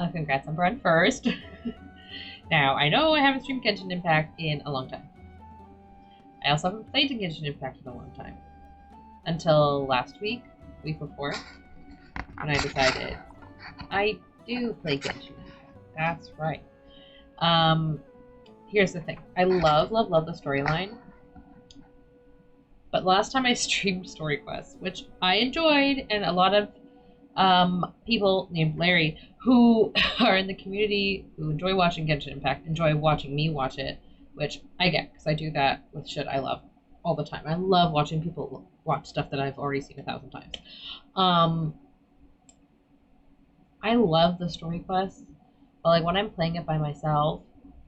Congrats on Brad first. Now, I know I haven't streamed Genshin Impact in a long time. I also haven't played Genshin Impact in a long time. Until last week before, when I decided I do play Genshin Impact. That's right. Here's the thing. I love the storyline. But last time I streamed Story Quest, which I enjoyed, and a lot of people named Larry who are in the community who enjoy watching Genshin Impact enjoy watching me watch it, which I get because I do that with shit I love all the time. I love watching people watch stuff that I've already seen 1,000 times. I love the story quests, but like when I'm playing it by myself,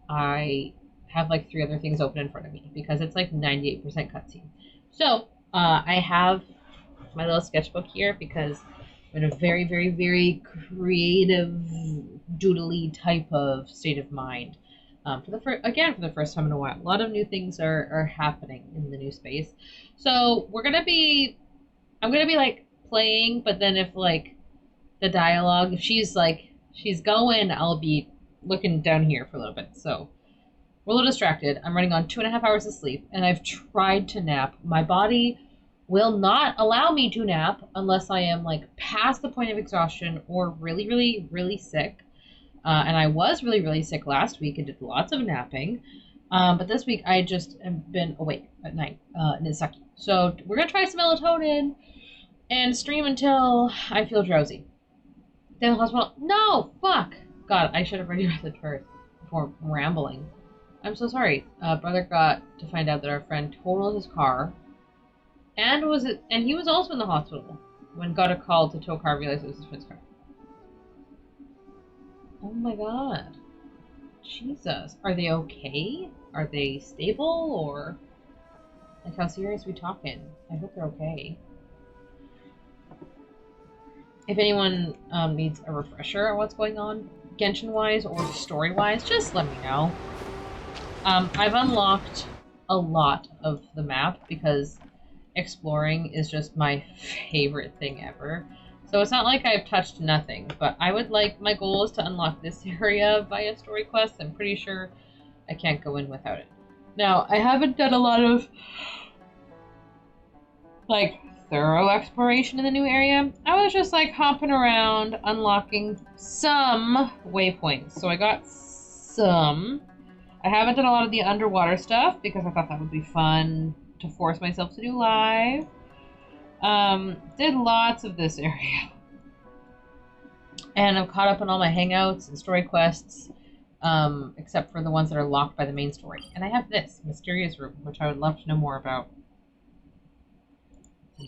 I have like 3 other things open in front of me because it's like 98% cutscene. So I have my little sketchbook here because I'm in a very, very, very creative, doodly type of state of mind. For the first time in a while, a lot of new things are happening in the new space. So I'm gonna be like playing, but then if like the dialogue, if she's going, I'll be looking down here for a little bit. So we're a little distracted. I'm running on 2.5 hours of sleep, and I've tried to nap. My body will not allow me to nap unless I am like past the point of exhaustion or really, really, really sick. And I was really, really sick last week and did lots of napping. But this week I just have been awake at night, and it's sucky. So we're gonna try some melatonin and stream until I feel drowsy. Then the hospital. No, fuck. God, I should have read it first before rambling. I'm so sorry. Brother got to find out that our friend totaled his car. And he was also in the hospital when got a call to tow car, realized it was his friend's car. Oh my god. Jesus. Are they okay? Are they stable? Or like how serious are we talking? I hope they're okay. If anyone needs a refresher on what's going on Genshin-wise or story-wise, just let me know. I've unlocked a lot of the map because exploring is just my favorite thing ever. So it's not like I've touched nothing, but my goal is to unlock this area via story quests. I'm pretty sure I can't go in without it. Now, I haven't done a lot of like thorough exploration in the new area. I was just like hopping around, unlocking some waypoints. So I got some. I haven't done a lot of the underwater stuff because I thought that would be fun to force myself to do live. Did lots of this area. And I'm caught up on all my hangouts and story quests, except for the ones that are locked by the main story. And I have this mysterious room, which I would love to know more about. So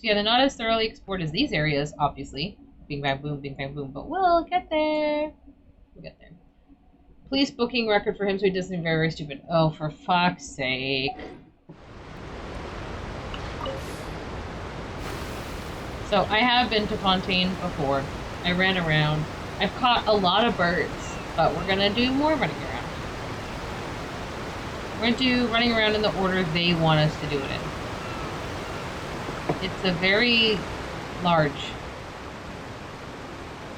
yeah, they're not as thoroughly explored as these areas, obviously. Bing, bang, boom, but we'll get there. We'll get there. Police booking record for him, so he doesn't seem very, very stupid. Oh, for fuck's sake. So, I have been to Fontaine before. I ran around. I've caught a lot of birds, but we're gonna do more running around. We're gonna do running around in the order they want us to do it in. It's a very large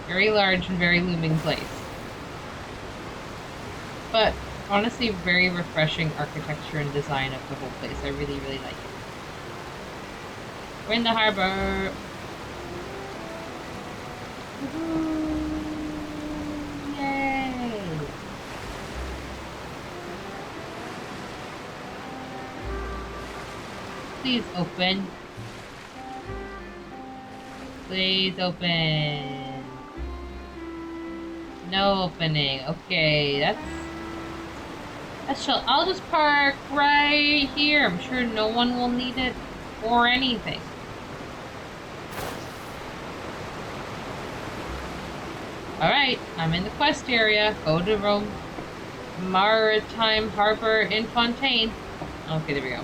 and very looming place. But honestly, very refreshing architecture and design of the whole place. I really, really like it. We're in the harbor. Woohoo! Yay! Please open. Please open. No opening. Okay, that's chill. I'll just park right here. I'm sure no one will need it or anything. Alright, I'm in the quest area. Go to Rome Maritime Harbor in Fontaine. Okay, there we go.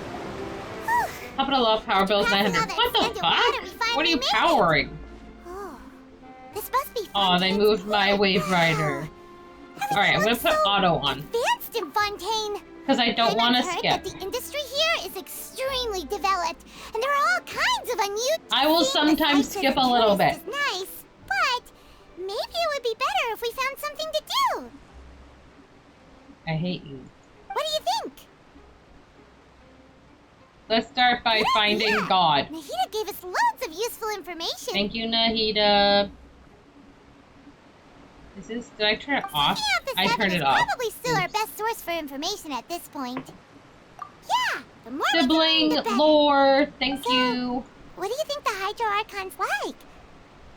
Capital Law power bill is 900. What the fuck? What are you powering? This must be Oh, they moved my wave rider. Alright, I'm gonna put auto on. Advanced in Fontaine. Because I don't want to skip. The industry here is extremely developed, and there are all kinds of unusual. I will sometimes skip a little bit. Nice, but I hate you. What do you think? Let's start by finding Yeah. God. Nahida gave us loads of useful information. Thank you, Nahida. Is this? Did I turn it off? I turned it off. Probably still our Oops. best source for information at this point. Yeah, the more we can Sibling learn, the better. lore. Thank So- you. What do you think the Hydro Archon's like?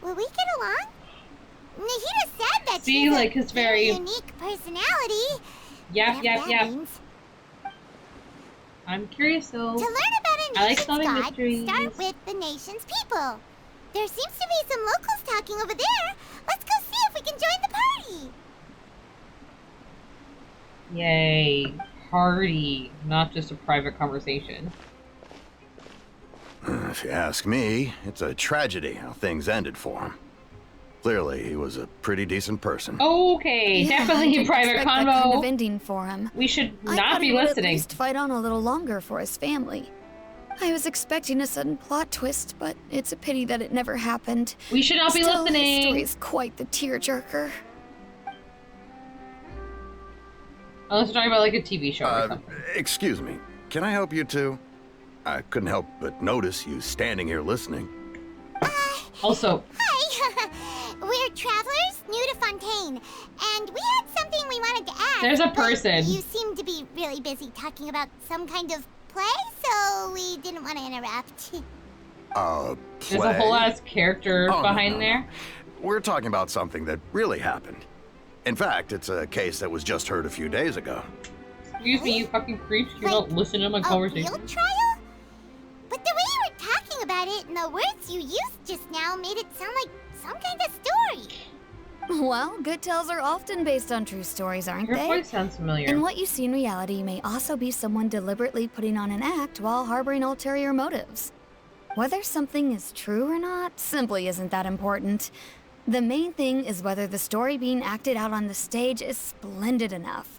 Will we get along? Nahida said that See, she's like, a his very- unique personality. Yep, Whatever yep, that yep. means. I'm curious though. To learn about a I like nation's solving god, mysteries. start with the nation's people. There seems to be some locals talking over there. Let's go see if we can join the party. Yay. Party. Not just a private conversation. If you ask me, it's a tragedy how things ended for him. Clearly, he was a pretty decent person. Okay, Yeah, I definitely didn't private expect convo. that kind of ending for him. We should I not thought be he would listening. At least fight on a little longer for his family. I was expecting a sudden plot twist, but it's a pity that it never happened. We should not be Still, his listening. story is quite the tearjerker. Unless we're talking about like a TV show or something. Excuse me. Can I help you two? I couldn't help but notice you standing here listening. Also, Hi. We're travelers new to Fontaine, and we had something we wanted to ask. There's a but person. You seem to be really busy talking about some kind of play, so we didn't want to interrupt. there's a whole ass character Oh, no, behind no, there. no. We're talking about something that really happened. In fact, it's a case that was just heard a few days ago. Excuse me, you fucking creeps. You Like, don't listen to my A conversation. real trial? But the way you were talking about it and the words you used just now made it sound like some kind of story. Well, good tales are often based on true stories, aren't Your they? voice sounds familiar. And what you see in reality may also be someone deliberately putting on an act while harboring ulterior motives. Whether something is true or not simply isn't that important. The main thing is whether the story being acted out on the stage is splendid enough.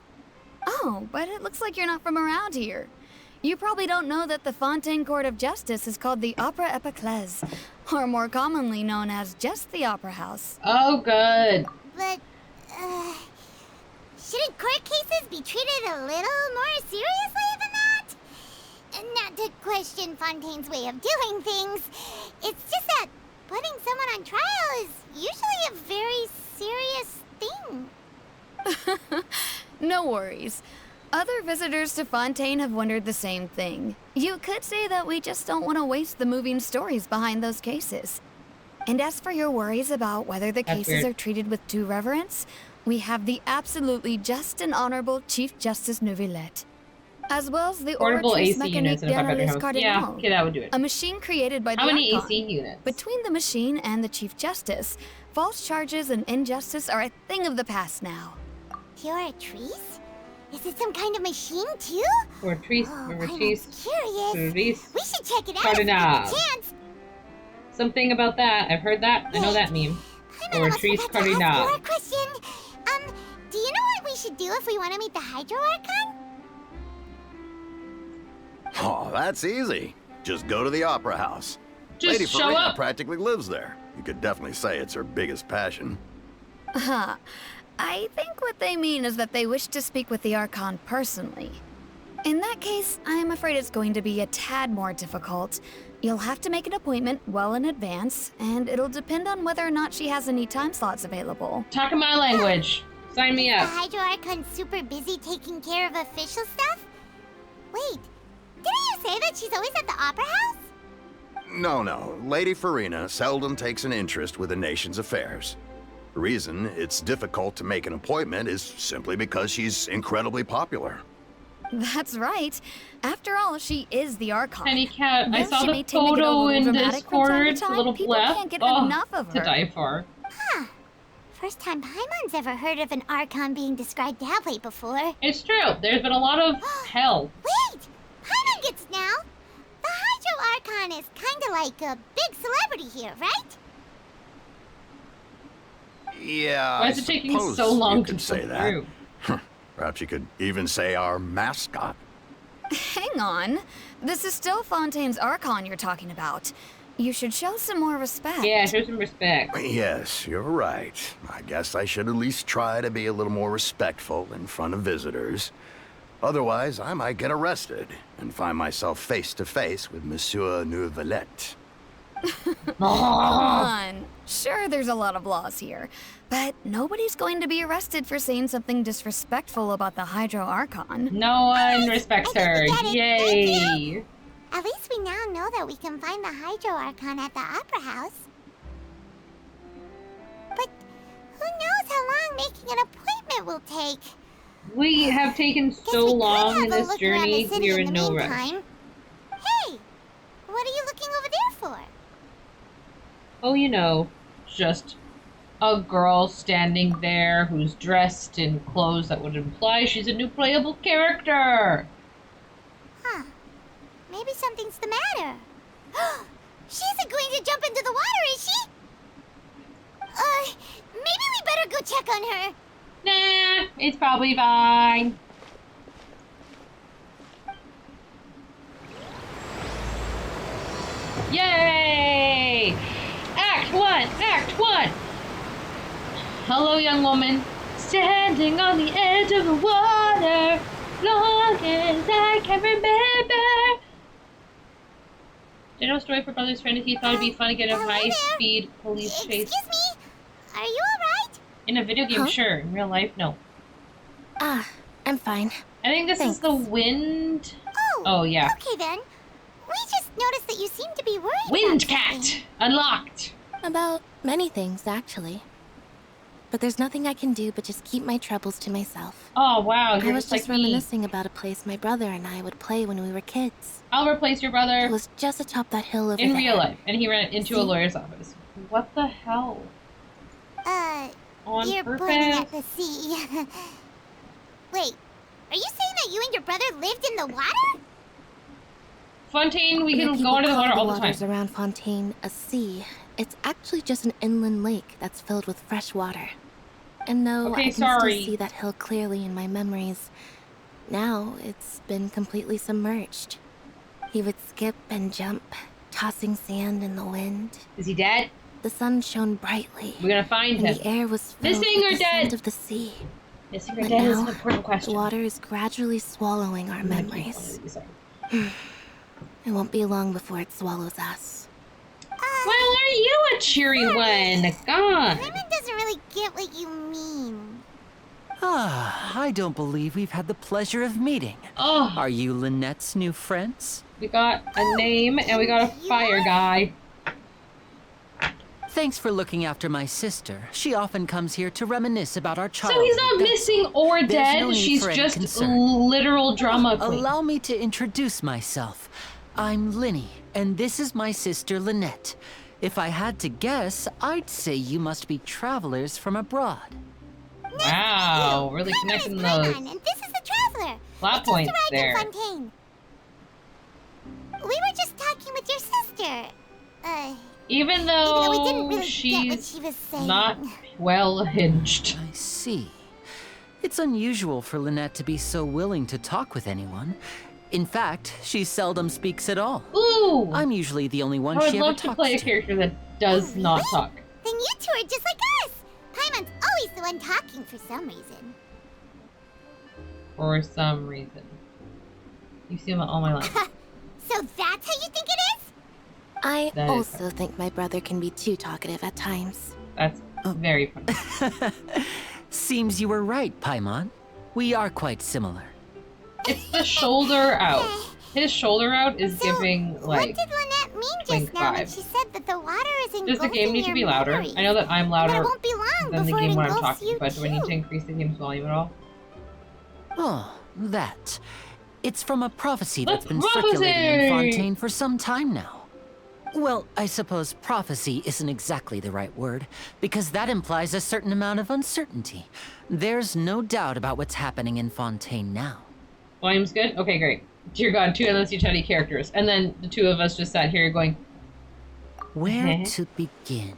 Oh, but it looks like you're not from around here. You probably don't know that the Fontaine Court of Justice is called the Opera Epiclese, or more commonly known as just the Opera House. Oh, good. But, shouldn't court cases be treated a little more seriously than that? Not to question Fontaine's way of doing things. It's just that putting someone on trial is usually a very serious thing. No worries. Other visitors to Fontaine have wondered the same thing. You could say that we just don't want to waste the moving stories behind those cases. And as for your worries about whether the That's cases weird. are treated with due reverence, we have the absolutely just and honorable Chief Justice Neuvillette, as well as the Portable Oratrice AC units Mécanique in a five-bedroom d'Analyse house. Cardinal, Yeah, okay, that would do it. a machine created by the How many Archon. AC units? Between the machine and the Chief Justice, false charges and injustice are a thing of the past now. Oratrice? Is it some kind of machine too? Oratrice, Oh, I'm Oratrice, curious. Oratrice. We should check it out if we get Cardinal. the chance. Something about that. I've heard that. I know that meme. I almost Oratrice forgot to ask Cardinal. you a question. Do you know what we should do if we want to meet the Hydro Archon? Oh, that's easy. Just go to the Opera House. Just Lady show Farina up. practically lives there. You could definitely say it's her biggest passion. Huh. I think what they mean is that they wish to speak with the Archon personally. In that case, I'm afraid it's going to be a tad more difficult. You'll have to make an appointment well in advance, and it'll depend on whether or not she has any time slots available. Talking my language. Sign me The up. Hydro Archon's super busy taking care of official stuff? Wait, didn't you say that she's always at the Opera House? No. Lady Farina seldom takes an interest with the nation's affairs. The reason it's difficult to make an appointment is simply because she's incredibly popular. That's right. After all, she is the Archon. Tiny cat. I Though saw she the may tend to get a photo little in dramatic from time to Discord. time, A little people blep. can't get Oh, enough of to her. die for. Huh. First time Paimon's ever heard of an Archon being described that way before. It's true. There's been a lot of hell. Wait! Paimon gets now! The Hydro Archon is kinda like a big celebrity here, right? Yeah, Why I is it taking suppose so long you to could say go that. through? Perhaps you could even say our mascot. Hang on. This is still Fontaine's Archon you're talking about. You should show some more respect. Yeah, show some respect. Yes, you're right. I guess I should at least try to be a little more respectful in front of visitors. Otherwise, I might get arrested and find myself face to face with Monsieur Neuvillette. Come on. Sure, there's a lot of laws here, but nobody's going to be arrested for saying something disrespectful about the Hydro Archon. No one respects her. I think we get it. Yay! At least we now know that we can find the Hydro Archon at the Opera House. But who knows how long making an appointment will take? We have taken Guess so we could long have in a this look around journey, the city we are in in the no rush. meantime. Hey, what are you looking over there for? Oh, you know, just a girl standing there who's dressed in clothes that would imply she's a new playable character. Huh. Maybe something's the matter. She isn't going to jump into the water, is she? Maybe we better go check on her. Nah, it's probably fine. Yay! Act 1! Act 1! Hello, young woman. Standing on the edge of the water, long as I can remember. Did I know a story for Brother's friend? He thought it'd be fun to get a Hello there. high-speed police chase. Excuse me? Are you alright? In a video game, Huh? sure. In real life, no. Ah, I'm fine. I think this is the wind. Oh, yeah. Okay then. We just noticed that you seem to be worried Wind about cat! something. Unlocked! About many things, actually. But there's nothing I can do but just keep my troubles to myself. Oh, wow. I You're was just like just me. reminiscing about a place my brother and I would play when we were kids. I'll replace your It brother was just atop that hill over in there. real life. And he ran into a See? lawyer's office. What the hell? On You're purpose? pointing at the sea. Wait, are you saying that you and your brother lived in the water? Fontaine, we When can people go into the call water all the waters time. around Fontaine a sea, it's actually just an inland lake that's filled with fresh water. And though Okay, I can sorry. still see that hill clearly in my memories, now it's been completely submerged. He would skip and jump, tossing sand in the wind. Is he dead? The sun shone brightly, We're gonna find and him. the air was filled Missing or with the dead? scent of the sea. Missing or But dead is now, an important The question. water is gradually swallowing our I'm gonna keep memories. one of these. It won't be long before it swallows us. Well, are you a cheery one? God. Raymond doesn't really get what you mean. Ah, I don't believe we've had the pleasure of meeting. Oh, Are you Lynette's new friends? we got a name and we got a fire guy. Thanks for looking after my sister. She often comes here to reminisce about our So childhood. he's not That's missing or There's dead. no need She's for any just concern. literal drama queen. Allow me to introduce myself. I'm Linny, and this is my sister Lynette. If I had to guess, I'd say you must be travelers from abroad. Wow, really Paimon connecting is those. Paimon, and this is the Traveler. Plot We just points arrived there. in Fontaine. We were just talking with your sister. Even Even though we didn't though really get what she's she was saying. not well hinged. I see. It's unusual for Lynette to be so willing to talk with anyone. In fact, she seldom speaks at all. Ooh! I'm usually the only one I would she ever love to talks play a character that does not talk. Then you two are just like us. Paimon's always the one talking for some reason. For some reason. You've seen him all my life. So that's how you think it is? I That is also think my brother can be too talkative at times. That's very funny. Seems you were right, Paimon. We are quite similar. It's the shoulder out. His shoulder out is So, giving, like, what did Lynette mean Twink just now when vibe. she said that the water is engulfing does the game need to your be louder? memories? I know that I'm But it louder won't be long than the before game it when I'm engulfs talking, you but do I need to too. increase the game's volume at all? Oh, that. It's from a prophecy Let's that's been circulating in prophecy! Fontaine for some time now. Well, I suppose prophecy isn't exactly the right word, because that implies a certain amount of uncertainty. There's no doubt about what's happening in Fontaine now. Volume's good? Okay, great. Dear God, two endlessly chatty characters. And then the two of us just sat here going, Where to begin?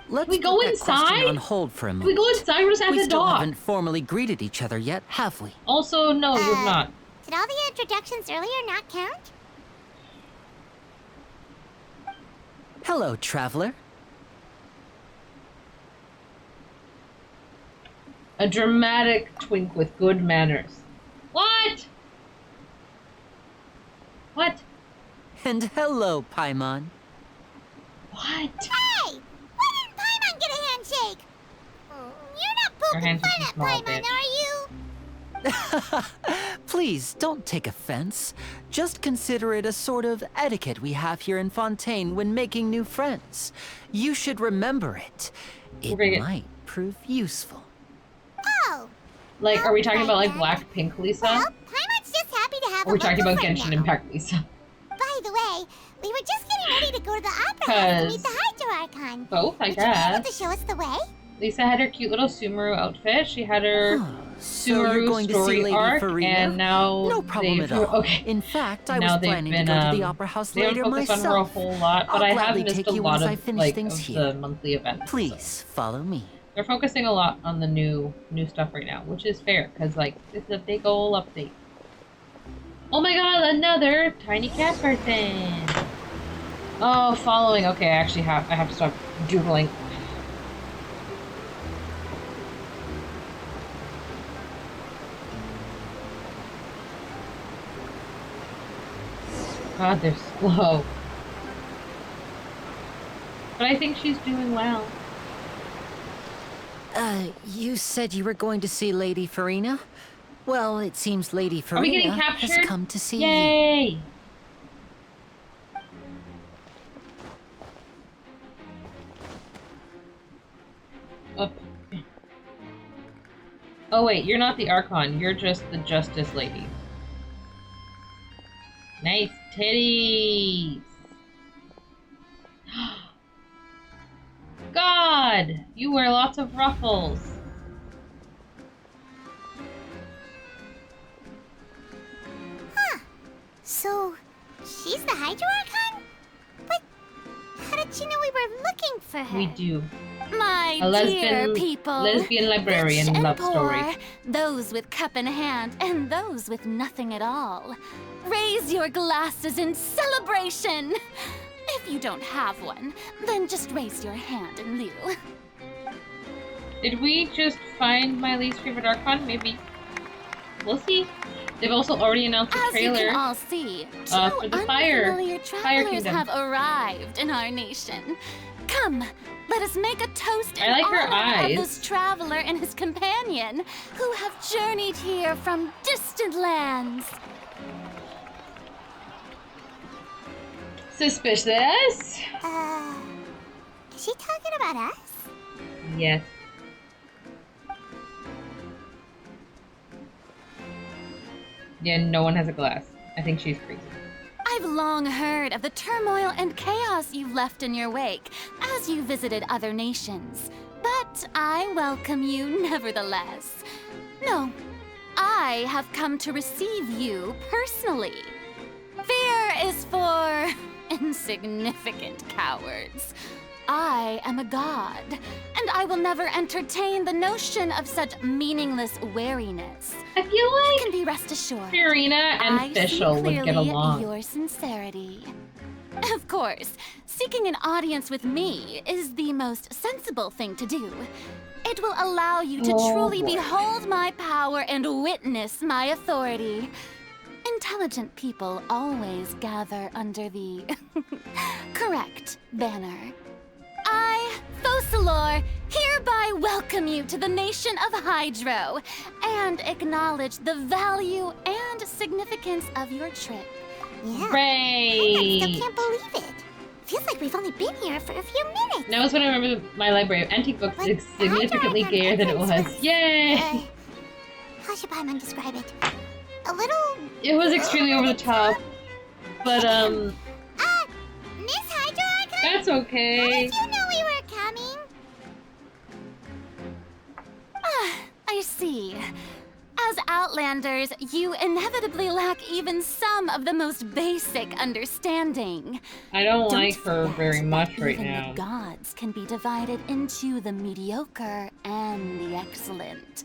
Let's We go put that question inside? on hold for a Can moment. we go inside? We're just at We the still dock. haven't formally greeted each other yet, have we? Also, no, you're not. Did all the introductions earlier not count? Hello, traveler. A dramatic twink with good manners. What? What? And hello, Paimon. What? Hey! Why didn't Paimon get a handshake? You're not Her poking hands are fun too at small, Paimon, bitch. are you? Please, don't take offense. Just consider it a sort of etiquette we have here in Fontaine when making new friends. You should remember it. It We're gonna get- might prove useful. Oh. Like, are we talking about like Alright Blackpink Lisa? Well, Paimon's just happy to have Or are we a talking local about friend Genshin now. Impact Lisa? By the way, we were just getting ready to go to the opera house to meet the Hydro Archon. Both, I Would you be able to guess. show us the way? Lisa had her cute little Sumeru outfit. She had her So you're Sumeru going to see story Lady arc, Farina? and now No problem they've... at all. Okay. In fact, I Now was they've planning been, to go to the opera house they haven't later focused on her a myself. whole lot, but I'll I have gladly missed take a you lot once of, I finish like, things of here. the monthly events. Please, follow me. They're focusing a lot on the new stuff right now, which is fair, because, like, it's a big ol' update. Oh my god, another tiny cat person! Oh, following. Okay, I have to stop doodling. God, they're slow. But I think she's doing well. You said you were going to see Lady Farina? Well, it seems Lady Are we getting Farina has captured? come to see you. Yay! Up. Oh wait, you're not the Archon, you're just the Justice Lady. Nice titties! God! You wear lots of ruffles. So, she's the Hydro Archon? But how did you know we were looking for her? We do. My A dear people, lesbian librarian rich and love poor, story. those with cup in hand and those with nothing at all. Raise your glasses in celebration. If you don't have one, then just raise your hand in lieu. Did we just find my least favorite Archon? Maybe. We'll see. They've also already announced a As you trailer. can all see, two for the Fire unfamiliar travelers Kingdom. have arrived in our nation. Come, let us make a toast I in like her honor eyes. of this traveler and his companion who have journeyed here from distant lands. Suspicious? Is she talking about us? Yes. Yeah, no one has a glass. I think she's crazy. I've long heard of the turmoil and chaos you've left in your wake as you visited other nations. But I welcome you nevertheless. No, I have come to receive you personally. Fear is for insignificant cowards. I am a god, and I will never entertain the notion of such meaningless wariness. I feel You like can be rest assured. Farina and I Fischl see would get clearly along. your sincerity. Of course, seeking an audience with me is the most sensible thing to do. It will allow you to Oh, truly boy. behold my power and witness my authority. Intelligent people always gather under the correct banner. I, Focalor, hereby welcome you to the nation of Hydro and acknowledge the value and significance of your trip. Yeah. I Great! still can't believe it. Feels like we've only been here for a few minutes. Now is when I remember my library of antique books Like, is significantly Hydro gayer than it entrance was. Yay! How should Paimon describe it? A little... It was extremely over the top. But, Miss Hydro Archon? that's How okay. did you know we were coming? I see. As Outlanders, you inevitably lack even some of the most basic understanding. I don't Don't like her forget very much that right even now. the gods can be divided into the mediocre and the excellent.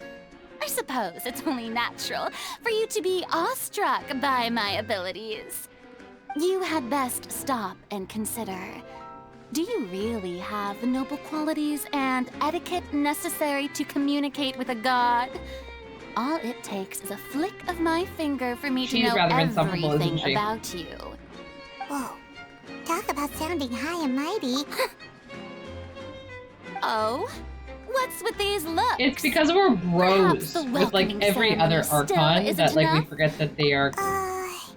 I suppose it's only natural for you to be awestruck by my abilities. You had best stop and consider. Do you really have the noble qualities and etiquette necessary to communicate with a god? All it takes is a flick of my finger for me to She's know rather insufferable, isn't everything she? about you. Whoa. Talk about sounding high and mighty. Oh? What's with these looks? It's because we're bros Perhaps the with like welcoming every ceremony other still Archon isn't that like we enough? forget that they are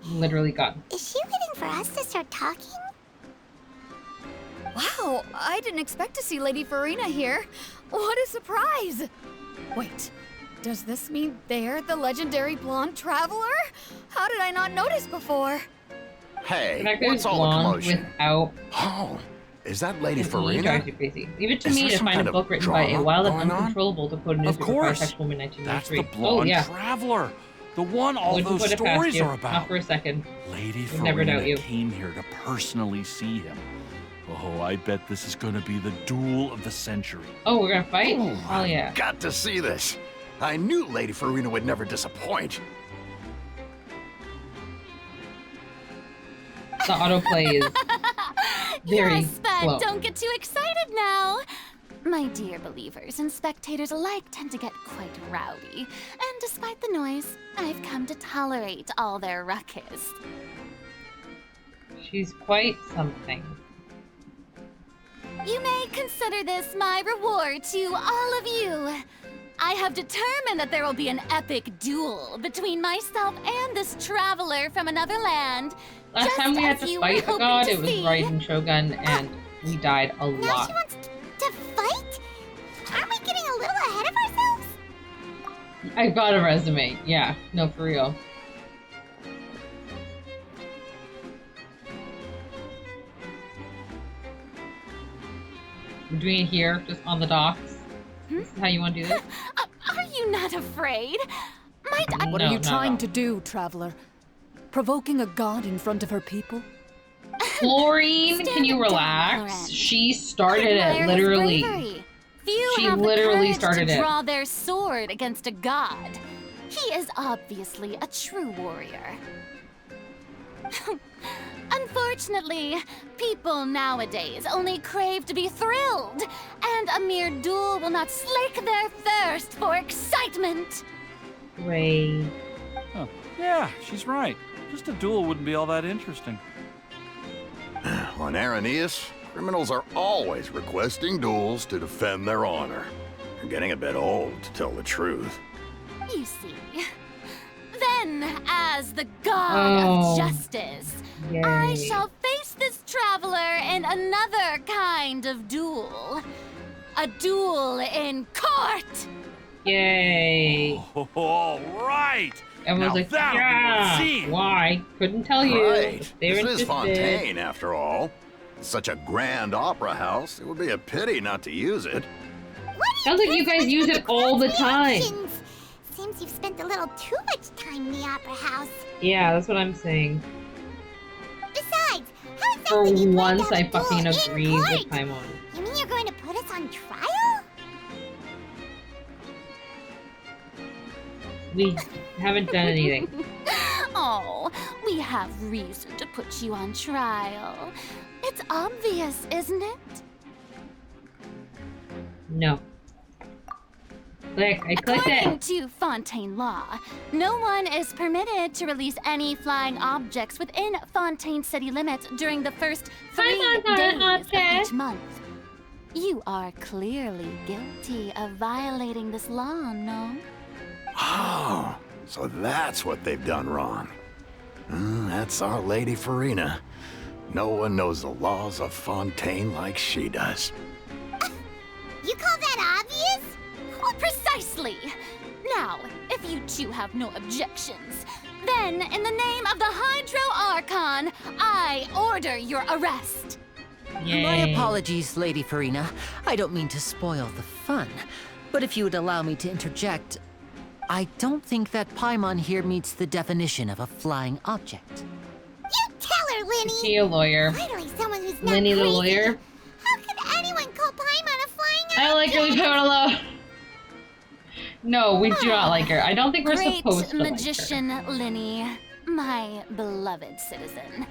literally God. Is she waiting for us to start talking? Wow, I didn't expect to see Lady Farina here. What a surprise! Wait, does this mean they're the legendary blonde traveler? How did I not notice before? Hey, Connected what's is all the blonde commotion? without Oh, is that Lady an E Farina? drives you crazy. Leave it to Is me there to some find kind a of book written by a drama wild and going on? uncontrollable to put a Of newspaper by course. sex woman That's the 1993. blonde Oh yeah. traveler. The one all Wouldn't those put it past stories you. are Not about. for a second. Lady Would never doubt you. Farina came here to personally see him. Oh, I bet this is gonna be the duel of the century. Oh, we're gonna fight? Ooh, Oh yeah. Got to see this. I knew Lady Farina would never disappoint. The autoplay is very Yes, but slow. don't get too excited now. My dear believers and spectators alike tend to get quite rowdy, and despite the noise, I've come to tolerate all their ruckus. She's quite something. You may consider this my reward to all of you. I have determined that there will be an epic duel between myself and this traveler from another land. Last just time we had as to you fight were a god, hoping it to was see. Raiden Shogun, and we died a Now lot. she wants to fight? Aren't we getting a little ahead of ourselves? I got a resume. Yeah, no, for real. We're doing it here, just on the docks. This is how you want to do this? Are you not afraid? Might I... What No, are you no, trying no. to do, traveler? Provoking a god in front of her people? Chlorine, Stand can you down, relax? Loren. She started admire it, his literally. bravery. Few She have literally the courage started to it. draw their sword against a god. He is obviously a true warrior. Unfortunately, people nowadays only crave to be thrilled, and a mere duel will not slake their thirst for excitement. Great. Huh. Yeah, she's right. Just a duel wouldn't be all that interesting. On Araneus, criminals are always requesting duels to defend their honor. They're getting a bit old, to tell the truth. You see. Then, as the god Oh. of justice, I Yay. shall face this traveler in another kind of duel. A duel in court! Yay. Oh, all right. Everyone's Now like, that'll be yeah. worth seeing. Why? Couldn't tell you. Right. They were This is interested. Fontaine, after all. It's such a grand opera house, it would be a pity not to use it. Sounds like you guys use it all the time. Reactions. Seems you've spent a little too much time in the opera house. Yeah, that's what I'm saying. Besides, how For exactly do you plan to once, have I a duel fucking in agree court? with Paimon. You mean you're going to put us on trial? We haven't done anything. Oh, we have reason to put you on trial. It's obvious, isn't it? No. Click. I clicked According it. to Fontaine law, no one is permitted to release any flying objects within Fontaine city limits during the first 3 Fontaine days of object. each month. You are clearly guilty of violating this law, no? Oh, so that's what they've done wrong. That's our Lady Farina. No one knows the laws of Fontaine like she does. You call that obvious? Well, precisely! Now, if you two have no objections, then in the name of the Hydro Archon, I order your arrest. Yay. My apologies, Lady Farina. I don't mean to spoil the fun. But if you would allow me to interject, I don't think that Paimon here meets the definition of a flying object. You tell her, Linny. Is he a lawyer? Finally, someone who's not Linny the crazy. lawyer? How could anyone call Paimon a flying I like object? really Paimon alone. No, we do not like her. I don't think we're Great supposed to magician Linny, my beloved citizen.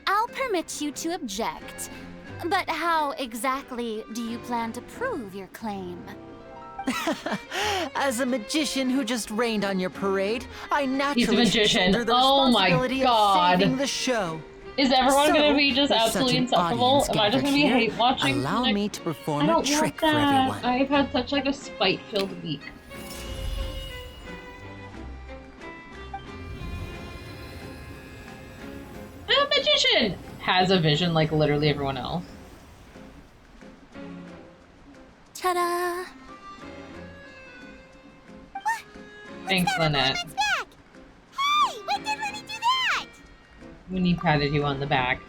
I'll permit you to object, but how exactly do you plan to prove your claim? As a magician who just rained on your parade, I He's a naturally magician. shoulder the Oh my responsibility God. of saving the show. Is everyone So, gonna be just with absolutely such an insufferable? audience Am I just gonna be gathered hate watching? here, allow Like, me to I perform don't a trick want for that. everyone. I've had such like a spite-filled week. A magician has a vision like literally everyone else. Ta-da! Thanks, Lynette. It's back! Hey, when did Lenny do that? When he patted you on the back.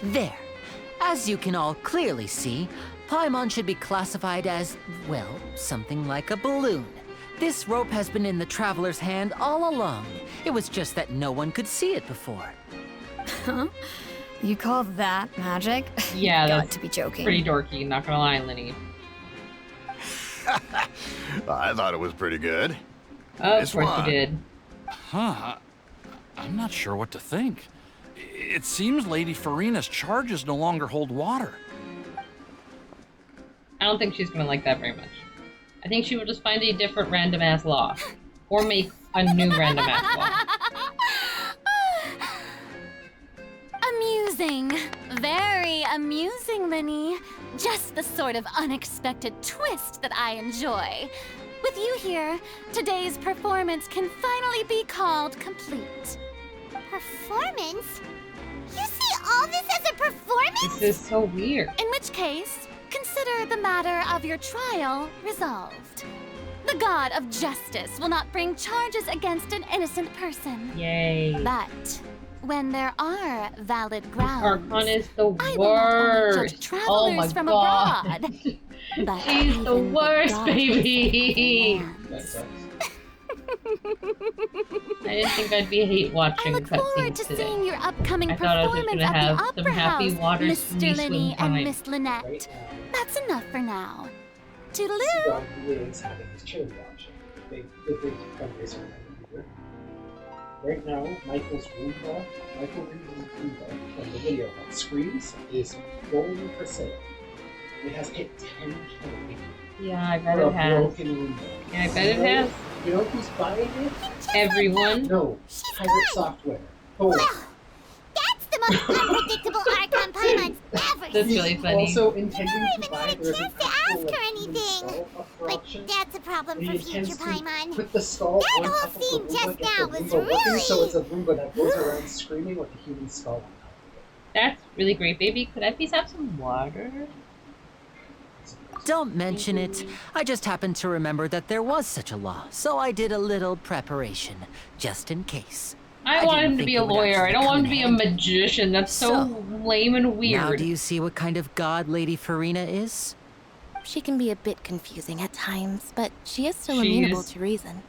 There. As you can all clearly see, Paimon should be classified as, well, something like a balloon. This rope has been in the traveler's hand all along. It was just that no one could see it before. Huh? You call that magic? Yeah, Got that's to be joking. pretty dorky, not gonna lie, Linny. I thought it was pretty good. Of This course one. you did. Huh. I'm not sure what to think. It seems Lady Farina's charges no longer hold water. I don't think she's gonna like that very much. I think she will just find a different random ass law. Or make a new random ass law. Amusing. Very amusing, Linny. Just the sort of unexpected twist that I enjoy. With you here, today's performance can finally be called complete. Performance? You see all this as a performance? This is so weird. In which case, consider the matter of your trial resolved. The god of justice will not bring charges against an innocent person. Yay. But when there are valid grounds, Archon is the I will not only worst. judge Oh travelers my from god. abroad, but She's the even worst, gods baby. of the land. I didn't think I'd be hate I watching look forward cutscenes to today. seeing your upcoming I thought I was just performance gonna at have the some Opera happy House, waters Mr. swim Linney and time. Miss Lynette. Right now, That's enough for now. Steve Toodaloo! Doggy is having his charity auction. The big fundraiser every year. Right now, Michael's Roomba, Michael Reeves' Roomba from the video on screens is going for sale. It has hit 10K Yeah, I bet for a it has. broken Roomba. Yeah, I bet it has. You know who's buying it? Everyone. No, Pirate Software. Oh, That's the most unpredictable Archon Paimons ever That's seen. really he's funny. also I intending never to even buy. had a There's an chance to actual, ask her human anything. skull up for But auction. that's a problem And for he future intends to Paimon. put the skull That on whole top of the scene Roomba, just get the now was Roomba working, so really- it's a Roomba that goes around screaming with the human skull on top of That's really great, baby. Could I please have some water? it. Don't mention it. I just happened to remember that there was such a law, so I did a little preparation, just in case. I I want didn't him to think be it a would lawyer. I actually don't want come him to in be a handy. magician. That's so So, lame and Now weird. do you see what kind of god Lady Farina is? She can be a bit confusing at times, but she is still She amenable is. to reason.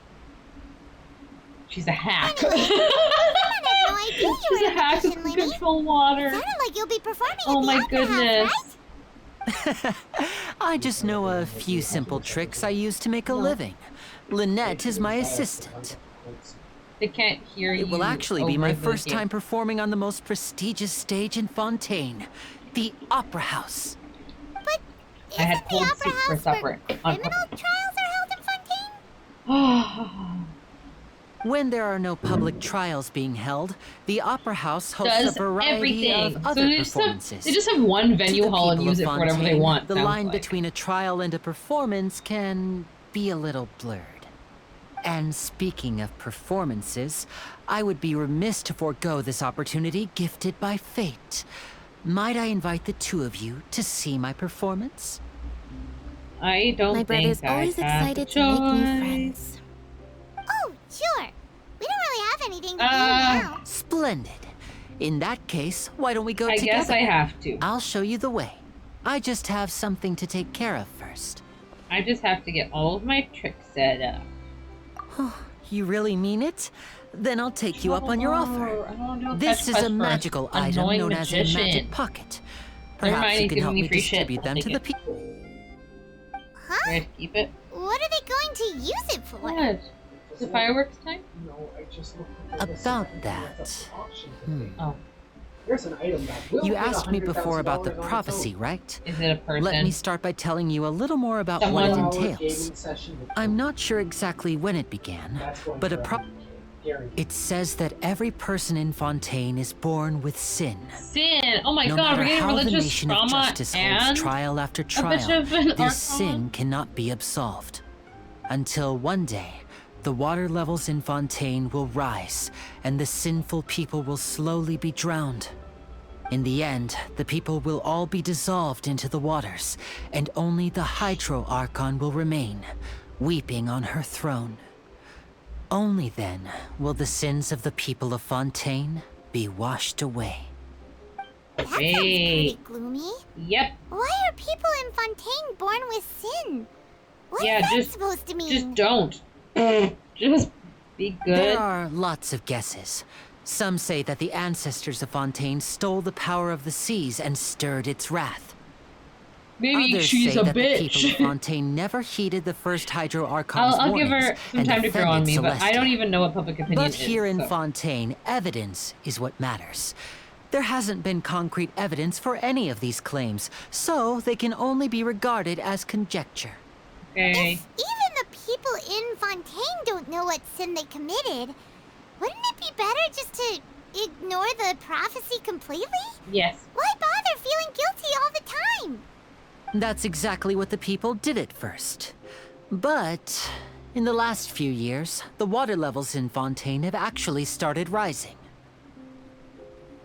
She's a hack. I had no idea you She's were a a hack who magician, can Linny. control water. Sounded like you'll be performing Oh at the my Opera goodness. House, I just know a few simple tricks I use to make a living. Lynette is my assistant. They can't hear you. It will actually be over my the first game. time performing on the most prestigious stage in Fontaine, the Opera House. But I had isn't cold the Opera soup for House supper. where criminal trials are held in Fontaine? When there are no public trials being held, the Opera House hosts Does a variety everything. of So other they just have- performances. They just have one To venue the hall and people use of it for whatever they Fontaine, want. The sounds line like. between a trial and a performance can be a little blurred. And speaking of performances, I would be remiss to forego this opportunity gifted by fate. Might I invite the two of you to see my performance? I don't My think brother's I always have excited a to make new choice. friends. Oh, sure. We don't really have anything to do Uh, now. Splendid. In that case, why don't we go I together? guess I have to. I'll show you the way. I just have something to take care of first. I just have to get all of my tricks set up. You really mean it? Then I'll take you up on your offer. I don't want to do a This fetch is quest a for magical an item annoying known as a magician. magic pocket. Never mind, Perhaps you he's can giving help me me free shit. distribute I'll them take to the it. people. Huh? Do I have to keep it? What are they going to use it for? What? The fireworks time? No, I just looked at the list About and that. that's the auction thing. Oh. There's an item that will You hit asked me before about the $100,000 on its prophecy, own. right? Is it a person? Let me start by telling you a little more about Someone- what it 4-hour entails. gaming session with I'm not sure exactly when it began, That's going but for guaranteed. it says that every person in Fontaine is born with sin. Sin! Oh my No god, matter we're getting how the religious nation of trauma justice holds and trial after a bit trial, of an this arcana? sin cannot be absolved. Until one day, the water levels in Fontaine will rise, and the sinful people will slowly be drowned. In the end, the people will all be dissolved into the waters, and only the Hydro Archon will remain, weeping on her throne. Only then will the sins of the people of Fontaine be washed away. That sounds pretty gloomy. Yep. Why are people in Fontaine born with sin? What Yeah, is that just- supposed to mean? Just don't. Just be good. There are lots of guesses. Some say that the ancestors of Fontaine stole the power of the seas and stirred its wrath. Maybe Others she's say a that the people of bitch. Fontaine never heeded the first Hydro Archon's I'll give her warnings some and time to grow on defended me, but I don't Celestia. even know what public opinion But is. here in so. Fontaine, evidence is what matters. There hasn't been concrete evidence for any of these claims, so they can only be regarded as conjecture. Okay. If even the people in Fontaine don't know what sin they committed, wouldn't it be better just to ignore the prophecy completely? Yes. Why bother feeling guilty all the time? That's exactly what the people did at first. But in the last few years, the water levels in Fontaine have actually started rising.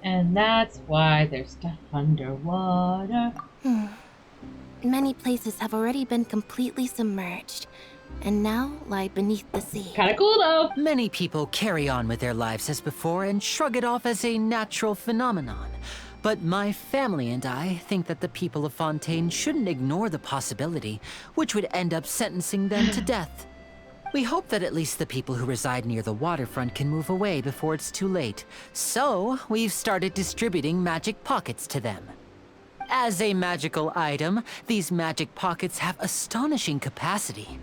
And that's why there's stuff underwater. Many places have already been completely submerged, and now lie beneath the sea. Kinda cool though. Many people carry on with their lives as before and shrug it off as a natural phenomenon. But my family and I think that the people of Fontaine shouldn't ignore the possibility, which would end up sentencing them to death. We hope that at least the people who reside near the waterfront can move away before it's too late. So, we've started distributing magic pockets to them. As a magical item, these magic pockets have astonishing capacity.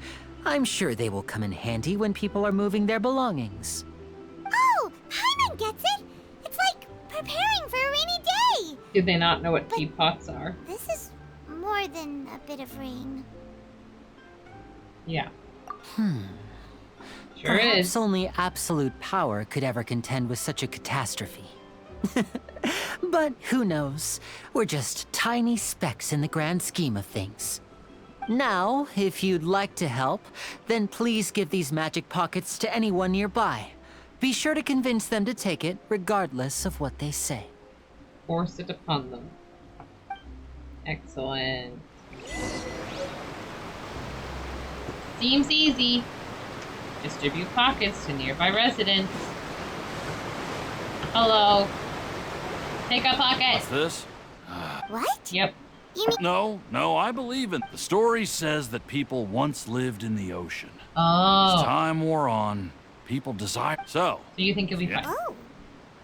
I'm sure they will come in handy when people are moving their belongings. Oh, Paimon gets it! It's like preparing for a rainy day! Did they not know what teapots are? This is more than a bit of rain. Yeah. Sure Perhaps is. only absolute power could ever contend with such a catastrophe. But who knows? We're just tiny specks in the grand scheme of things. Now, if you'd like to help, then please give these magic pockets to anyone nearby. Be sure to convince them to take it, regardless of what they say. Force it upon them. Excellent. Seems easy. Distribute pockets to nearby residents. Hello. Take a pocket. What's this? What? Yep. You mean No, I believe it. The story says that people once lived in the ocean. As Oh. time wore on, people desired. So, So you think you'll be Yeah. fine? Oh,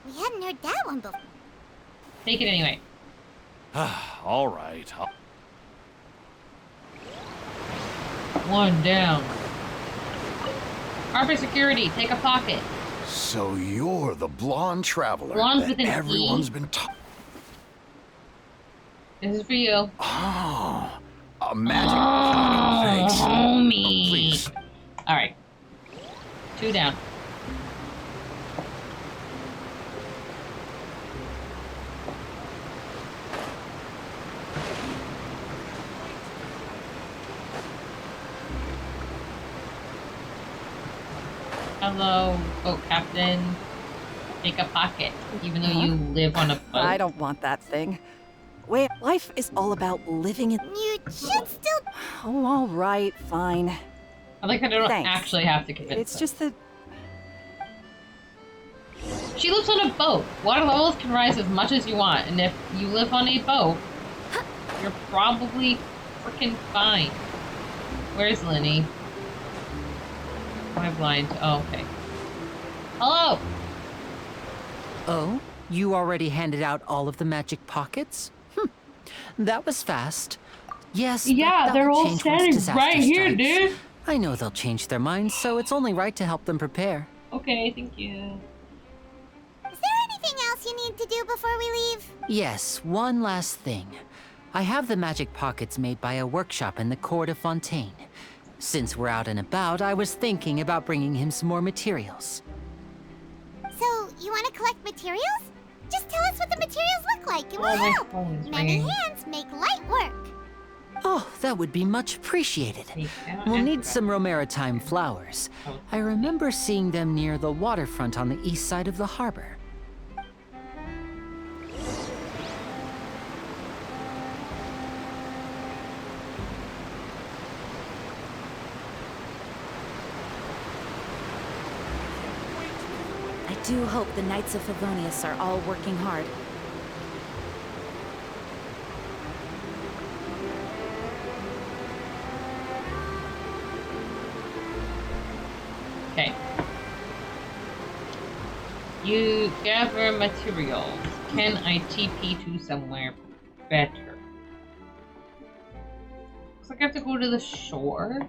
we hadn't heard that one before. Take it anyway. all right. One down. Harbor security, take a pocket. So you're the blonde traveler Blonde that with an E? everyone's been talking. This is for you. Oh, a magic pocket. Thanks. Homie. Please. Alright. 2 down. Hello, boat captain. Take a pocket, even though you live on a boat. I don't want that thing. Wait, life is all about living in. You should still. Oh, all right, fine. I like that I don't Thanks. actually have to convince It's them. just that. She lives on a boat. Water levels can rise as much as you want, and if you live on a boat, you're probably freaking fine. Where's Linny? Am I blind? Oh, okay. Hello! Oh? You already handed out all of the magic pockets? That was fast. Yes, but Yeah, that they're will all change once standing disaster right here, strikes. dude! I know they'll change their minds, so it's only right to help them prepare. Okay, thank you. Is there anything else you need to do before we leave? Yes, one last thing. I have the magic pockets made by a workshop in the court of Fontaine. Since we're out and about, I was thinking about bringing him some more materials. So, you want to collect materials? Just tell us what the materials look like and we'll Oh, my help. phone is Many ringing. hands make light work. Oh, that would be much appreciated. Wait, I don't We'll answer need that. some Romaritime flowers. Oh. I remember seeing them near the waterfront on the east side of the harbor. I do hope the Knights of Favonius are all working hard. Okay. You gather materials. Can I TP to somewhere better? Looks like I have to go to the shore.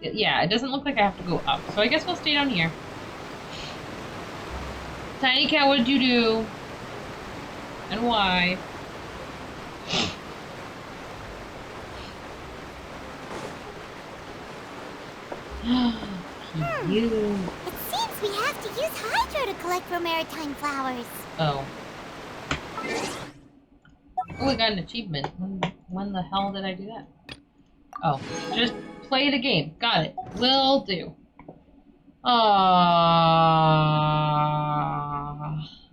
Yeah, it doesn't look like I have to go up, so I guess we'll stay down here. Tiny Cat, what did you do? And why? Cute. It seems we have to use Hydro to collect Romaritime flowers. Oh. Oh, I got an achievement. When the hell did I do that? Oh, just play the game. Got it. Will do.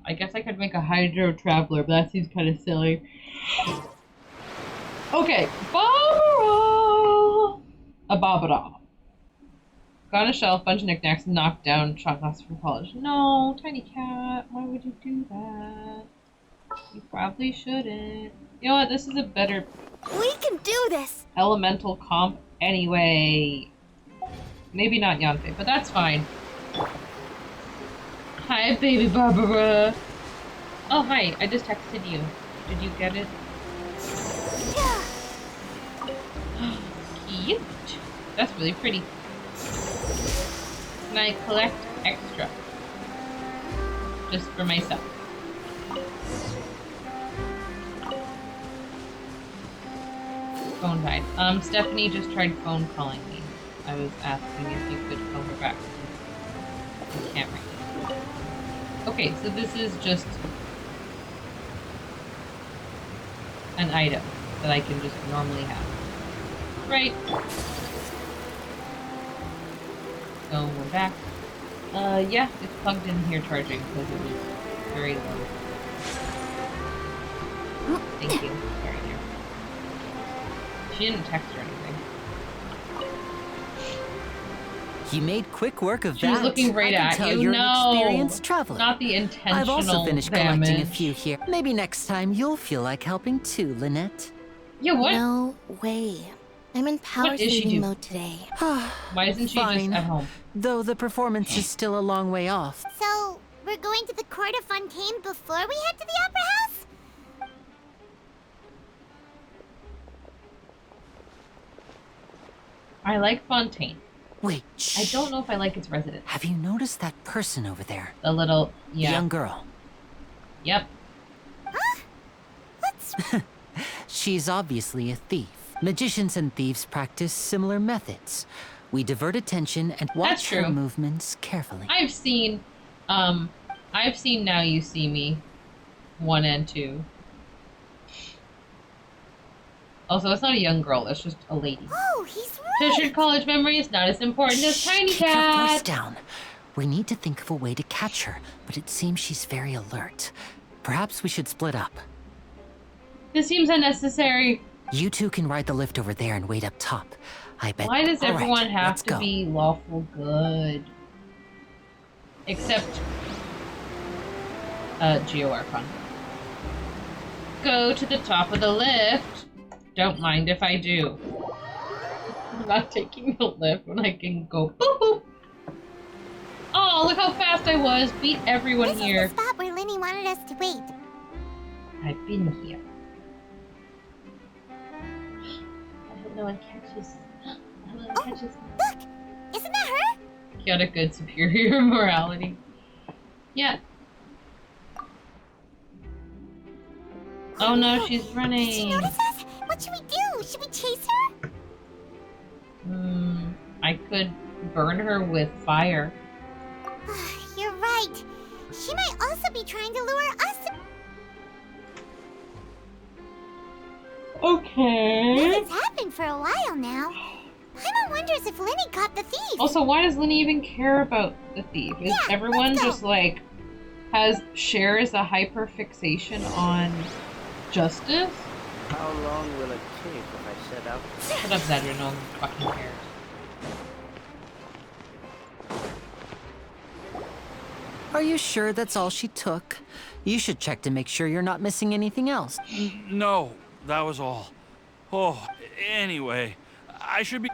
I guess I could make a Hydro Traveler, but that seems kind of silly. Okay. Barbara! A Barbara. Got a shelf, bunch of knickknacks, knocked down, shot glasses from college. No, Tiny Cat, why would you do that? You probably shouldn't. You know what, this is a better We can do this! elemental comp anyway. Maybe not Yante, but that's fine. Hi, baby Barbara. Oh, hi, I just texted you. Did you get it? Cute. That's really pretty. Can I collect extra? Just for myself. Phone died. Stephanie just tried phone calling me. I was asking if you could call her back. You can't reach it. Okay, so this is just an item that I can just normally have. Right. So we're back. Yeah, it's plugged in here charging because it was very low. Thank you. Sorry, dear. She didn't text or anything. You made quick work of She that. was looking right I can at tell you. You're No, an experienced traveler. not the intentional I've also finished collecting a damage. few here. Maybe next time you'll feel like helping too, Lynette. Yeah, what? No way. I'm in power What is she saving do? mode today. Why isn't she Fine. just at home? Though the performance is still a long way off. So, we're going to the court of Fontaine before we head to the Opera House? I like Fontaine. Wait, shh. I don't know if I like its residents. Have you noticed that person over there? The little, yeah. The young girl. Yep. Huh? What's... She's obviously a thief. Magicians and thieves practice similar methods. We divert attention and watch her true. movements carefully. I've seen Now You See Me 1 and 2. Also, it's not a young girl, it's just a lady. Oh, he's right! Treasured college memories, not as important as Tiny Keep your voice Cat! down. We need to think of a way to catch her, but it seems she's very alert. Perhaps we should split up. This seems unnecessary. You two can ride the lift over there and wait up top. I bet. Why does All right, everyone have let's to go. be lawful good? Except Geo Archon. Go to the top of the lift. Don't mind if I do. I'm not taking the lift when I can go boop boop. look how fast I was. Beat everyone This here. is the spot where Linny wanted us to wait. I've been here. I hope no one catches. I hope no one catches. Look! Isn't that her? Chaotic good, superior morality. Yeah. Oh no, she's running. Did she notice us? What should we do? Should we chase her? I could burn her with fire. You're right. She might also be trying to lure us. Okay. Nothing's happened for a while now. Paimon wonders if Linny caught the thief. Also, why does Linny even care about the thief? Is everyone let's go. just like shares a hyper fixation on justice? How long will it take if I set out? Shut up, Zedra, no one fucking cares. Are you sure that's all she took? You should check to make sure you're not missing anything else. No, that was all. Oh, anyway, I should be...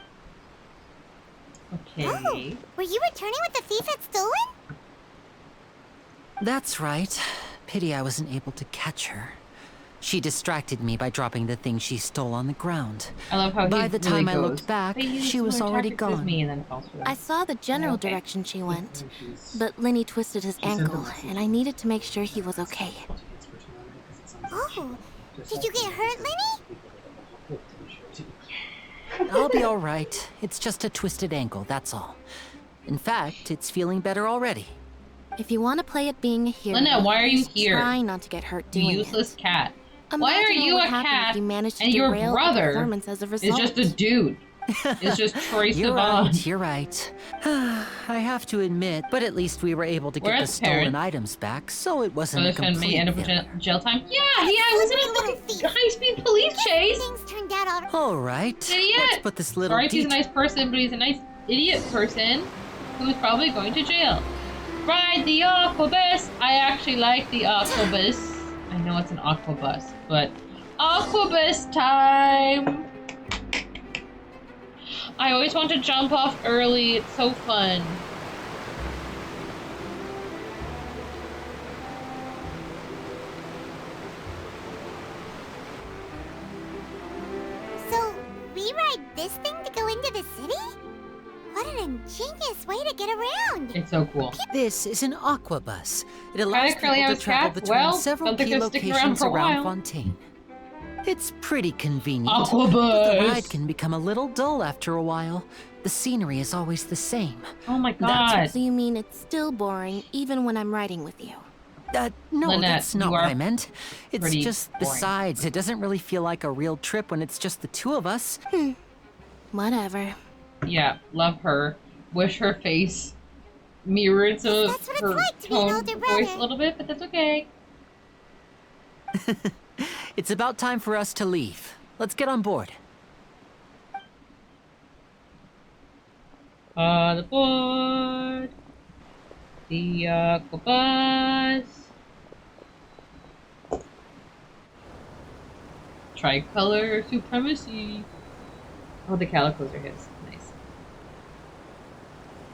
Okay. Oh, were you returning what the thief had stolen? That's right. Pity I wasn't able to catch her. She distracted me by dropping the thing she stole on the ground. I love how By he the really time I goes, looked back, "They used she was similar already tactics as gone. me," and then falls for them. I saw the general Okay. direction she went, but Linny twisted his ankle, and I needed to make sure he was okay. Oh, did you get hurt, Linny? I'll be all right. It's just a twisted ankle, that's all. In fact, it's feeling better already. If you want to play at being a hero, Linda, why are you just here? Try not to get hurt You doing useless cat. it. Why are Imagine what you would a happen cat if you managed to and your derail a brother performance as a is result? just a dude? It's just Troy You're Sivan. right, you're right. I have to admit, but at least we were able to get the Where's stolen Parent? items back, so it wasn't a Brother friend may complete end up with failure. jail time. Yeah, I was in a fucking high-speed police chase. Things turned out all right. All right, Idiot. let's put this little Sorry if he's a detail... nice person, but he's a nice idiot person who's probably going to jail. Ride the aquabus. I actually like the aquabus. I know it's an aquabus, but aquabus time. I always want to jump off early. It's so fun. So, we ride this thing to go into the city? What an ingenious way to get around! It's so cool. This is an aquabus. It allows Kinda curly people to house travel cats? between Well, several don't think key they're sticking around locations for a around while. Fontaine. It's pretty convenient, Aquabus. but the ride can become a little dull after a while. The scenery is always the same. Oh my That's god. so you mean it's still boring even when I'm riding with you? No, Lynette, that's not you what are I meant. It's pretty just, boring. besides, it doesn't really feel like a real trip when it's just the two of us. Whatever. Yeah, love her. Wish her face mirrored some of That's what it's her like to be an tone older of voice brother. a little bit, but that's okay. It's about time for us to leave. Let's get on board. On board the aquabus. Tricolor supremacy. Oh, the calicos are his. Nice.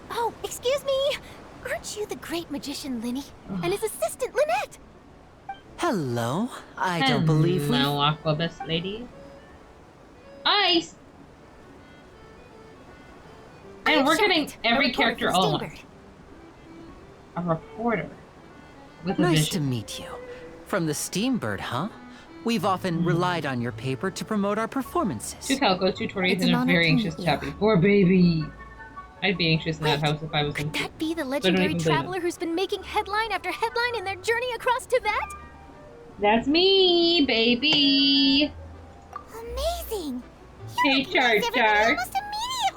Oh, excuse me! Aren't you the great magician Linny? And his assistant Lynette? Hello. I don't believe we... No aquabus lady. Ice. And I'm we're Charlotte, getting a every reporter character from all at Steambird. once. A reporter with a Nice vision. to meet you. From the Steambird, huh? We've often relied on your paper to promote our performances. 2 calicos, 2 torties, It's and an a honor very to anxious meet tappy. you. Poor baby. I'd be anxious in that house if I was in. Could that be the even legendary believe it. traveler who's been making headline after headline in their journey across Tibet? That's me, baby. Amazing! Hey, Char Everybody Char. almost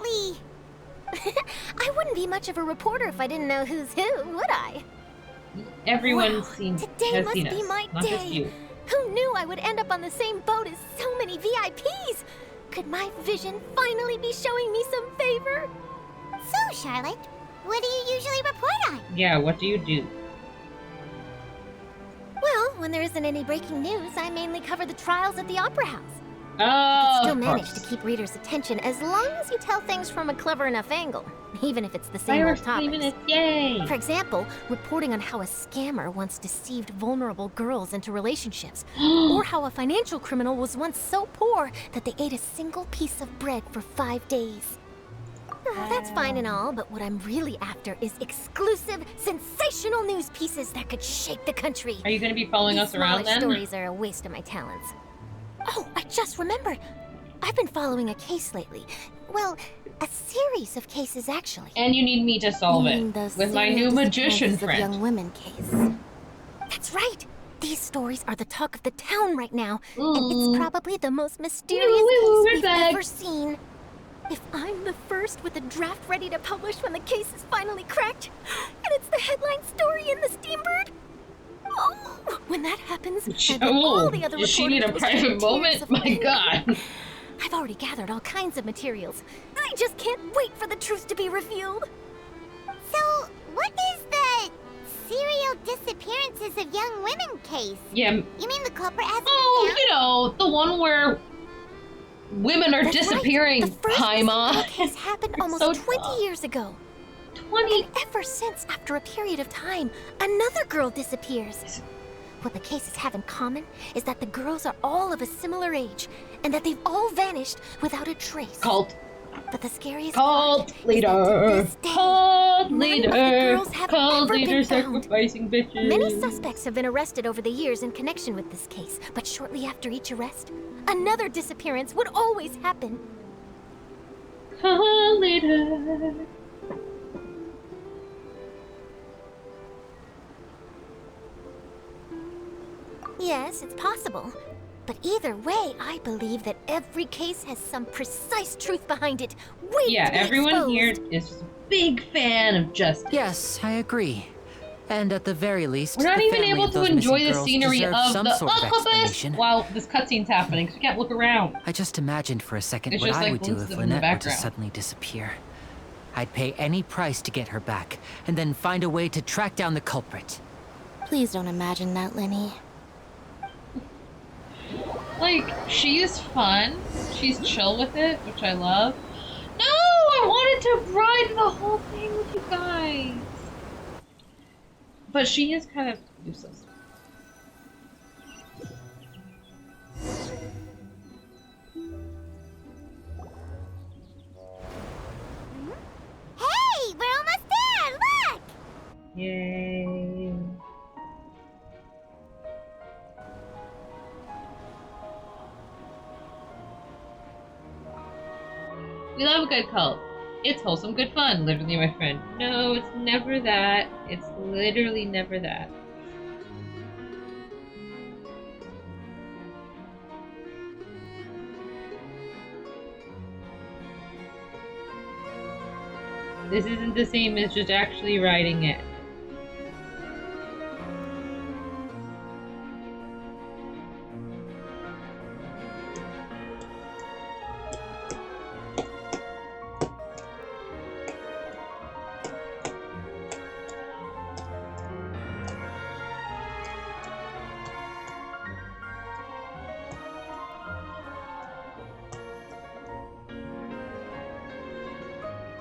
immediately! I wouldn't be much of a reporter if I didn't know who's who, would I? Everyone Wow, seems today has must seen be us, my not just day. you. Who knew I would end up on the same boat as so many VIPs? Could my vision finally be showing me some favor? So, Charlotte, what do you usually report on? Yeah, what do you do? Well, when there isn't any breaking news, I mainly cover the trials at the Opera House. Oh, Still of manage course. to keep readers' attention as long as you tell things from a clever enough angle, even if it's the same Virus old topics. minutes, yay! For example, reporting on how a scammer once deceived vulnerable girls into relationships, or how a financial criminal was once so poor that they ate a single piece of bread for 5 days. Oh, that's fine and all, but what I'm really after is exclusive, sensational news pieces that could shake the country. Are you going to be following These us around smallish then? stories are a waste of my talents. Oh, I just remembered. I've been following a case lately. Well, a series of cases, actually. And you need me to solve You it mean the with my serial new magician disappearances of friend. young women case. That's right. These stories are the talk of the town right now, and it's probably the most mysterious case we've ever seen. If I'm the first with a draft ready to publish when the case is finally cracked, and it's the headline story in the Steambird, oh, when that happens, I bet all the other Does she need a reporters will shed private tears moment? of My anger. God. I've already gathered all kinds of materials. I just can't wait for the truth to be revealed. So, what is the serial disappearances of young women case? Yeah. You mean the culprit hasn't Oh, been found? you know, the one where women are That's disappearing. right. The first Paima. missing girl case happened almost so 20 dumb. years ago. 20. And ever since, after a period of time, another girl disappears. What the cases have in common is that the girls are all of a similar age, and that they've all vanished without a trace. Cult. But the scariest Cult part leader. is that to this day, Cult none leader. of the girls have Cult ever leader been found. sacrificing bitches. Many suspects have been arrested over the years in connection with this case, but shortly after each arrest, another disappearance would always happen. Cult leader. Yes, it's possible. But either way, I believe that every case has some precise truth behind it, waiting Yeah, to be everyone exposed. here is just a big fan of justice. Yes, I agree. And at the very least, We're not the even family able of to those enjoy missing the girls scenery deserve of some the sort of octopus explanation. while this cutscene's happening, so we can't look around. I just imagined for a second It's what just I like would do glimpses if of in the Lynette were to background. suddenly disappear. I'd pay any price to get her back, and then find a way to track down the culprit. Please don't imagine that, Lenny. Like, she's fun. She's chill with it, which I love. No! I wanted to ride the whole thing with you guys! But she is kind of useless. Hey, we're almost there! Look! Yay. We love a good cult. It's wholesome, good fun, literally, my friend. No, it's never that. It's literally never that. This isn't the same as just actually writing it.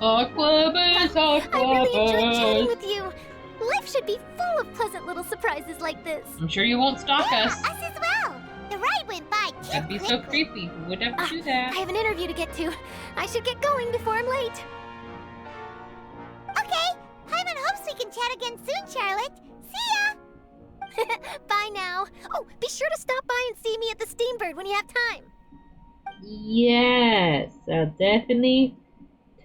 Aquabus, I really enjoyed chatting Aquabus. with you. Life should be full of pleasant little surprises like this. I'm sure you won't stalk Yeah, us. us as well. The ride went by too That'd be so quickly. creepy. Who would ever do I that? have an interview to get to. I should get going before I'm late. Okay, Paimon hopes we can chat again soon, Charlotte. See ya! Bye now. Oh, be sure to stop by and see me at the Steambird when you have time. Yes, I'll definitely,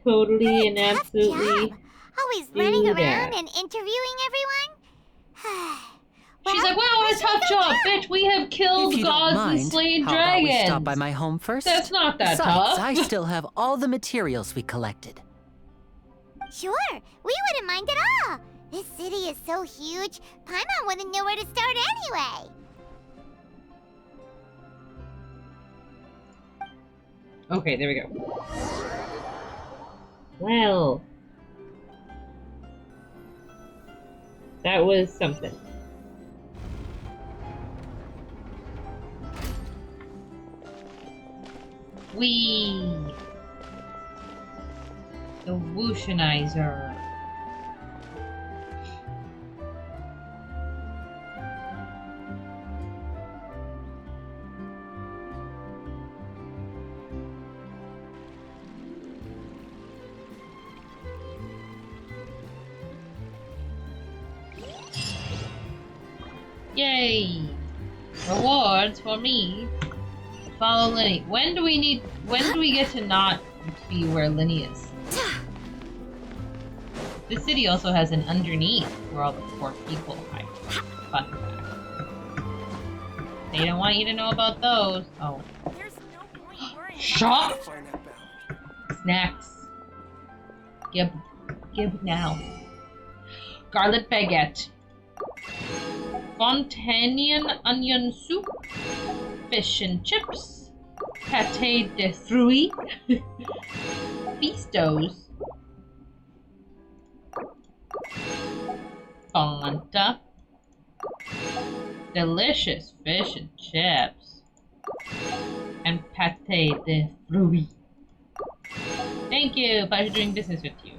totally, and Tough absolutely. job. Always running do around that. and interviewing everyone. She's like, wow, a tough job, bitch. We have killed If you don't gods and mind, slain how about we dragons. stop by my home first? That's not that Besides, tough. I still have all the materials we collected. Sure, we wouldn't mind at all. This city is so huge, Paimon wouldn't know where to start anyway. Okay, there we go. Well, that was something. Whee! The Wooshinizer. Yay! Rewards for me. Follow Linny. When do we get to not be where Linny is? The city also has an underneath where all the poor people hide. Fun fact. They don't want you to know about those. Oh. There's no point worrying. Shop! Snacks. Gib now. Garlic baguette. Fontaine onion soup. Fish and chips. Pâté de fruits. Fistos. Fanta. Delicious fish and chips. And pâté de fruits. Thank you. Pleasure doing business with you.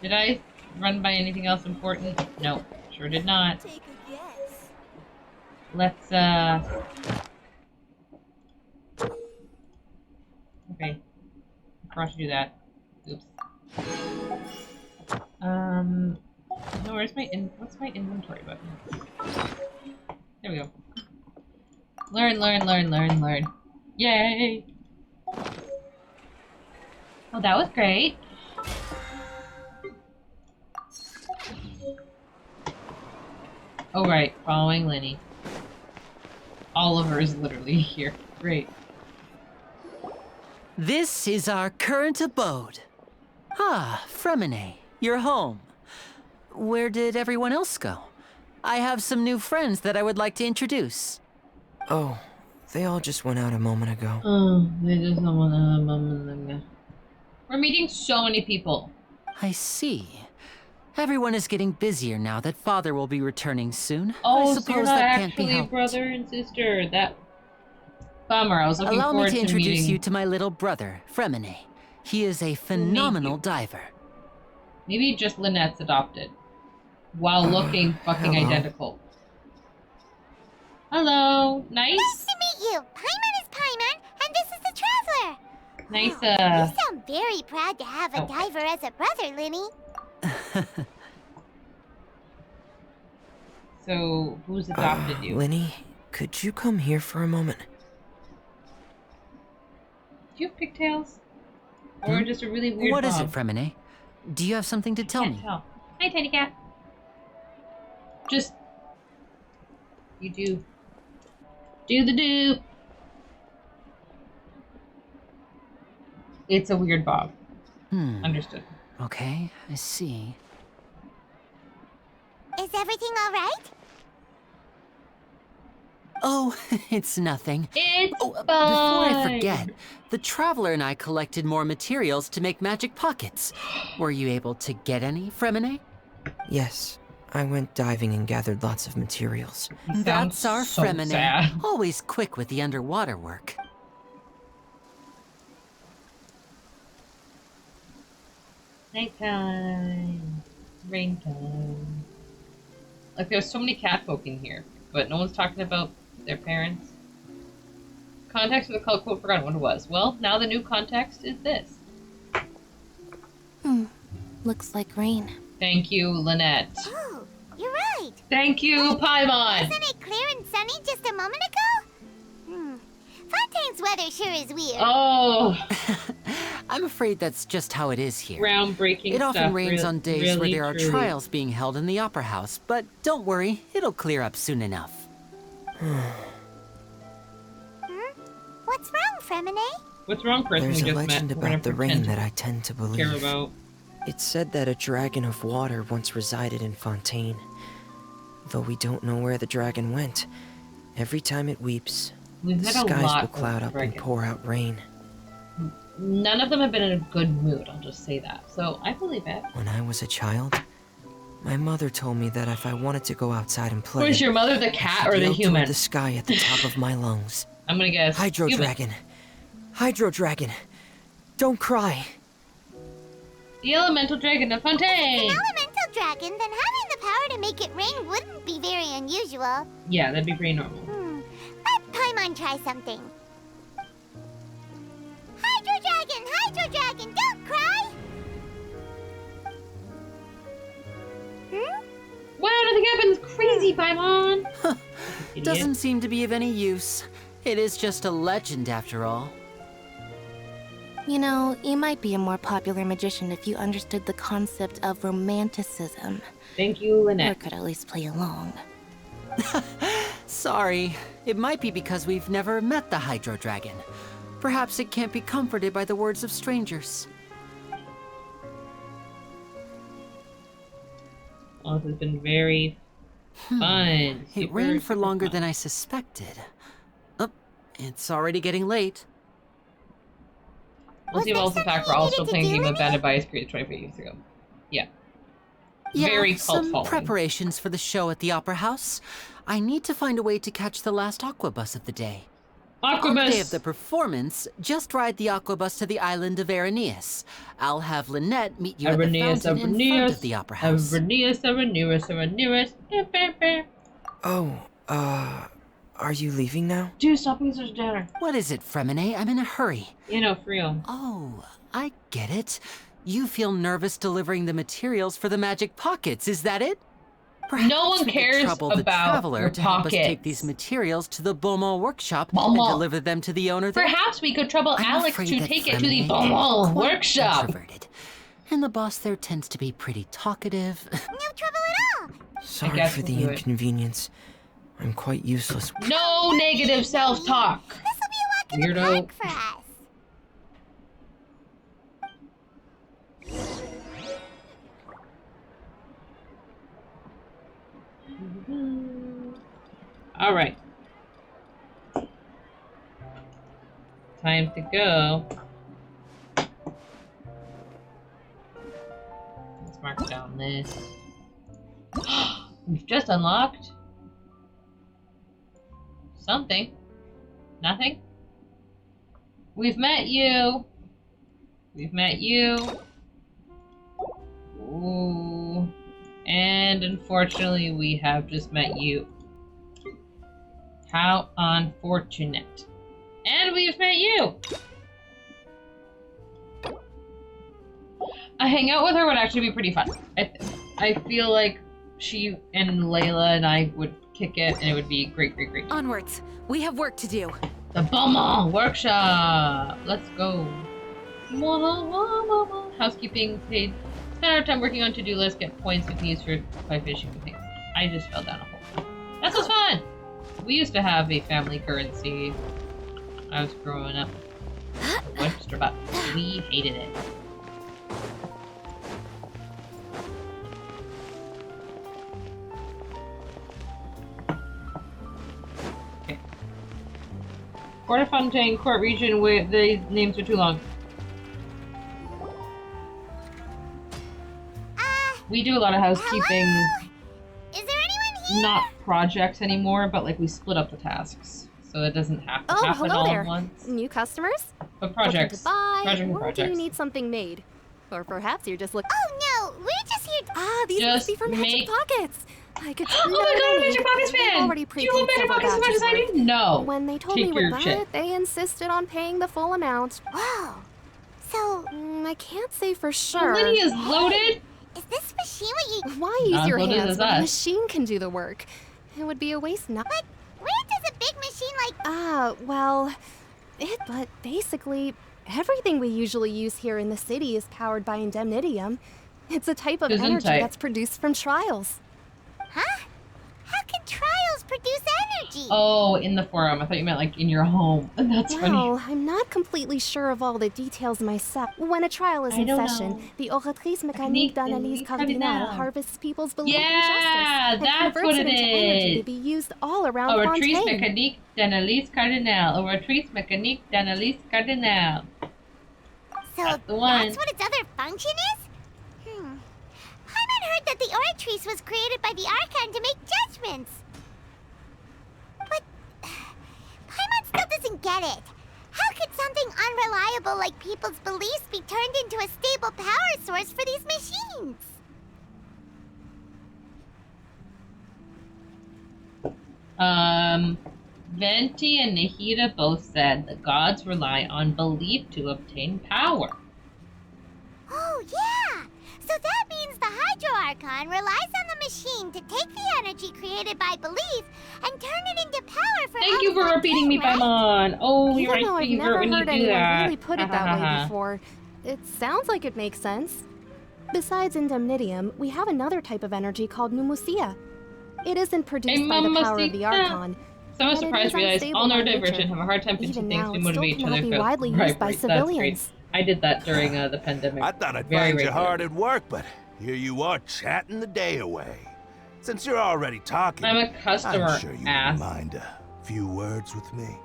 Did I run by anything else important? No, sure did not. Take a guess. Let's okay. I forgot to do that. Oops. No, what's my inventory button? There we go. Learn. Yay! Oh, that was great. Oh, right. Following Linny. Oliver is literally here. Great. This is our current abode. Ah, Fremine, you're home. Where did everyone else go? I have some new friends that I would like to introduce. Oh, they all just went out a moment ago. Oh, they just don't want to have a moment ago. We're meeting so many people. I see. Everyone is getting busier now that Father will be returning soon. Oh, I so suppose you're not that can't be actually helped. brother and sister. That bummer. I was looking Allow forward me to introduce meeting. you to my little brother, Fremine. He is a phenomenal diver. Maybe just Lynette's adopted. While looking fucking hello. identical. Hello. Nice. Nice to meet you. Paimon is Paimon, and this is the Traveler. Nice, You sound very proud to have a Oh. diver as a brother, Linny. So, who's adopted you? Linny, could you come here for a moment? Do you have pigtails? Or just a really weird What is bob? it, Fremine? Do you have something to tell Can't me? tell. Hi, tiny cat. Just... You do. Do the do. It's a weird bob. Understood. Okay, I see. Is everything all right? Oh, it's nothing. It's Before fine. I forget, the Traveler and I collected more materials to make magic pockets. Were you able to get any, Fremine? Yes, I went diving and gathered lots of materials. That's our so Fremine. sad. Always quick with the underwater work. Nighttime. Rain time. Like, there's so many catfolk in here, but no one's talking about their parents. Context for the cult quote, forgotten what it was. Well, now the new context is this. Looks like rain. Thank you, Lynette. Oh, you're right. Thank you, Paimon! Wasn't it clear and sunny just a moment ago? Fontaine's weather sure is weird. Oh, I'm afraid that's just how it is here. groundbreaking It stuff. often rains on days where really, there are truly. trials being held in the Opera House, but don't worry, it'll clear up soon enough. What's wrong, Fremine? What's wrong, person There's we a just legend met? We're gonna about the rain pretend that I tend to care believe. about. It's said that a dragon of water once resided in Fontaine. Though we don't know where the dragon went, every time it weeps, We've the had a skies lot will cloud of up and dragons. pour out rain. None of them have been in a good mood, I'll just say that. So, I believe it. When I was a child, my mother told me that if I wanted to go outside and play, Was your mother the cat or the yell human? toward the sky at the top of my lungs. I'm gonna guess Hydro human. dragon, Hydro Dragon, don't cry. The elemental dragon of Fontaine! An elemental dragon, then having the power to make it rain wouldn't be very unusual. Yeah, that'd be pretty normal. Let Paimon try something. Hydro dragon, don't cry! Wow, nothing happens! Crazy, Paimon! Idiot. Doesn't seem to be of any use. It is just a legend after all. You know, you might be a more popular magician if you understood the concept of romanticism. Thank you, Lynette. Or could at least play along. Sorry. It might be because we've never met the Hydro Dragon. Perhaps it can't be comforted by the words of strangers. Well, this has been very fun. It rained for longer than I suspected. Oh, it's already getting late. We'll see if also the fact we're all still playing Game of Bandit by Ice created 25 years ago. Yeah. Very cult some following. preparations for the show at the Opera House. I need to find a way to catch the last aqua bus of the day. On the day of the performance, just ride the aqua bus to the island of Araneus. I'll have Lynette meet you at the fountain in front of the Opera House. Oh, are you leaving now? Dude, stop being such a downer. What is it, Fremine? I'm in a hurry. You know, for real. Oh, I get it. You feel nervous delivering the materials for the magic pockets, is that it? Perhaps no one cares trouble about the traveler your to help us pockets. take these materials to the Beaumont workshop and deliver them to the owner there. Perhaps we could trouble I'm Alex afraid to that take it to the Fremine Beaumont is quite workshop. introverted, and the boss there tends to be pretty talkative. No trouble at all. Sorry guess for we'll the do it. inconvenience. I'm quite useless. No negative self-talk. This'll be a walk in the Weirdo. park for us. All right. Time to go. Let's mark down this. We've just unlocked something. Nothing. We've met you. We've met you. Ooh. And unfortunately, we have just met you. How unfortunate. And we've met you! A hangout with her would actually be pretty fun. I feel like she and Layla and I would kick it, and it would be great, great, great. Onwards. We have work to do. The Beaumont Workshop! Let's go. Housekeeping paid. Spend our time working on to-do lists, get points we can use by finishing things. I just fell down a hole. That was fun! We used to have a family currency when I was growing up. Webster, but we hated it. Okay. Court of Fontaine, Court Region, where the names are too long. We do a lot of housekeeping. Hello? Is there anyone here? Not projects anymore, but like we split up the tasks, so it doesn't have to happen hello all there. at once. New customers? But projects, Goodbye. project Or do projects. you need something made? Or perhaps you're just looking. Oh no, we're just here. These Just must be for Magic make- Pockets. I could. Oh my god, Magic Pockets They've fan! already Do you want prepaid Magic several Pockets as much batches as I worth. do? No. When they told Take me with your that, shit. they insisted on paying the full amount. Whoa. So, I can't say for sure. Lydia's loaded. is this machine what you... Why use Not your loaded hands as when a us. machine can do the work? It would be a waste not. But where does a big machine like... Well, but basically, everything we usually use here in the city is powered by indemnitium. It's a type of energy Gesundheit. that's produced from trials. Huh? How can trials produce energy? Oh, in the forum. I thought you meant like in your home. That's funny. Well, I'm not completely sure of all the details myself. When a trial is I in don't session, know. the Oratrice Mécanique d'Analyse Cardinale harvests people's belief in Yeah, justice and that's converts what it it into energy is. to be used all around Oratrice Fontaine. mécanique d'analyse cardinale. Oratrice mécanique d'analyse cardinale. So That's the one. that's what its other function is? Paimon heard that the Oratrice was created by the Archon to make judgments. But Paimon still doesn't get it. How could something unreliable like people's beliefs be turned into a stable power source for these machines? Venti and Nahida both said the gods rely on belief to obtain power. Oh, yeah! So that means the Hydro Archon relies on the machine to take the energy created by belief and turn it into power for Thank you for repeating me, Paimon. Oh, you're Even though my I've favorite never when you heard do anyone that. really put it that way before, it sounds like it makes sense. Besides Indemnitium, we have another type of energy called pneumosia. It isn't produced by the power of the Archon. So I'm but surprised to realize all neurodivergent have a hard time pinching things to motivate each other. Be widely used by civilians. I did that during the pandemic. I thought I'd Very find you regularly. hard at work, but here you are chatting the day away. Since you're already talking, I'm a customer, I'm sure you ass. wouldn't mind a few words with me.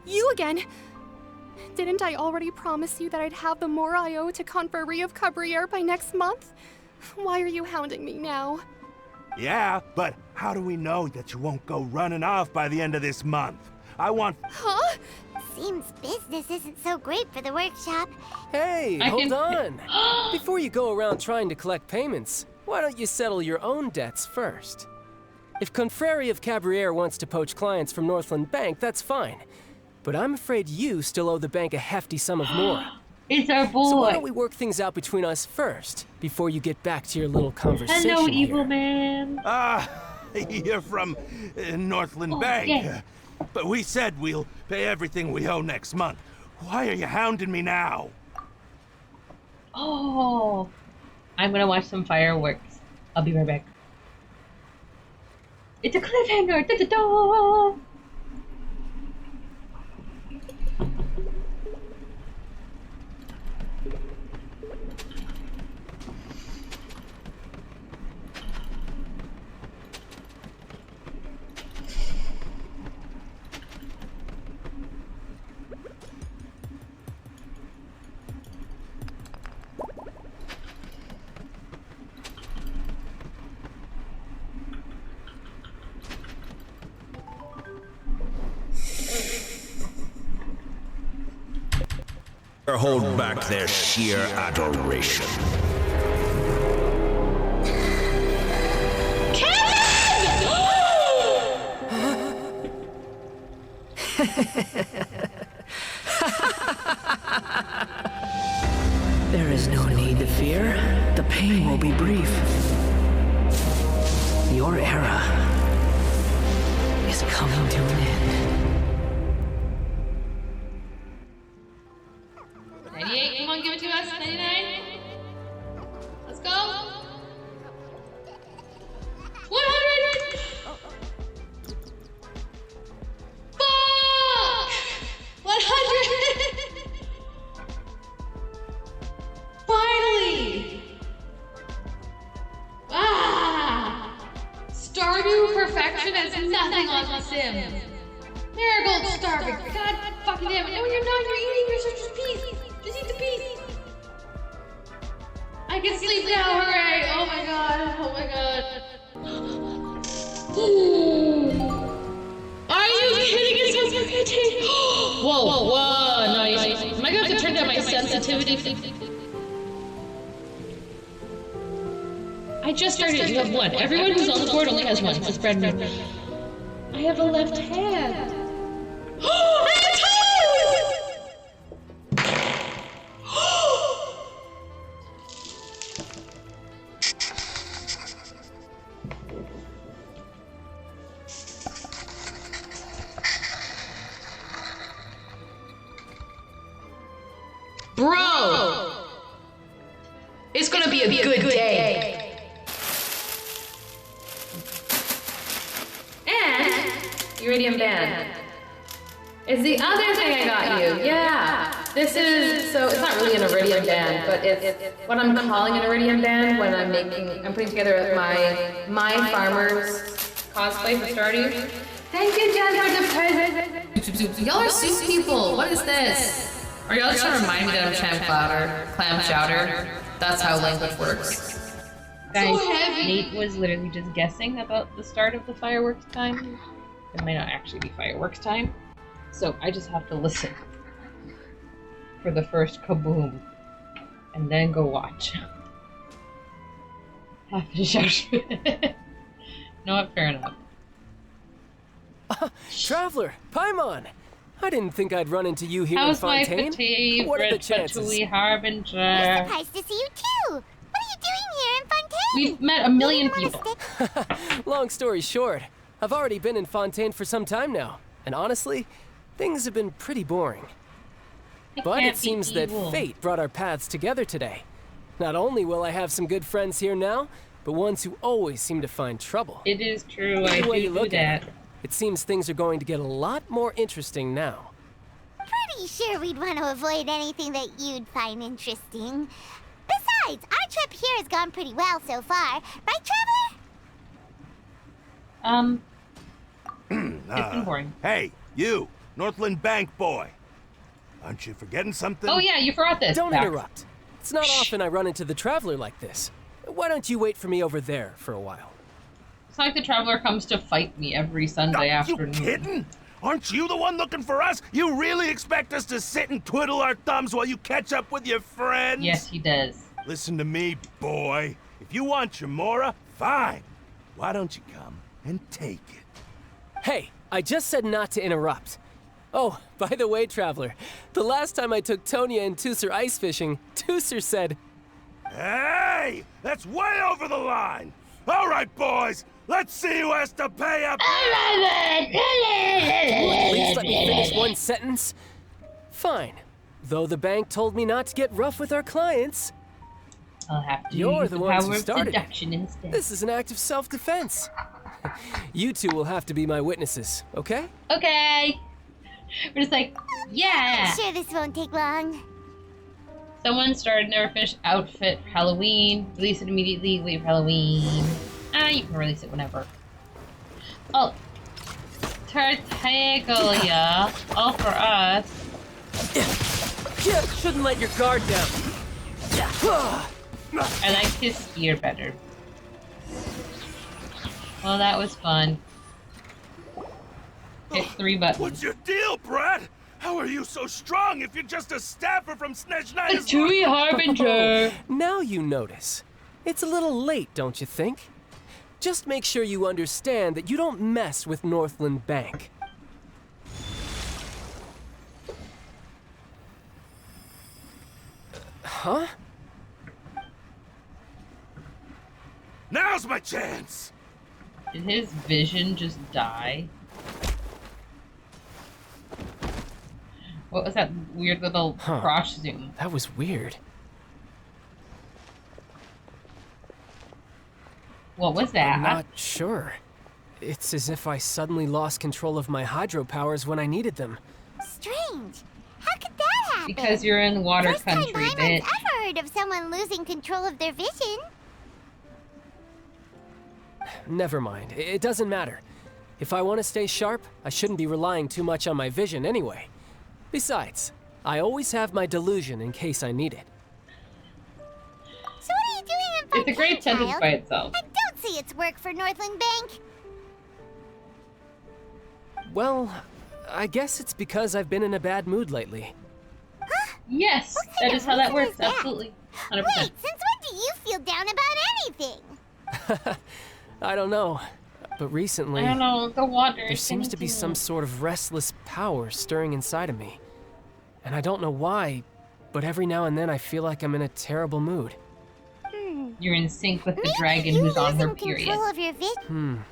You again? Didn't I already promise you that I'd have the more I owe to Confrérie of Cabriere by next month? Why are you hounding me now? Yeah, but how do we know that you won't go running off by the end of this month? I want... Huh? Seems business isn't so great for the workshop. Hey, hold on. Before you go around trying to collect payments, why don't you settle your own debts first? If Confrérie of Cabriere wants to poach clients from Northland Bank, that's fine. But I'm afraid you still owe the bank a hefty sum of Mora. It's our boy. So why don't we work things out between us first, before you get back to your little conversation Hello, here. evil man. You're from Northland Bank. yeah. But we said we'll pay everything we owe next month. Why are you hounding me now? Oh, I'm gonna watch some fireworks. I'll be right back. It's a cliffhanger. Da -da -da! Hold back their sheer adoration. There is no need to fear. The pain will be brief. Your era is coming to an end. 98, come on, give it to us. 99. Let's go. 100. Fuck! 100. Finally. Stardew Perfection has nothing on The Sims. Marigold starving. God fucking damn it. No, you're not. You're eating your sister's piece. Just eat the piece. I can sleep now. Hooray. Oh my god. Oh my god. Are you kidding? It's so good. Whoa, whoa, nice. Am I gonna have to turn down my sensitivity? I just started. You have one. Everyone who's on the board only has one. It's spread me. I have a left hand. I have Bro! It's gonna be a good day. And Iridium Band. It's the other thing I got you. Yeah. This is, so it's not really an Iridium Band, but it's what I'm calling an Iridium Band when I'm putting together my farmer's cosplay for Stardew. Thank you, Jen, for the present. Y'all are soup people. What is this? Are y'all just trying to remind me that I'm clam chowder? That's how language works. Guys, Nate was literally just guessing about the start of the fireworks time. It might not actually be fireworks time, so I just have to listen. for the first kaboom, and then go watch. Have to shout. No, fair enough. Traveler, Paimon! I didn't think I'd run into you here How's in my Fontaine. favorite What are the chances? Fatui Harbinger? We're surprised to see you too. What are you doing here in Fontaine? We've met a million people. Long story short, I've already been in Fontaine for some time now, and honestly, things have been pretty boring. But it seems that fate brought our paths together today. Not only will I have some good friends here now, but ones who always seem to find trouble. It is true, I Either way you do look that. at it seems things are going to get a lot more interesting now. Pretty sure we'd want to avoid anything that you'd find interesting. Besides, our trip here has gone pretty well so far. Right, Traveler? It's been boring. Hey, you, Northland Bank boy. Aren't you forgetting something? Oh yeah, you forgot this. Don't Back. interrupt. It's not often I run into the Traveler like this. Why don't you wait for me over there for a while? It's like the Traveler comes to fight me every Sunday afternoon. You kidding? Aren't you the one looking for us? You really expect us to sit and twiddle our thumbs while you catch up with your friends? Yes, he does. Listen to me, boy. If you want your Mora, fine. Why don't you come and take it? Hey, I just said not to interrupt. Oh, by the way, Traveler, the last time I took Tonya and Tusser ice fishing, Tusser said, Hey! That's way over the line! All right, boys, let's see who has to pay up. At least let me finish one sentence. Fine. Though the bank told me not to get rough with our clients. I'll have to You're use the the ones power who of started seduction instead. This is an act of self-defense. You two will have to be my witnesses, okay? Okay. We're just like, yeah. I'm sure this won't take long. Someone started Never Finished outfit for Halloween. Release it immediately. Wait for Halloween. You can release it whenever. Oh, Tartaglia, all for us. Yeah, shouldn't let your guard down. I like his skier better. Well, that was fun. Hit 3 buttons. What's your deal, Brad? How are you so strong if you're just a staffer from Snezhnaya? A Tui Harbinger! Now you notice. It's a little late, don't you think? Just make sure you understand that you don't mess with Northland Bank. Huh? Now's my chance! Did his vision just die? What was that weird little cross zoom? That was weird. What was that? I'm not sure. It's as if I suddenly lost control of my hydro powers when I needed them. Strange. How could that happen? Because you're in water First country, time Paimon's bitch. ever heard of someone losing control of their vision. Never mind. It doesn't matter. If I want to stay sharp, I shouldn't be relying too much on my vision anyway. Besides, I always have my delusion in case I need it. So what are you doing in Fontaine, It's a great sentence child? by itself. I don't see its work for Northland Bank. Well, I guess it's because I've been in a bad mood lately. Yes, that is how that works. Absolutely. 100%. Wait, since when do you feel down about anything? I don't know, but recently I don't know, the water. there seems to be some sort of restless power stirring inside of me. And I don't know why, but every now and then I feel like I'm in a terrible mood. You're in sync with the dragon who's on her Losing period. control of your vision.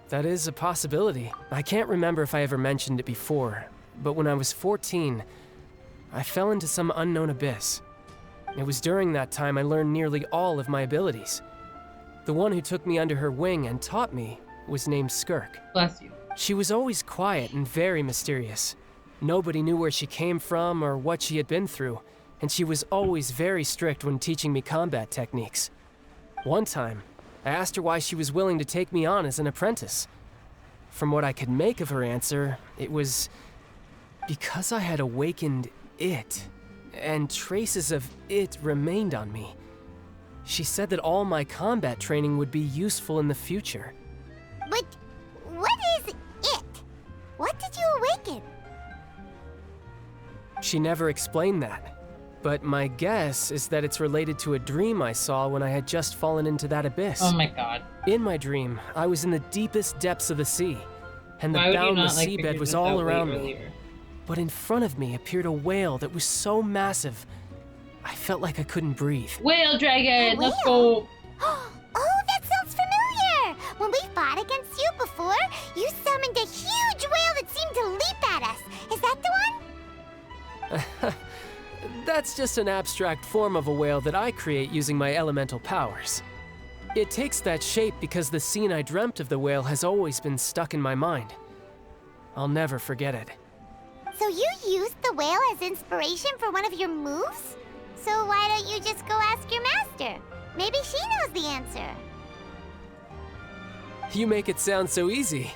That is a possibility. I can't remember if I ever mentioned it before, but when I was 14, I fell into some unknown abyss. It was during that time I learned nearly all of my abilities. The one who took me under her wing and taught me was named Skirk. Bless you. She was always quiet and very mysterious. Nobody knew where she came from or what she had been through, and she was always very strict when teaching me combat techniques. One time, I asked her why she was willing to take me on as an apprentice. From what I could make of her answer, it was because I had awakened it, and traces of it remained on me. She said that all my combat training would be useful in the future. But what is it? What did you awaken? She never explained that. But my guess is that it's related to a dream I saw when I had just fallen into that abyss. Oh my god. In my dream, I was in the deepest depths of the sea, and the Why would you boundless not, like, seabed figure was this all out way around me. earlier? But in front of me appeared a whale that was so massive, I felt like I couldn't breathe. Whale dragon, let's whale? go. Oh, that sounds familiar! When we fought against you before, you summoned a huge whale that seemed to leap at us. Is that the one? That's just an abstract form of a whale that I create using my elemental powers. It takes that shape because the scene I dreamt of the whale has always been stuck in my mind. I'll never forget it. So you used the whale as inspiration for one of your moves? So why don't you just go ask your master? Maybe she knows the answer. You make it sound so easy.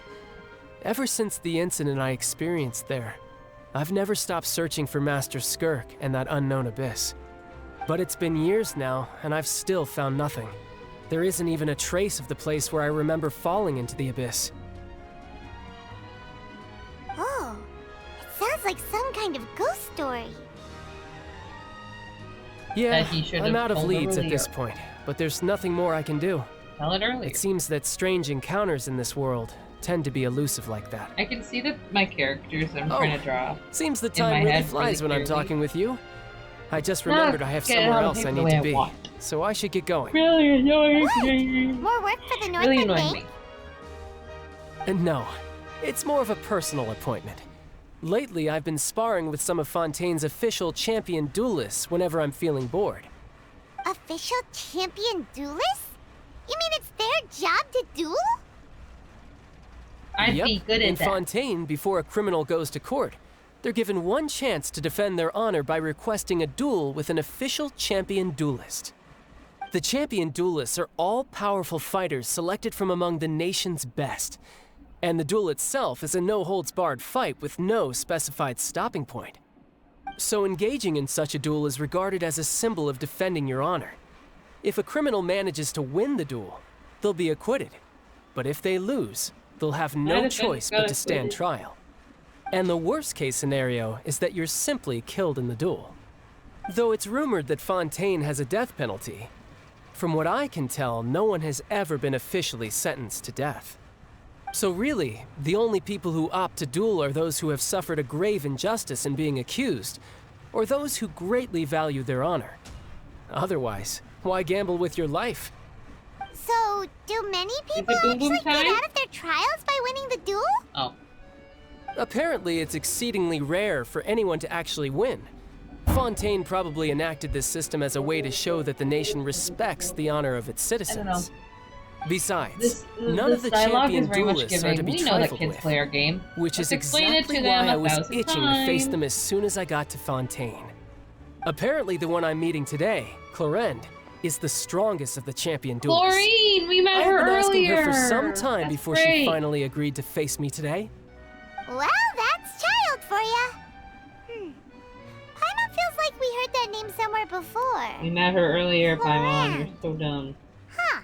Ever since the incident I experienced there, I've never stopped searching for Master Skirk and that unknown abyss. But it's been years now, and I've still found nothing. There isn't even a trace of the place where I remember falling into the abyss. Oh, it sounds like some kind of ghost story. Yeah, That he should I'm have out of told leads at earlier. this point, but there's nothing more I can do. Tell it earlier. It seems that strange encounters in this world tend to be elusive like that. I can see that my characters I'm trying to draw. Seems the in time my really head flies when I'm clearly. talking with you. I just No, remembered I have get it somewhere on else paper I the need way to I be, want. so I should get going. Really annoying me. More work for the Really Northland annoying Bank? me. And no, it's more of a personal appointment. Lately, I've been sparring with some of Fontaine's official champion duelists whenever I'm feeling bored. Official champion duelists? You mean it's their job to duel? I'd Yep, be good in at that. Fontaine, before a criminal goes to court, they're given one chance to defend their honor by requesting a duel with an official champion duelist. The champion duelists are all powerful fighters selected from among the nation's best. And the duel itself is a no-holds-barred fight with no specified stopping point. So engaging in such a duel is regarded as a symbol of defending your honor. If a criminal manages to win the duel, they'll be acquitted. But if they lose, they'll have no choice but to stand trial. And the worst-case scenario is that you're simply killed in the duel. Though it's rumored that Fontaine has a death penalty, from what I can tell, no one has ever been officially sentenced to death. So really, the only people who opt to duel are those who have suffered a grave injustice in being accused, or those who greatly value their honor. Otherwise, why gamble with your life? So, do many people boom boom actually get time? out of their trials by winning the duel? Oh. Apparently, it's exceedingly rare for anyone to actually win. Fontaine probably enacted this system as a way to show that the nation respects the honor of its citizens. Besides, none of the champion duelists are to be we know that trifled kids with, play our game. which is Let's explain it exactly to why them I was 1,000 itching to face times. them as soon as I got to Fontaine. Apparently, the one I'm meeting today, Clorinde, is the strongest of the champion duelists. Chlorine, we met I've her been asking earlier. her for some time That's before great. she finally agreed to face me today. Well, that's child for ya. Paimon feels like we heard that name somewhere before. We met her earlier, Paimon. You're Chlorine. so dumb. Huh.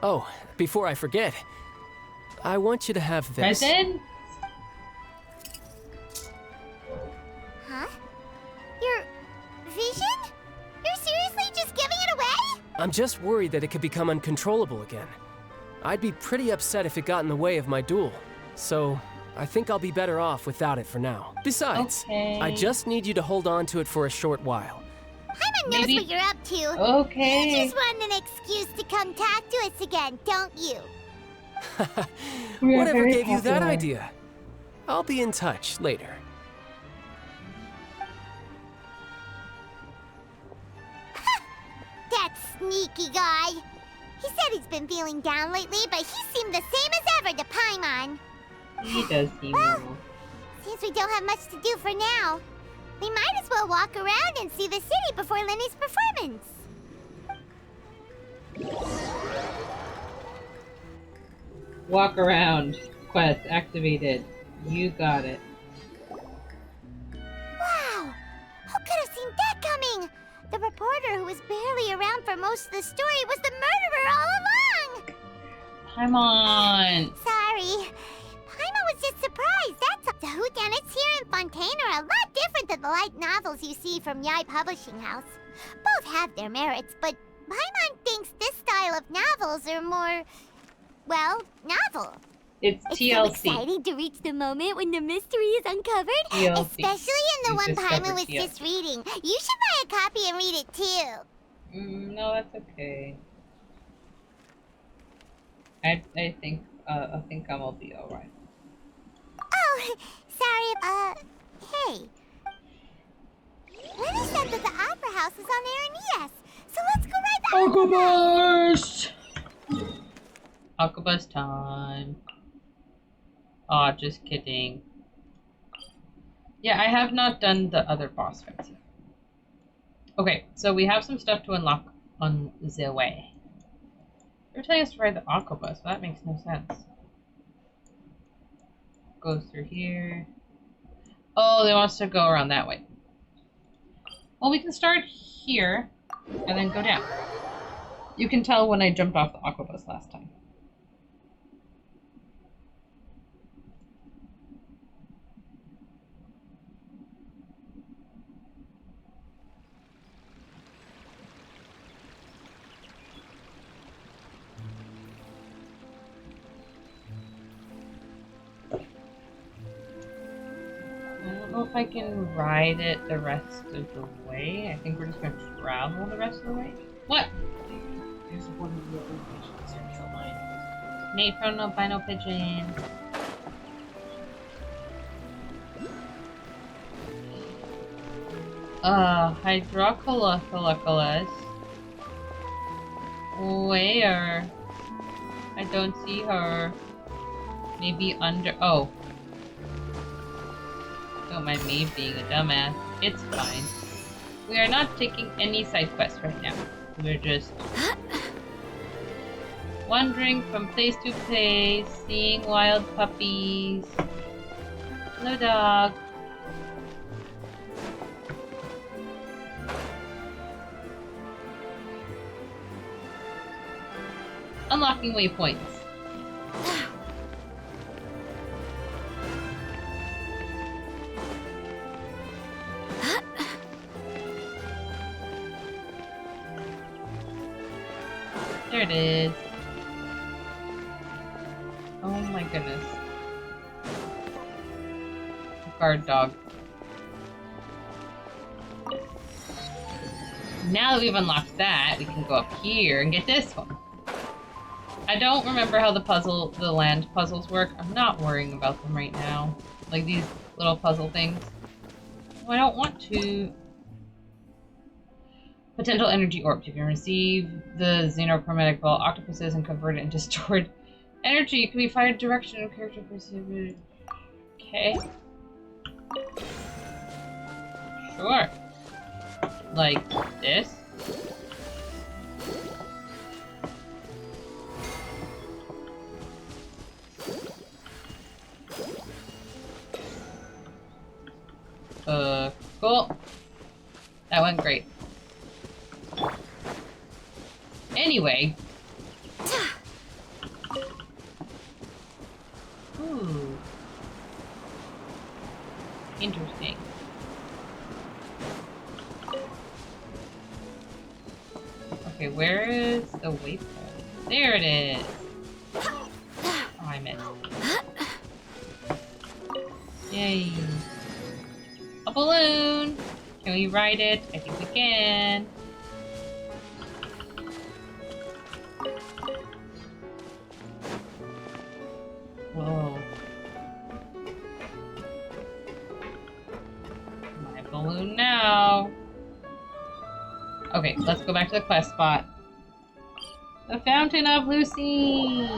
Oh, before I forget, I want you to have this. Present? Huh? Your vision? You're seriously just giving it away? I'm just worried that it could become uncontrollable again. I'd be pretty upset if it got in the way of my duel, so I think I'll be better off without it for now. Besides, Okay. I just need you to hold on to it for a short while. Paimon knows Maybe- what you're up to. Okay. You just want an excuse to come talk to us again, don't you? We are Whatever very gave you that popular. idea? I'll be in touch later. That sneaky guy. He said he's been feeling down lately, but he seemed the same as ever to Paimon. He does seem normal. Seems we don't have much to do for now. We might as well walk around and see the city before Lenny's performance. Walk around. Quest activated. You got it. Wow! Who could have seen that coming? The reporter who was barely around for most most of the story was the murderer all along! Paimon! Sorry. Paimon was just surprised, that's all. The whodunits here in Fontaine are a lot different than the light novels you see from Yai Publishing House. Both have their merits, but Paimon thinks this style of novels are more, well, novel. It's TLC. So exciting to reach the moment when the mystery is uncovered, TLC. especially in the You one discovered Paimon was TLC. just reading. You should buy a copy and read it too. No, that's okay. I think I'll be alright. Oh, sorry. Hey. Lenny said that the Opera House is on Aranillas, so let's go ride the Aquabus! Aquabus time. Aw, just kidding. Yeah, I have not done the other boss fights yet. Okay, so we have some stuff to unlock on the way. They're telling us to ride the Aquabus, but that makes no sense. Goes through here. Oh, they want us to go around that way. Well, we can start here and then go down. You can tell when I jumped off the Aquabus last time. I don't know if I can ride it the rest of the way. I think we're just going to travel the rest of the way. What? Here's one of the locations in the line. Nate from Albino Pigeon. Hydrocolocus. Where? I don't see her. Maybe under. Oh. Don't mind me being a dumbass. It's fine. We are not taking any side quests right now. We're just wandering from place to place, seeing wild puppies. Hello, dog. Unlocking waypoints. There it is. Oh my goodness. Guard dog. Now that we've unlocked that, we can go up here and get this one. I don't remember how the land puzzles work. I'm not worrying about them right now. Like these little puzzle things. Oh, I don't want to. Potential energy orbs. You can receive the xenochromatic ball octopuses and convert it into stored energy. It can be fired direction of character perceived. Okay. Sure. Like this. Cool. That went great. Anyway. Ooh. Interesting. Okay, where is the waypoint? There it is. Oh, I missed. Yay. A balloon! Can we ride it? I think we can. Whoa. My balloon now. Okay, let's go back to the quest spot. The Fountain of Lucy!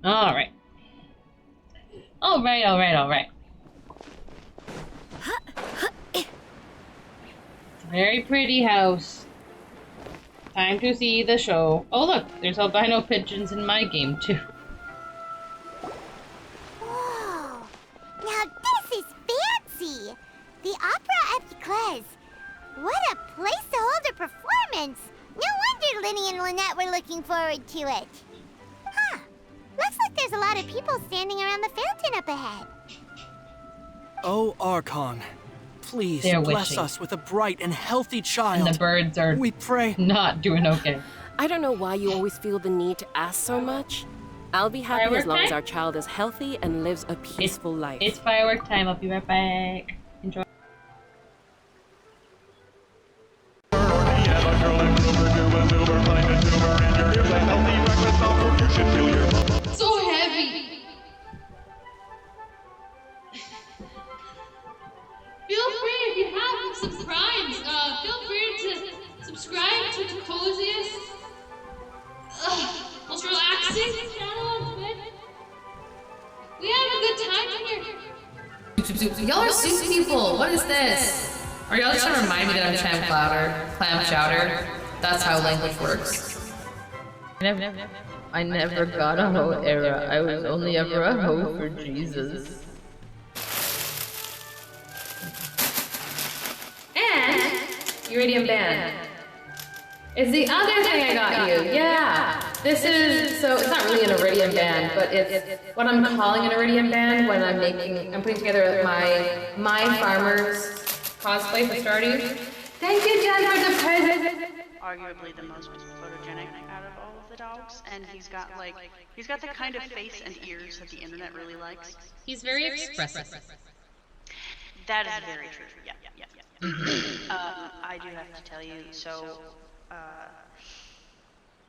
Alright. Alright. Very pretty house. Time to see the show. Oh look, there's albino pigeons in my game too. Whoa! Now this is fancy! The opera class. What a place to hold a performance. No wonder Linny and Lynette were looking forward to it. Huh. Looks like there's a lot of people standing around the fountain up ahead. Oh, Archon, please They're bless wishing. us with a bright and healthy child. And the birds are we pray. Not doing okay. I don't know why you always feel the need to ask so much. I'll be happy Firework as long as time? our child is healthy and lives a peaceful life. It's firework time. I'll be right back. Enjoy. So heavy. Feel free if you have some primes. Feel free to subscribe to the coziest, most relaxing channel on Twitch. We have a good time here. Y'all are soup people. What is this? Are y'all just trying to remind me that I'm clam chowder? That's how language works. I never got a hoe era. I was only ever a hoe for Jesus. And Iridium Band is the other thing I got you. Yeah. This is, so it's not really an Iridium Band, but it's what I'm calling an Iridium Band when I'm putting together my farmer's cosplay for Stardew. Thank you, Jen, for the present. Arguably the most photogenic out of all of the dogs, and he's got the kind of face and ears that the internet really likes. He's very expressive. That is very true. Yeah. I do have to tell you, so,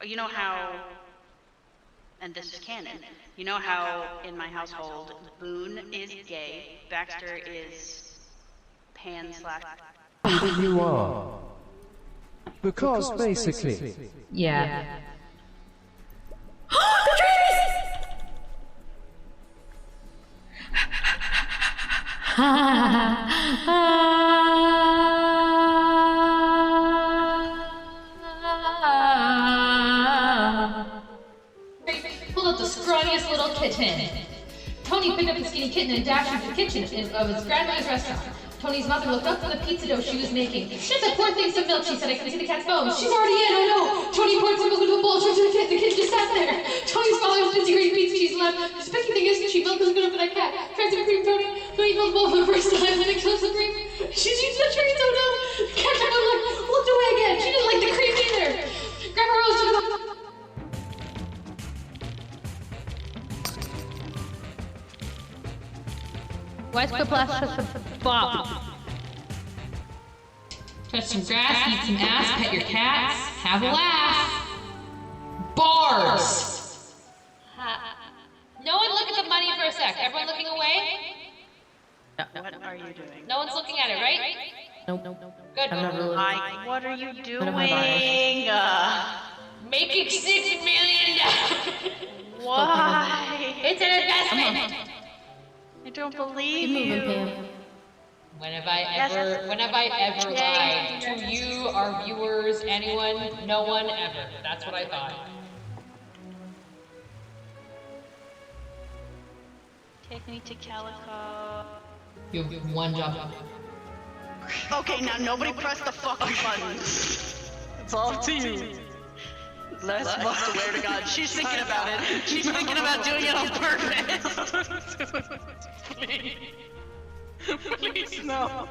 you know how, and this is canon, you know how in my household, Boone is gay, Baxter is pan/. You are. Because basically... Yeah. Pulled out the scrawniest little kitten. Tony picked up the skinny kitten and dashed into the kitchen of his grandmother's restaurant. Tony's mother looked up from the pizza dough she was making. Get the poor thing some milk, she said. I can see the cat's bones. She's already in, oh no! Tony poured some milk into a bowl, showed to the kid. The kid just sat there. Tony's father was busy grating pizza cheese left. The spiky thing isn't she? Milk isn't good for that cat. Tries to cream Tony. Tony filled the bowl for the first time, then it kills the cream. She's using the treat, oh no! The cat kept on looked away again. She didn't like the cream either. Grandma Rose took the... What's the plus Bob? Touch some grass, eat some ass, pet your cats, have a laugh. Bars! No one look at the money for a sec. Everyone looking away? What are you doing? No one's looking at it, right? Nope. Good. Mike, what are you doing? Making $6 million. Why? It's an investment. I don't believe you. When have I ever lied to you, our viewers, anyone? No one ever. That's what I thought. Take me to Calico. You have one job. Okay, now nobody press the fucking buttons. It's all up to you. I swear to God, she's thinking about it. She's thinking about doing it on purpose. Please, no.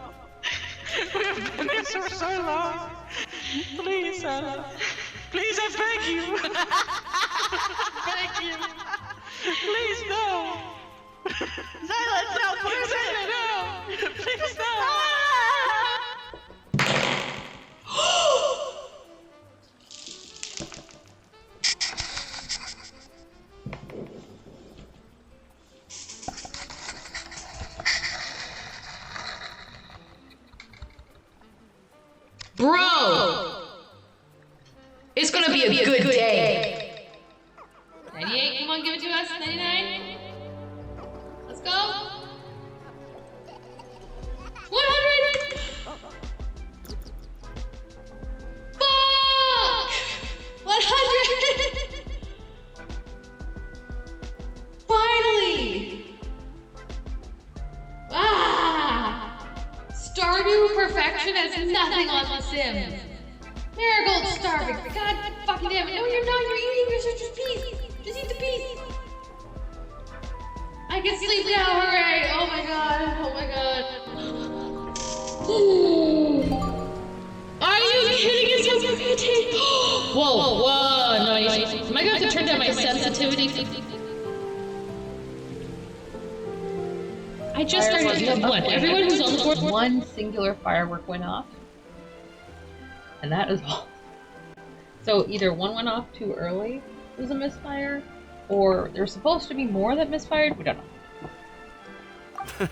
We've been here for so long. Please, Anna. Please, I beg you. Beg you. Please, no. Silence, no, please, no. Please, no. Bro! It's gonna be a good day. 98, come on, give it to us. 99. Let's go. 100. Fuck! 100. Finally. Ah! Stardew Perfection. Marigold's starving. God fucking damn it. No, you're not. You're eating your sister's piece. Just eat the piece. I can sleep now. Hooray. Oh my god. Oh my god. Are you kidding? It's so good. Whoa, whoa. No, am I going to have to turn down my sensitivity? I just heard you have one. Everyone who's on the board. One singular firework went off. And that is all. So either one went off too early, it was a misfire, or there's supposed to be more that misfired, we don't know.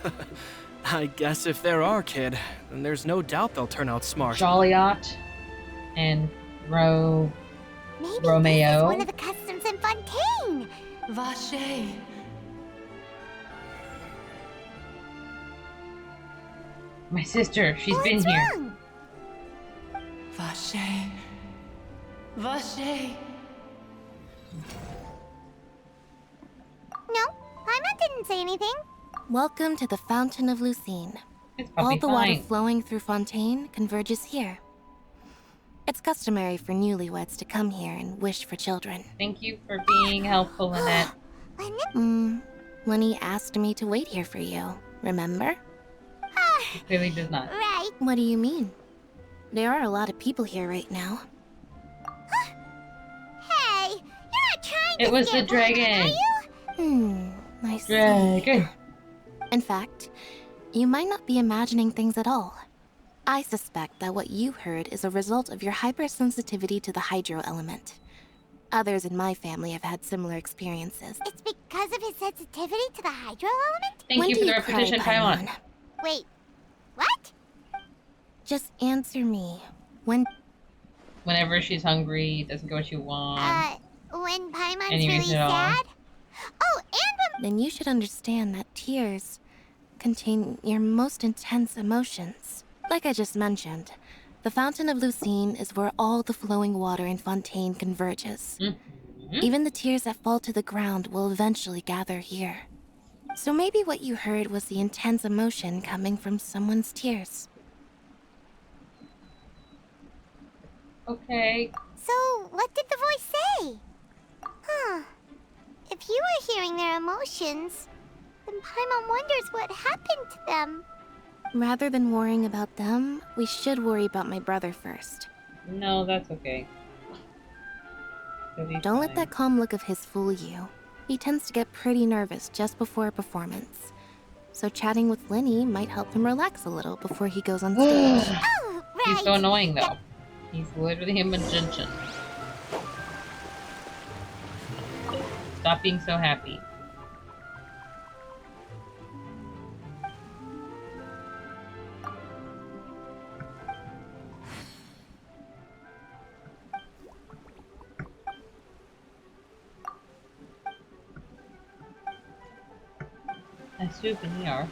I guess if there are, kid, then there's no doubt they'll turn out smart. Joliot and Romeo. Maybe this is one of the customs in Fontaine. Vache. My sister, she's What's been here. wrong? Vache. Vache. No, Paimon didn't say anything. Welcome to the Fountain of Lucine. It's All probably the water fine. flowing through Fontaine converges here. It's customary for newlyweds to come here and wish for children. Thank you for being helpful, Lynette. Lenny asked me to wait here for you, remember? She clearly does not. Right. What do you mean? There are a lot of people here right now. Hey, you're not trying to It was the scare Paimon, dragon. are you? I see. Dragon. In fact, you might not be imagining things at all. I suspect that what you heard is a result of your hypersensitivity to the hydro element. Others in my family have had similar experiences. It's because of his sensitivity to the hydro element? Thank When you do for the you cry, repetition, Paimon. Wait, what? Just answer me. When Whenever she's hungry, doesn't get what she wants. When Paimon's Any really reason at all? sad? Oh, and Then you should understand that tears contain your most intense emotions. Like I just mentioned, the Fountain of Lucine is where all the flowing water in Fontaine converges. Even the tears that fall to the ground will eventually gather here. So maybe what you heard was the intense emotion coming from someone's tears. Okay. So, what did the voice say? Huh. If you were hearing their emotions, then Paimon wonders what happened to them. Rather than worrying about them, we should worry about my brother first. No, that's okay. Don't let that calm look of his fool you. He tends to get pretty nervous just before a performance. So chatting with Lenny might help him relax a little before he goes on stage. Oh, right. He's so annoying, though. He's literally a magician. Stop being so happy. A souvenir.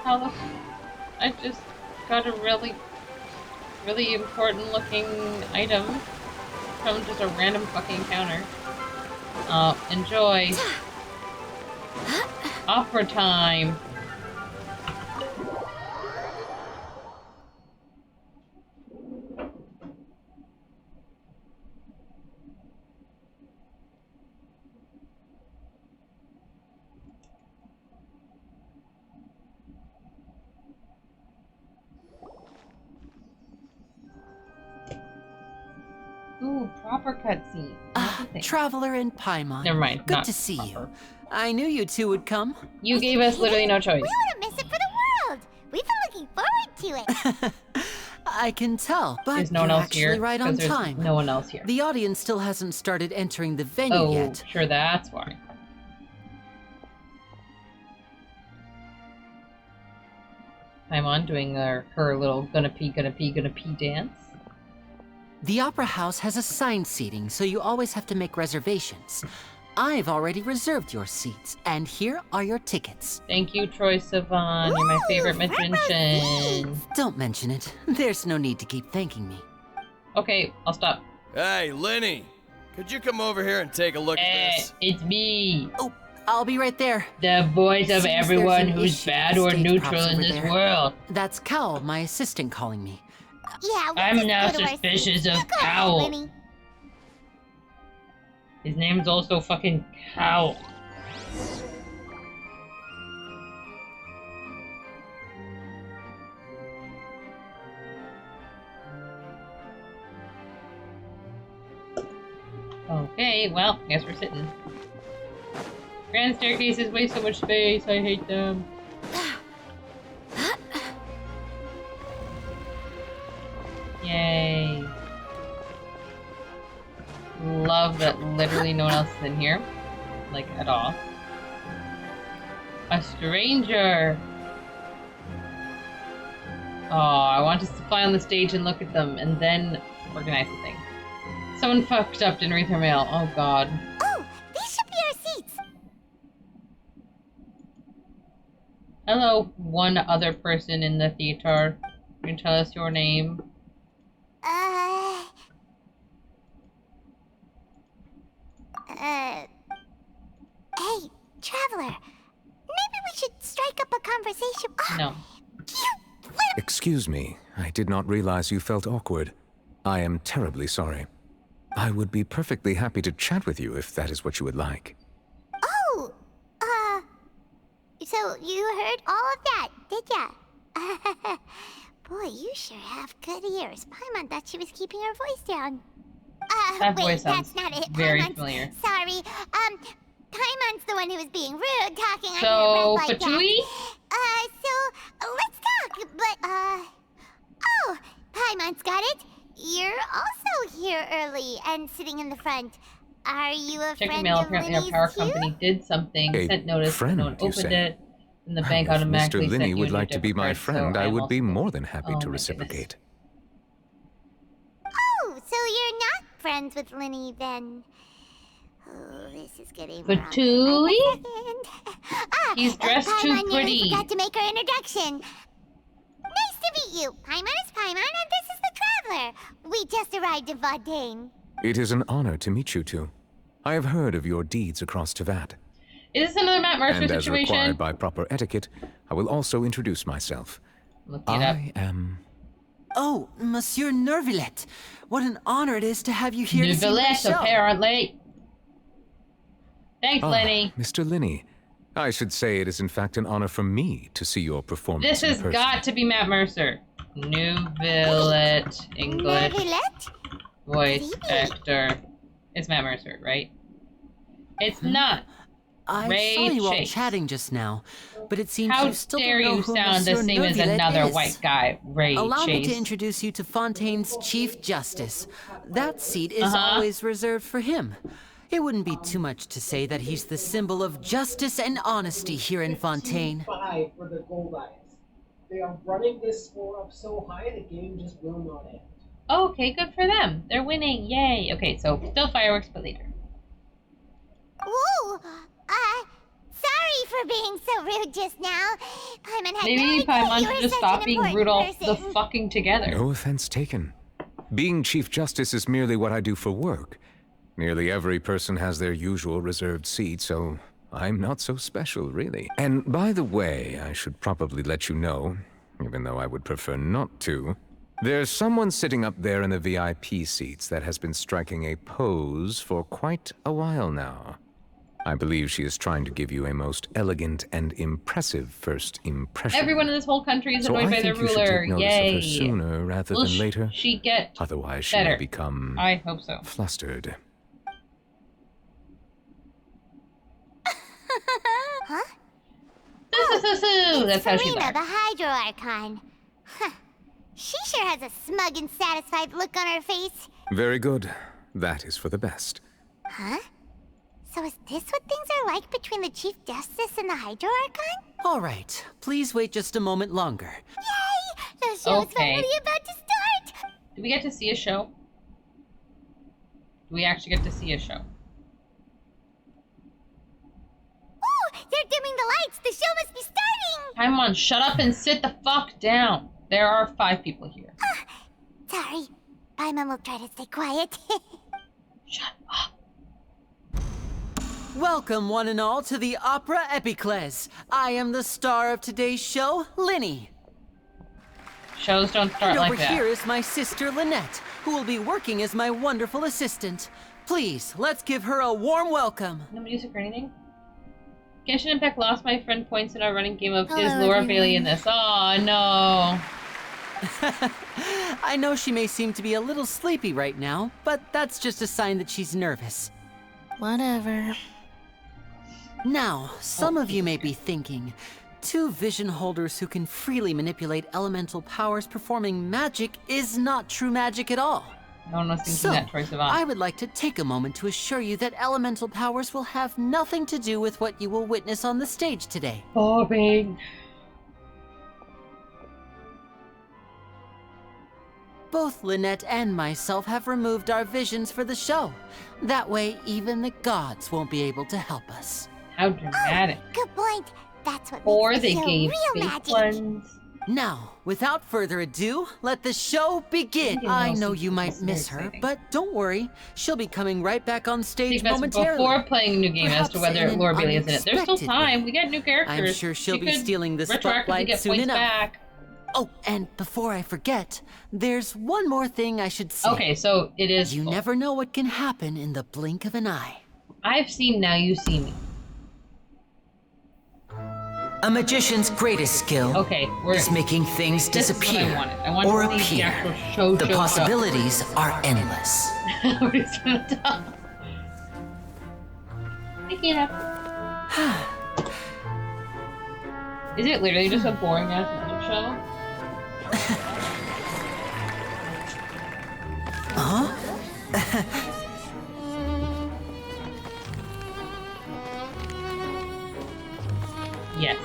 Oh, look. I just got a really important looking item from just a random fucking counter. Enjoy. Opera time. Ooh, proper cutscene. Traveler in Paimon. Never mind. Good not to see proper. you. I knew you two would come. You gave us literally no choice. We wouldn't miss it for the world. We've been looking forward to it. I can tell, but There's no one you're else actually here, right 'cause on there's time. no one else here. The audience still hasn't started entering the venue Oh, yet. sure, that's why. Paimon doing her little gonna pee dance. The Opera House has assigned seating, so you always have to make reservations. I've already reserved your seats, and here are your tickets. Thank you, Troy Sivan. You're my favorite magician. Don't mention it. There's no need to keep thanking me. Okay, I'll stop. Hey, Lenny, could you come over here and take a look at this? It's me. Oh, I'll be right there. The voice of Seems everyone there's an who's issue bad with or stage neutral props in over this there. world. That's Cal, my assistant, calling me. Yeah, we'll I'm just now go to our suspicious seats. of You go ahead, Cowl. Winnie. His name's also fucking Cowl. Okay, well, guess we're sitting. Grand staircases waste so much space. I hate them. Yay. Love that literally no one else is in here. Like, at all. A stranger! Oh, I want us to fly on the stage and look at them, and then organize the thing. Someone fucked up, didn't read their mail. Oh god. Oh, these should be our seats. Hello, one other person in the theater. Can you tell us your name? Hey, traveler. Maybe we should strike up a conversation. No. Excuse me, I did not realize you felt awkward. I am terribly sorry. I would be perfectly happy to chat with you if that is what you would like. Oh, so you heard all of that, did ya? Boy, you sure have good ears. Paimon thought she was keeping her voice down. That wait, voice that's sounds not it. very Paimon's, familiar. Sorry. Paimon's the one who was being rude, talking under So, her breath like Fatui? that. So, let's talk, but, oh, Paimon's got it. You're also here early and sitting in the front. Are you a Checking friend mail, of apparently our Linny's power too? company did something, A sent notice, but friend, no one you opened say? it, and the bank If automatically Mr. sent Linney you would a like to be debit my card, friend, so I am would be also- more than happy Oh to my reciprocate. Oh, so you're not friends with Linny then? Oh, this is getting wrong. Fatui? He's dressed too Paimon nearly pretty. forgot to make her introduction. Nice to meet you. Paimon is Paimon, and this is the Traveler. We just arrived in Fontaine. It is an honor to meet you two. I have heard of your deeds across Tevat. Is this another Matt Mercer And as situation? required by proper etiquette, I will also introduce myself. Look it up. I am... Oh, Monsieur Nervillet. What an honor it is to have you here to see my Nervillet, show. apparently. Thanks, Lenny. Mr. Linney. I should say it is in fact an honor for me to see your performance This in has person. got to be Matt Mercer. Nervillet, English, voice actor. It's Matt Mercer, right? It's not. I Ray saw you all Chase. chatting just now, but it seems How you still dare don't know you who sound the Monsieur same as Nervillet another is. white guy, Ray Allow me Chase. to introduce you to Fontaine's Chief Justice. That seat is Uh-huh. always reserved for him. It wouldn't be too much to say that he's the symbol of justice and honesty here in Fontaine. 5 for the gold eyes. They are running this score up so high the game just will not end. Okay, good for them. They're winning. Yay. Okay, so still fireworks, but later. Whoa! Sorry for being so rude just now. Paimon had Maybe no idea Paimon you should were just such stop an being important rude all the person. fucking together. No offense taken. Being Chief Justice is merely what I do for work. Nearly every person has their usual reserved seat, so I'm not so special, really. And by the way, I should probably let you know, even though I would prefer not to, there's someone sitting up there in the VIP seats that has been striking a pose for quite a while now. I believe she is trying to give you a most elegant and impressive first impression. Everyone in this whole country is So annoyed I by their think you should ruler. take notice Yay. of her sooner rather Will than later. she get Otherwise, she better? may become I hope so. flustered. Huh? That's how she's Serena, the Hydro Archon. Huh. She sure has a smug and satisfied look on her face. Very good. That is for the best. Huh? So is this what things are like between the Chief Justice and the Hydro Archon? All right, please wait just a moment longer. Yay! The show's Okay. finally about to start! Do we get to see a show? Do we actually get to see a show? Ooh! They're dimming the lights! The show must be starting! Paimon, shut up and sit the fuck down. There are 5 people here. Sorry. Paimon will try to stay quiet. Shut up. Welcome, one and all, to the Opera Epicles. I am the star of today's show, Linny. Shows don't start and like over that. here is my sister, Lynette, who will be working as my wonderful assistant. Please, let's give her a warm welcome. No music or anything? Genshin Impact lost my friend points in our running game of Hello, is Laura everyone. Bailey in this? Oh, no. I know she may seem to be a little sleepy right now, but that's just a sign that she's nervous. Whatever. Now, some of you may be thinking, two vision holders who can freely manipulate elemental powers performing magic is not true magic at all. No one was thinking So, that choice of I would like to take a moment to assure you that elemental powers will have nothing to do with what you will witness on the stage today. Boring. Both Lynette and myself have removed our visions for the show. That way, even the gods won't be able to help us. How dramatic. Good point. That's what Or makes they the show gave real fake magic. ones. Now, without further ado, let the show begin. I know you might miss her, but don't worry. She'll be coming right back on stage momentarily. Before playing a new game as to Perhaps whether in an Laura Bailey is in it. There's still unexpected time. way. We got new characters. I'm sure she'll She be could stealing the retroactively spotlight get soon points enough. back. Oh, and before I forget, there's one more thing I should say. Okay, so it is. You never know what can happen in the blink of an eye. I've seen Now You See Me. A magician's greatest skill is making things This is what I disappear wanted. I wanted or to see the appear. actual show. The possibilities are endless. Nobody's gonna tell. Pick it up. Is it literally just a boring ass magic show? Huh? Yes.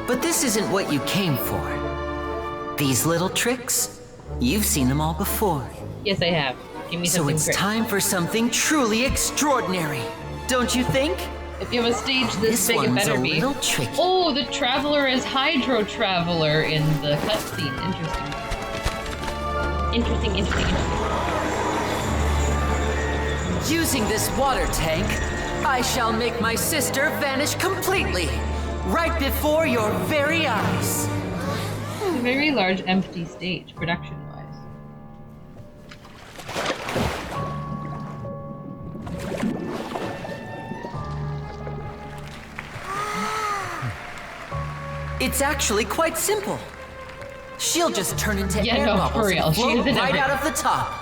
But this isn't what you came for. These little tricks, you've seen them all before. Yes, I have. Give me So something it's great. time for something truly extraordinary, don't you think? If you have a stage this big, it one's better a be. little tricky. Oh, the Traveler is Hydro Traveler in the cutscene. Interesting. Interesting. Using this water tank, I shall make my sister vanish completely, right before your very eyes. A very large empty stage, production-wise. It's actually quite simple. She'll just turn into air no, bubbles for real. and She float isn't right every- out of the top.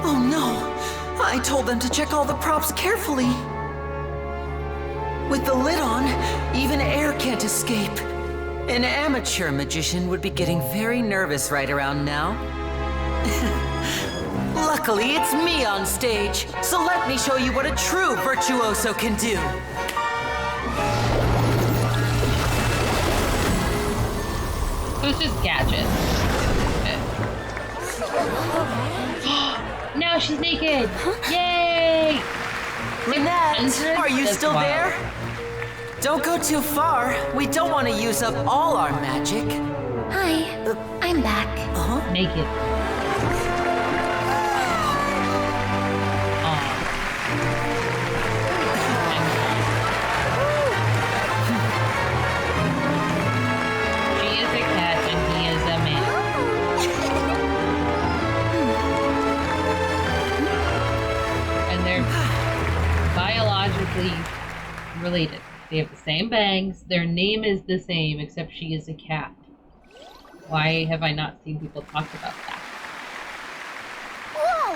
Oh no! I told them to check all the props carefully. With the lid on, even air can't escape. An amateur magician would be getting very nervous right around now. Luckily, it's me on stage, so let me show you what a true virtuoso can do. So it's just gadgets. Now she's naked! Yay! Lynette, are you That's still wild. there? Don't go too far. We don't want to use up all our magic. Hi, I'm back. Uh-huh. Naked. She is a cat and he is a man. And they're biologically related. They have the same bangs. Their name is the same, except she is a cat. Why have I not seen people talk about that? Whoa!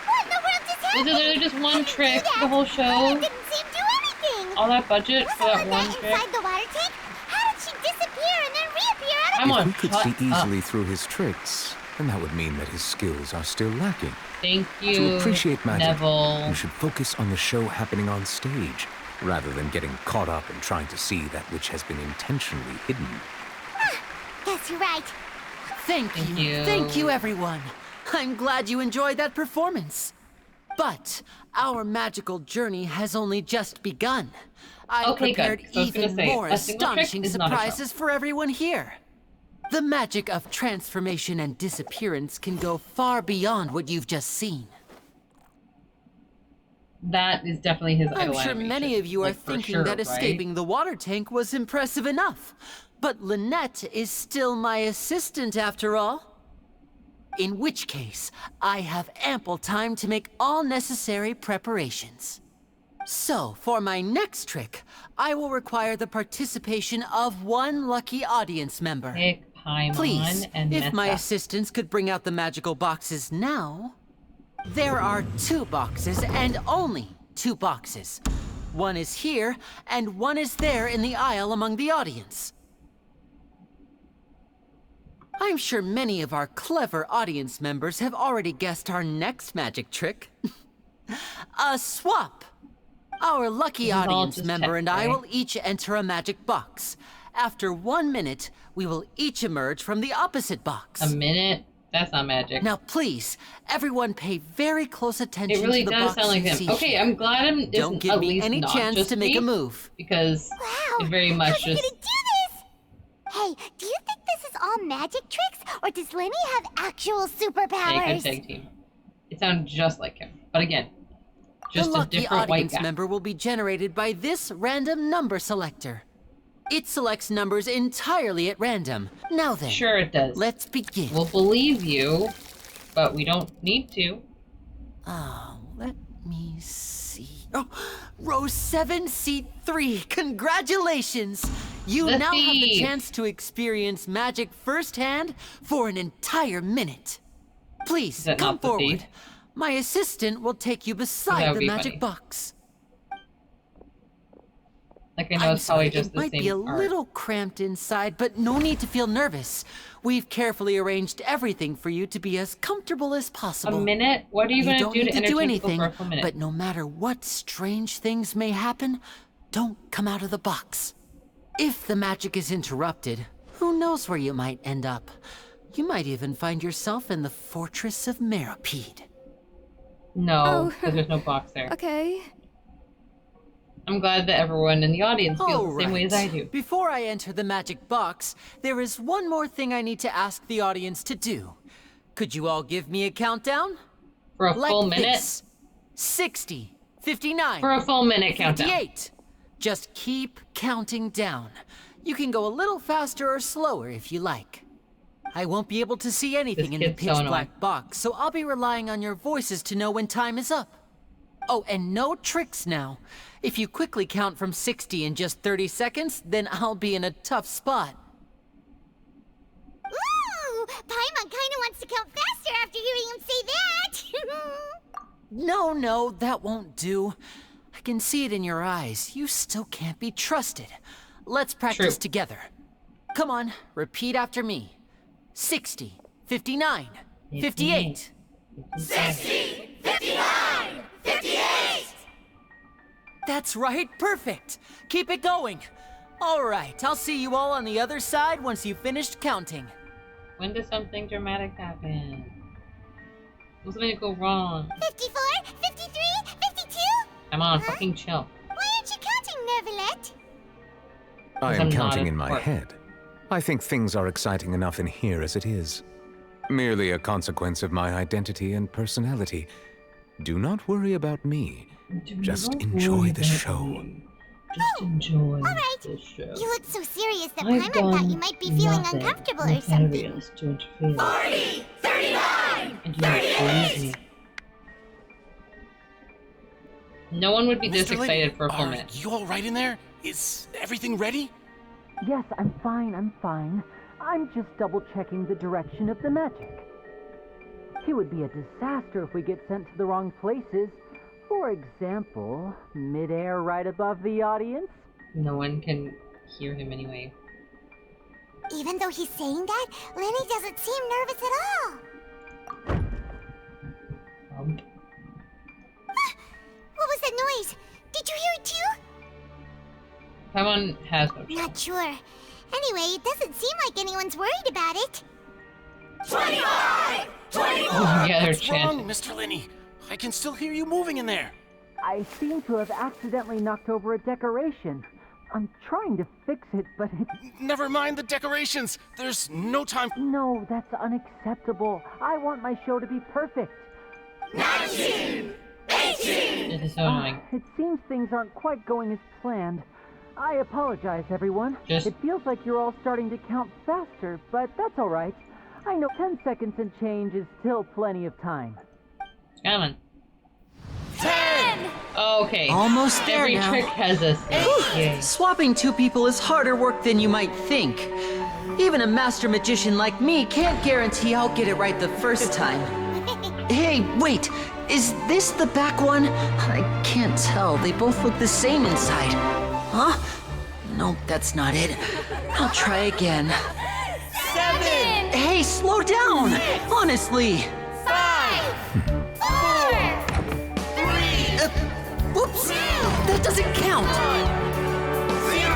What in the world just Was happened? it literally just one trick the whole show? Ella didn't seem to do anything. All that budget for that one trick? Inside the water tank? How did she disappear and then reappear out of I'm If on we could shut see up. easily through his tricks, then that would mean that his skills are still lacking. Thank you, To appreciate magic, Neville. you should focus on the show happening on stage, rather than getting caught up in trying to see that which has been intentionally hidden. Guess you're right. Thank you. Thank you, everyone. I'm glad you enjoyed that performance. But our magical journey has only just begun. I've Okay, prepared good. So I was gonna even say, more a single trick astonishing is not a show. surprises for everyone here. The magic of transformation and disappearance can go far beyond what you've just seen. That is definitely his idol I'm sure animation. many of you are Like, for thinking sure, that right? escaping the water tank was impressive enough. But Lynette is still my assistant after all. In which case, I have ample time to make all necessary preparations. So, for my next trick, I will require the participation of one lucky audience member. Pick Paimon Please, and if my Nessa. assistants could bring out the magical boxes now. There are 2 boxes and only 2 boxes. One is here and one is there in the aisle among the audience. I'm sure many of our clever audience members have already guessed our next magic trick. A swap! Our lucky This is all audience just member and I right? will each enter a magic box. After 1 minute, we will each emerge from the opposite box. A minute? That's not magic. Now please, everyone pay very close attention It really to the does box sound like you him. see Okay, here. I'm glad I'm Don't give at me least any not chance just to make me, a move. because it very much just. Hey, do you think this is all magic tricks, or does Lenny have actual Take superpowers? a tag team. It sounds just like him, but again, just the a lucky different white audience guy. member will be generated by this random number selector. It selects numbers entirely at random. Now then, Sure it does. let's begin. We'll believe you, but we don't need to. Oh, let me see. Oh, row 7, seat 3. Congratulations! You The now have the thief. chance to experience magic firsthand for an entire minute. Please, that come not the forward. thief? My assistant will take you That beside would the be magic funny. box. Like I know I'm it's probably sorry, just it the might same be a art. little cramped inside, but no need to feel nervous. We've carefully arranged everything for you to be as comfortable as A possible. minute? What are you gonna don't do need to to do entertain anything, people for a full minute? but no matter what strange things may happen, don't come out of the box. If the magic is interrupted, who knows where you might end up? You might even find yourself in the Fortress of Meripede. No, because there's no box there. Okay. I'm glad that everyone in the audience feels All the same way as I do. Before I enter the magic box, there is one more thing I need to ask the audience to do. Could you all give me a countdown? For a Like full minute? this. 60, 59. For a full minute countdown. 58. Just keep counting down. You can go a little faster or slower if you like. I won't be able to see anything in the kid's so pitch annoying. black box, so I'll be relying on your voices to know when time is up. Oh, and no tricks now. If you quickly count from 60 in just 30 seconds, then I'll be in a tough spot. Ooh, Paimon kinda wants to count faster after hearing him say that. No, that won't do. I can see it in your eyes. You still can't be trusted. Let's practice together. Come on, repeat after me. 60, 59, 58. 60, 59, 58! That's right, perfect. Keep it going. All right, I'll see you all on the other side once you've finished counting. When does something dramatic happen? What's gonna go wrong? 54, 53, 52? Come on, fucking chill. Why aren't you counting, Nervalet? I I'm am not counting a in my part. head. I think things are exciting enough in here as it is. Merely a consequence of my identity and personality. Do not worry about me. Just enjoy the show. Just enjoy Alright. the show. You look so serious that I've Paimon thought done you might be feeling nothing uncomfortable or something. nefarious to interfere. 40, 39, And you believe me. No one would be this Mr. Lin, excited for a full are minute. you all right in there? Is everything ready? Yes, I'm fine. I'm just double-checking the direction of the magic. It would be a disaster if we get sent to the wrong places. For example, midair right above the audience. No one can hear him anyway. Even though he's saying that, Lenny doesn't seem nervous at all. What was that noise? Did you hear it too? Paimon has no show. Not sure. Anyway, it doesn't seem like anyone's worried about it. 25! 24! Yeah, they're What's wrong, chanting. Mr. Linney? I can still hear you moving in there. I seem to have accidentally knocked over a decoration. I'm trying to fix it, but it... Never mind the decorations. There's no time. No, that's unacceptable. I want my show to be perfect. 19! 18! This is so annoying. It seems things aren't quite going as planned. I apologize, everyone. It feels like you're all starting to count faster, but that's all right. I know 10 seconds and change is still plenty of time. Come on. 10! Okay. Almost there Every now. trick has a thing. Swapping two people is harder work than you might think. Even a master magician like me can't guarantee I'll get it right the first time. Hey, wait! Is this the back one? I can't tell. They both look the same inside. Huh? Nope, that's not it. I'll try again. 7! Hey, slow down! Honestly! 5! 4! 3! Whoops! That doesn't count! 0!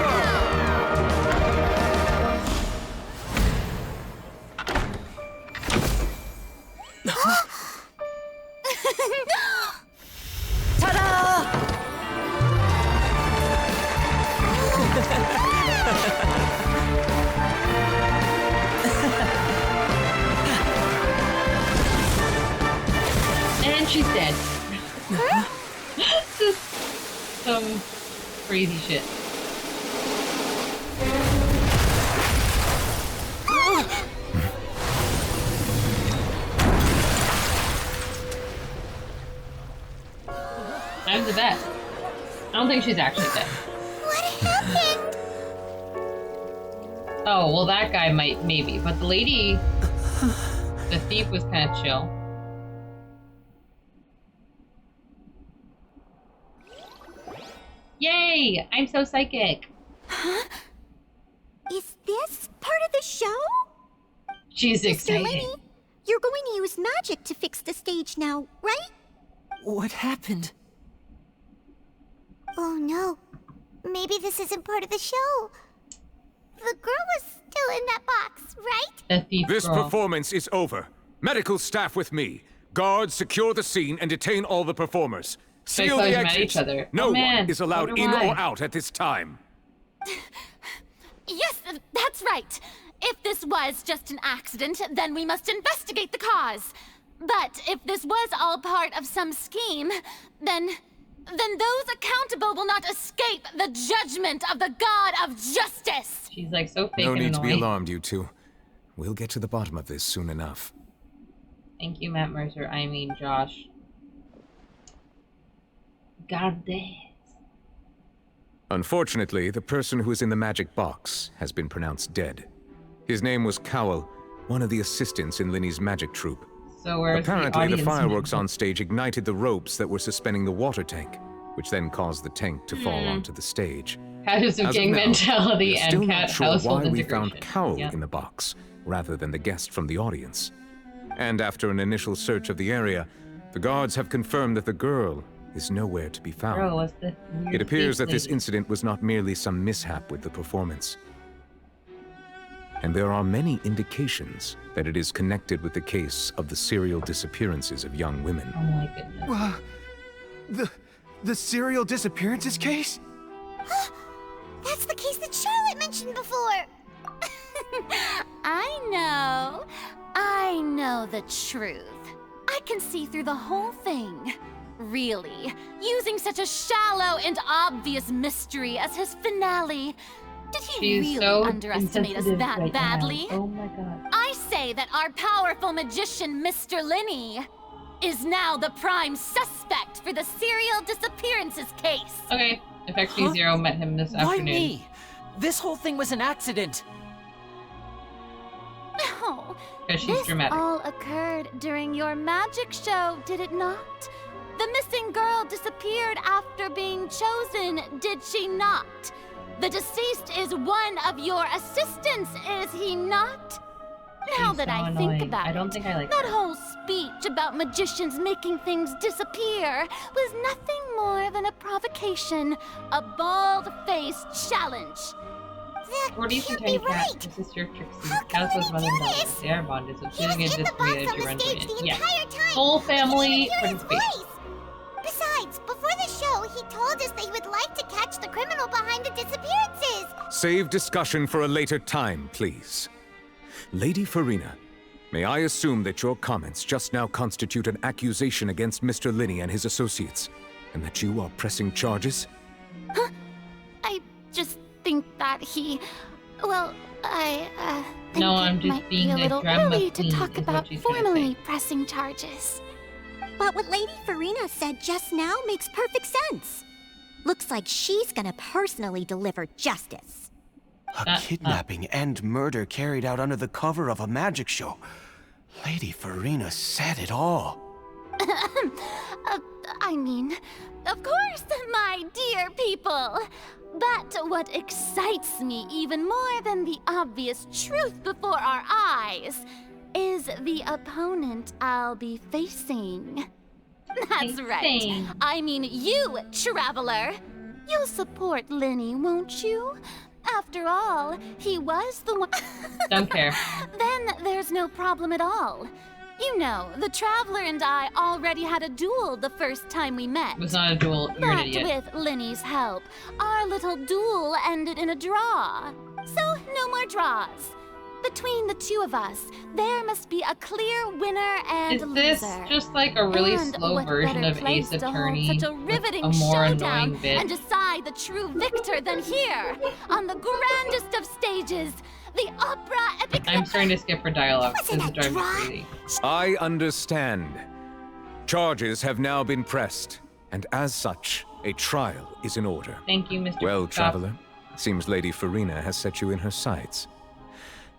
Ta-da! And she's dead. Just some crazy shit. I'm the best. I don't think she's actually dead. What happened? Oh, well that guy maybe, but the lady, the thief was kind of chill. Yay! I'm so psychic. Huh? Is this part of the show? She's Mr. excited. Lenny, you're going to use magic to fix the stage now, right? What happened? Oh no. Maybe this isn't part of the show. The girl was still in that box, right? The thief This girl. performance is over. Medical staff with me. Guards, secure the scene and detain all the performers. They Seal close the them at exits. each other. No Oh, man. one is allowed Wonder in why. or out at this time. Yes, that's right. If this was just an accident, then we must investigate the cause. But if this was all part of some scheme, then those accountable will not escape the judgment of the God of Justice. She's like so fake No and need to be annoying. alarmed, you two. We'll get to the bottom of this soon enough. Thank you, Matt Mercer. I mean, Josh. God damn. Unfortunately, the person who is in the magic box has been pronounced dead. His name was Cowell, one of the assistants in Linny's magic troupe. So where's Apparently, the the audience fireworks member? on stage ignited the ropes that were suspending the water tank, which then caused the tank to fall onto the stage. Has some As of gang now, mentality we're and still cat not sure household why we integration. found Cowell Yeah. in the box, rather than the guest from the audience. And after an initial search of the area, the guards have confirmed that the girl is nowhere to be found. Bro, what's the weird It appears thief that this lady? incident was not merely some mishap with the performance. And there are many indications that it is connected with the case of the serial disappearances of young women. Oh my goodness. The serial disappearances case? That's the case that Charlotte mentioned before. I know the truth. I can see through the whole thing. Really, using such a shallow and obvious mystery as his finale. Did he She's really so underestimate us insensitive that right now. badly? Oh my god. I say that our powerful magician, Mr. Linny, is now the prime suspect for the serial disappearances case. Okay, FXP0 met him this Why afternoon. me? This whole thing was an accident. No, 'Cause she's this dramatic. all occurred during your magic show, did it not? The missing girl disappeared after being chosen, did she not? The deceased is one of your assistants, is he not? Now She's that so I annoying. think about I don't it, think I like that her. whole speech about magicians making things disappear was nothing more than a provocation, a bald-faced challenge. Ortiz and Tiny Cat, this is your Trixie. Calico's mother and daughter. They are bonded, so choosing a disability that she runs away. Yeah. Whole family participation. Besides, before the show, he told us that he would like to catch the criminal behind the disappearances. Save discussion for a later time, please. Lady Farina, may I assume that your comments just now constitute an accusation against Mr. Linney and his associates, and that you are pressing charges? Huh? I just think that he... Well, I, think No, I'm it just might being be a a little drama early queen, to talk is what about she's trying to formally say. pressing charges. But what Lady Farina said just now makes perfect sense. Looks like she's gonna personally deliver justice. A kidnapping and murder carried out under the cover of a magic show. Lady Farina said it all. I mean, of course, my dear people. But what excites me even more than the obvious truth before our eyes is the opponent I'll be facing. That's right. I mean you, Traveler. You'll support Linney, won't you? After all, he was the one... Don't care. Then there's no problem at all. You know, the Traveler and I already had a duel the first time we met. It was not a duel, you're an But idiot. with Linney's help, our little duel ended in a draw. So, no more draws. Between the two of us, there must be a clear winner and Is this loser. just like a really And slow what version better of place Ace to hold Attorney such a with riveting a more showdown annoying bit? and decide the true victor than here, on the grandest of stages, the opera epic. I'm starting to skip for dialogue. This is driving me crazy. I understand. Charges have now been pressed, and as such, a trial is in order. Thank you, Mr. Well, Chop. Traveler, seems Lady Farina has set you in her sights.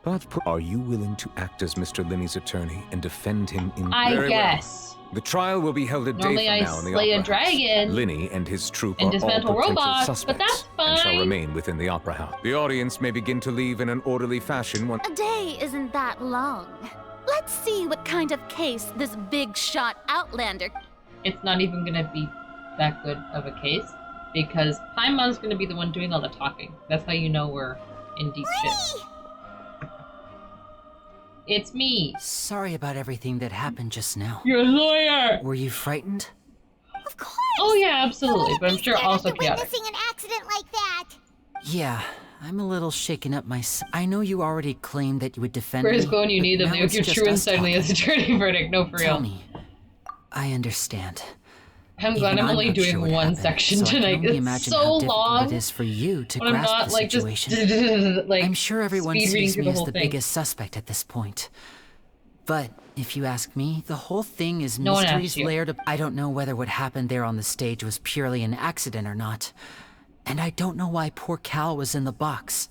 But are you willing to act as Mr. Linney's attorney and defend him in... I Very guess. Well. The trial will be held a day Normally I from now in the slay a Opera House. dragon Linney and his troop and are all dismantle potential robots, suspects but that's and shall fine. remain within the Opera House. The audience may begin to leave in an orderly fashion once... A day isn't that long. Let's see what kind of case this big shot Outlander... It's not even gonna be that good of a case, because Paimon's gonna be the one doing all the talking. That's how you know we're in deep shit. It's me. Sorry about everything that happened just now. You're a lawyer! Were you frightened? Of course! Oh yeah, absolutely, but I'm sure also chaotic. Witnessing an accident like that. Yeah, I'm a little shaken up myself. I know you already claimed that you would defend me. Where's going you but need them? now They have it's your just true and us simultaneous attorney verdict. No, for real. Tell me. I understand. I'm glad Even I'm only not doing sure what one happened, section so I can tonight. only It's imagine so how difficult long. it is for you to But I'm grasp not the like situation. just like I'm sure everyone speed reading sees through me the as whole the thing. biggest suspect at this point. But if you ask me, the whole thing is No one asked mysteries you. layered up. I don't know whether what happened there on the stage was purely an accident or not. And I don't know why poor Cal was in the box.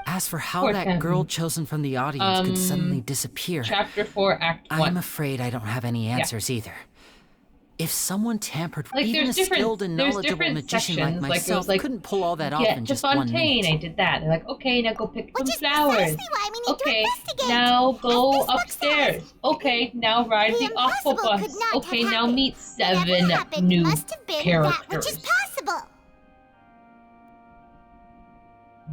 As for how Poor that Cal. girl chosen from the audience could suddenly disappear, Chapter 4, Act 1. I'm afraid I don't have any answers either. If someone tampered, Like, even a there's different- skilled and there's knowledgeable different magician sections, like like, it myself was like, couldn't pull all that off Get in to just 1 Fontaine, minute. I did that. They're like, okay, now go pick some flowers. Precisely why we need to Okay, investigate. now go As this book upstairs. Okay, now ride the impossible could Aquabus. not have Okay, now happened. meet Whatever 7 happened new must have been that which characters. is possible.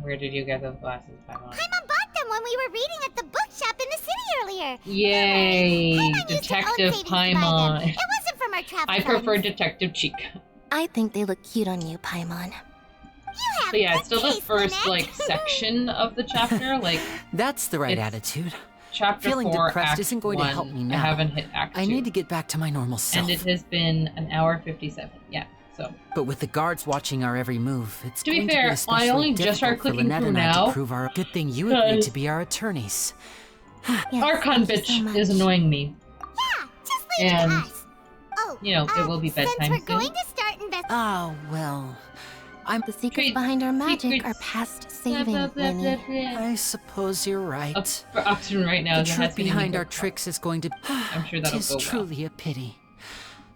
Where did you get those glasses, Paimon? Paimon bought them when we were reading at the bookshop in the city earlier. Yay, Paimon used her own Detective savings to buy them. Paimon. It wasn't from our travel I prefer funds. Detective Cheek. I think they look cute on you, Paimon. But yeah, it's still the first, like, section of the chapter. Like, That's the right It's attitude. chapter Feeling 4, depressed Act isn't going 1. to help me now. I haven't hit Act 2. I need to get back to my normal self. And it has been an hour 57. Yeah, so. But with the guards watching our every move, it's To be going fair, to be I especially only just difficult started for clicking Lynette through and I now, to prove our... Good thing you agreed because- to be our attorneys. Archon bitch is annoying me. Yeah, just leave it And, to us. Oh, you know, it will be since bedtime we're soon. going to start investigating. Oh, well... The secrets behind our magic are past saving, Winnie. I suppose you're right. For Oxygen right now, The it has truth to be behind me. our tricks is going to... I'm sure that'll Tis go well. truly a pity.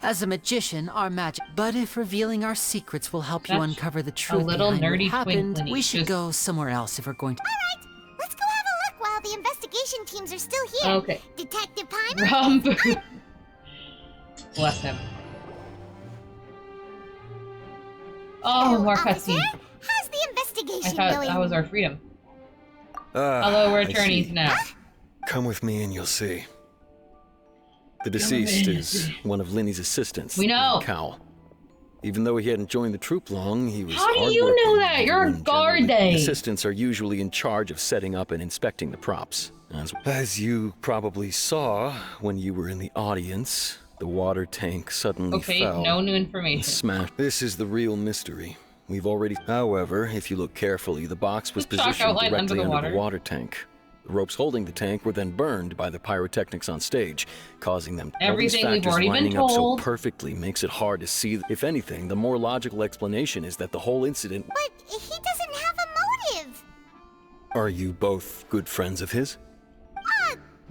As a magician, our magic... But if revealing our secrets will help you That's uncover the a truth little behind nerdy what happened, twinkly. we should Just- go somewhere else if we're going to... Let's go have a look while the investigation teams are still here. Okay. Detective Paimon. Rumbu. Bless him. Oh, more Officer, cutscene. how's the I investigation thought going? that was our freedom. Hello, we're I attorneys see. now. Come with me and you'll see. The deceased is one of Linny's assistants. We know. Cal. Even though he hadn't joined the troop long, he was How do hardworking. you know that? You're a and guard generally- day. Assistants are usually in charge of setting up and inspecting the props. As you probably saw when you were in the audience, the water tank suddenly Okay, fell. no new and information. smashed. This is the real mystery. We've already. However, if you look carefully, the box was Chalk positioned outline directly under the under the water tank. The ropes holding the tank were then burned by the pyrotechnics on stage, causing them. Everything All these we've factors already been lining up so told. perfectly makes it hard to see. If anything, the more logical explanation is that the whole incident. But he doesn't have a motive. Are you both good friends of his?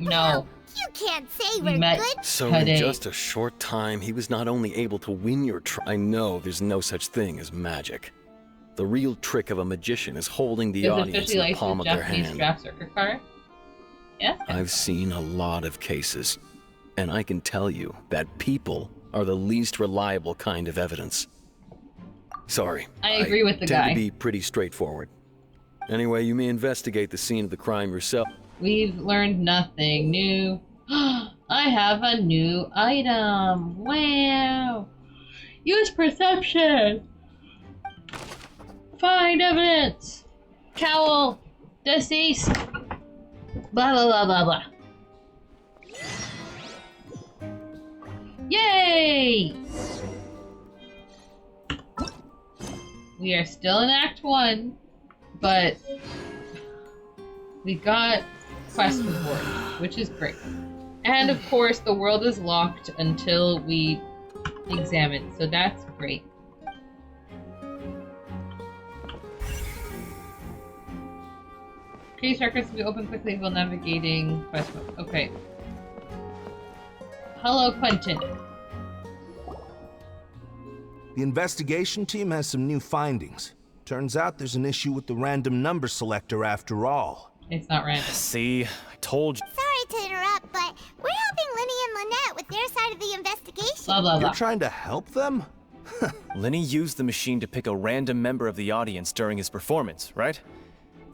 No. You can't say We we're met good. So in just a short time, he was not only able to win your I know there's no such thing as magic. The real trick of a magician is holding the Is it audience 50 in the licensed palm of their Japanese hand. draft circuit card? Yes. I've seen a lot of cases, and I can tell you that people are the least reliable kind of evidence. Sorry. I agree with the tend guy. to be pretty straightforward. Anyway, you may investigate the scene of the crime yourself. We've learned nothing new. I have a new item. Wow. Use perception. Find evidence. Cowl. Deceased. Blah, blah, blah, blah, blah. Yay! We are still in Act 1, but we got quest reward, which is great. And of course, the world is locked until we examine, so that's great. Case records will be opened quickly while navigating quest mode. Okay. Hello, Quentin. The investigation team has some new findings. Turns out there's an issue with the random number selector after all. It's not random. See, I told you. Sorry to interrupt, but we're helping Linny and Lynette with their side of the investigation. Blah, blah, blah. You're trying to help them? Lenny used the machine to pick a random member of the audience during his performance, right?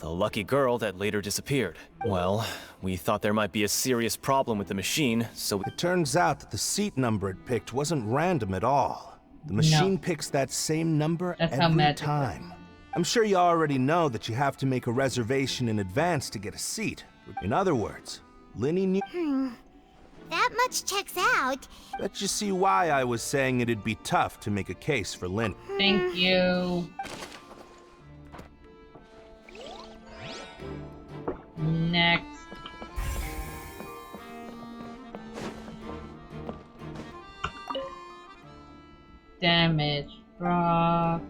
The lucky girl that later disappeared. Well, we thought there might be a serious problem with the machine, so It turns out that the seat number it picked wasn't random at all. The machine picks that same number That's how every magic time. I'm sure you already know that you have to make a reservation in advance to get a seat. In other words, Linny knew. That much checks out. Bet you see why I was saying it'd be tough to make a case for Linny. Thank you. Next. Damage rocks.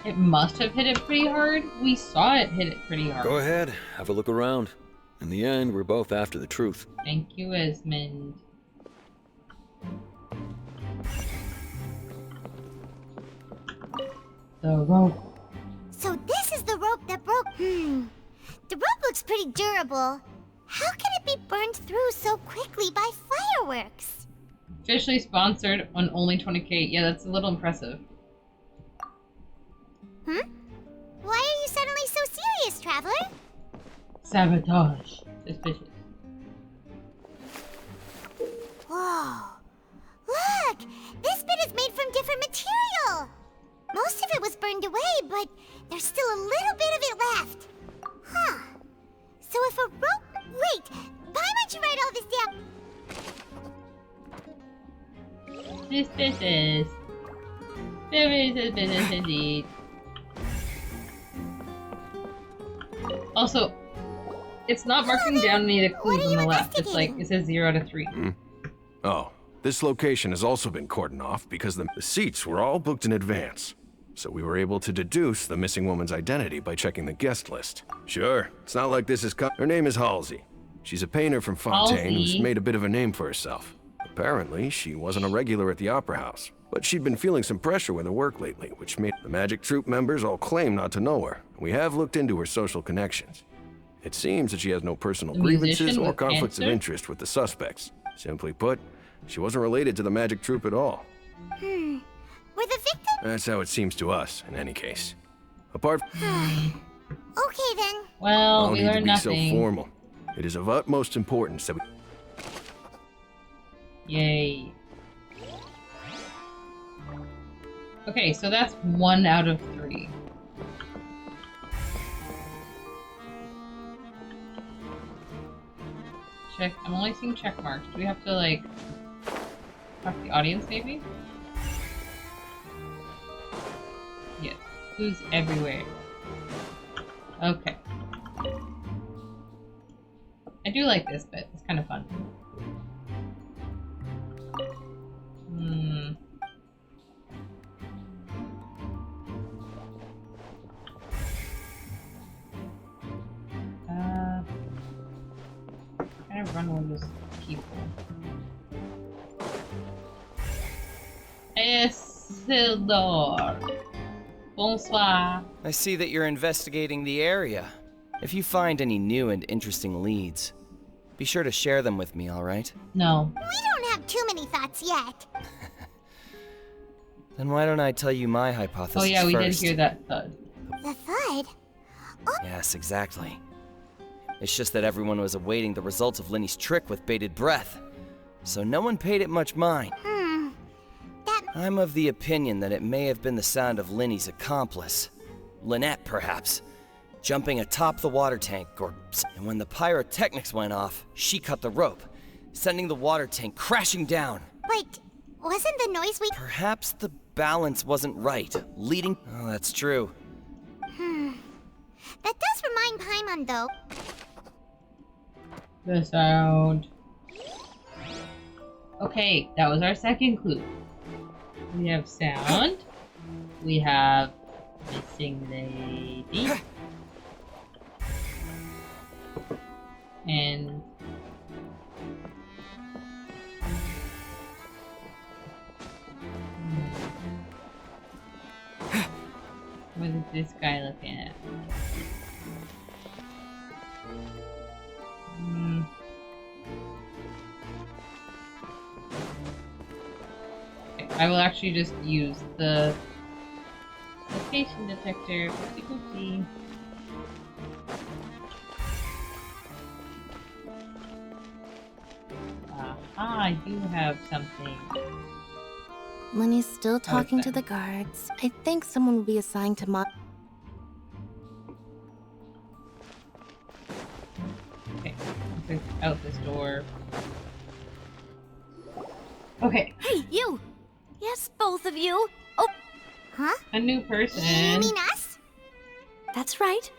It must have hit it pretty hard. We saw it hit it pretty hard. Go ahead, have a look around. In the end, we're both after the truth. Thank you, Esmond. The rope. So this is the rope that broke. The rope looks pretty durable. How can it be burned through so quickly by fireworks? Officially sponsored on only 20k. Yeah, that's a little impressive. Why are you suddenly so serious, Traveler? Sabotage. Suspicious. Whoa. Look! This bit is made from different material! Most of it was burned away, but there's still a little bit of it left. Huh. So if a rope... Wait! Why might you write all this down? Suspicious. Very suspicious indeed. Also, it's not marking down any of the clues on the left. It's like, it says 0 out of 3. Oh, this location has also been cordoned off because the seats were all booked in advance. So we were able to deduce the missing woman's identity by checking the guest list. Sure, it's not like this is her name is Halsey. She's a painter from Fontaine who's Halsey. made a bit of a name for herself. Apparently, she wasn't a regular at the Opera House, but she'd been feeling some pressure with her work lately, which made the Magic Troupe members all claim not to know her. We have looked into her social connections. It seems that she has no personal The musician grievances or with conflicts of cancer? interest with the suspects. Simply put, she wasn't related to the Magic Troupe at all. Were the victims... That's how it seems to us, in any case. Apart Okay then. Well, No we need to learned be nothing. so formal. It is of utmost importance that we... Yay. Okay, so that's 1 out of 3. Check. I'm only seeing check marks. Do we have to, like, talk to the audience, maybe? Yes. Who's everywhere? Okay. I do like this bit. It's kind of fun. Kind of run over those people. Isildur. Bonsoir. I see that you're investigating the area. If you find any new and interesting leads, be sure to share them with me, alright? No. We don't have too many thoughts yet. Then why don't I tell you my hypothesis Oh yeah, we first? did hear that thud. The thud? Yes, exactly. It's just that everyone was awaiting the results of Linny's trick with bated breath, so no one paid it much mind. I'm of the opinion that it may have been the sound of Linny's accomplice, Lynette perhaps, jumping atop the water tank, and when the pyrotechnics went off, she cut the rope, sending the water tank crashing down. But wasn't the noise we... Perhaps the balance wasn't right, leading... Oh, that's true. That does remind Paimon, though. The sound. Okay, that was our second clue. We have sound. We have missing lady. And what is this guy looking at? Okay, I will actually just use the location detector. Oopsie. I do have something. Lenny's still talking to the guards. I think someone will be assigned to Okay, let's out this door. Okay. Hey, you! Yes, both of you! Oh! Huh? A new person. You mean us? That's right.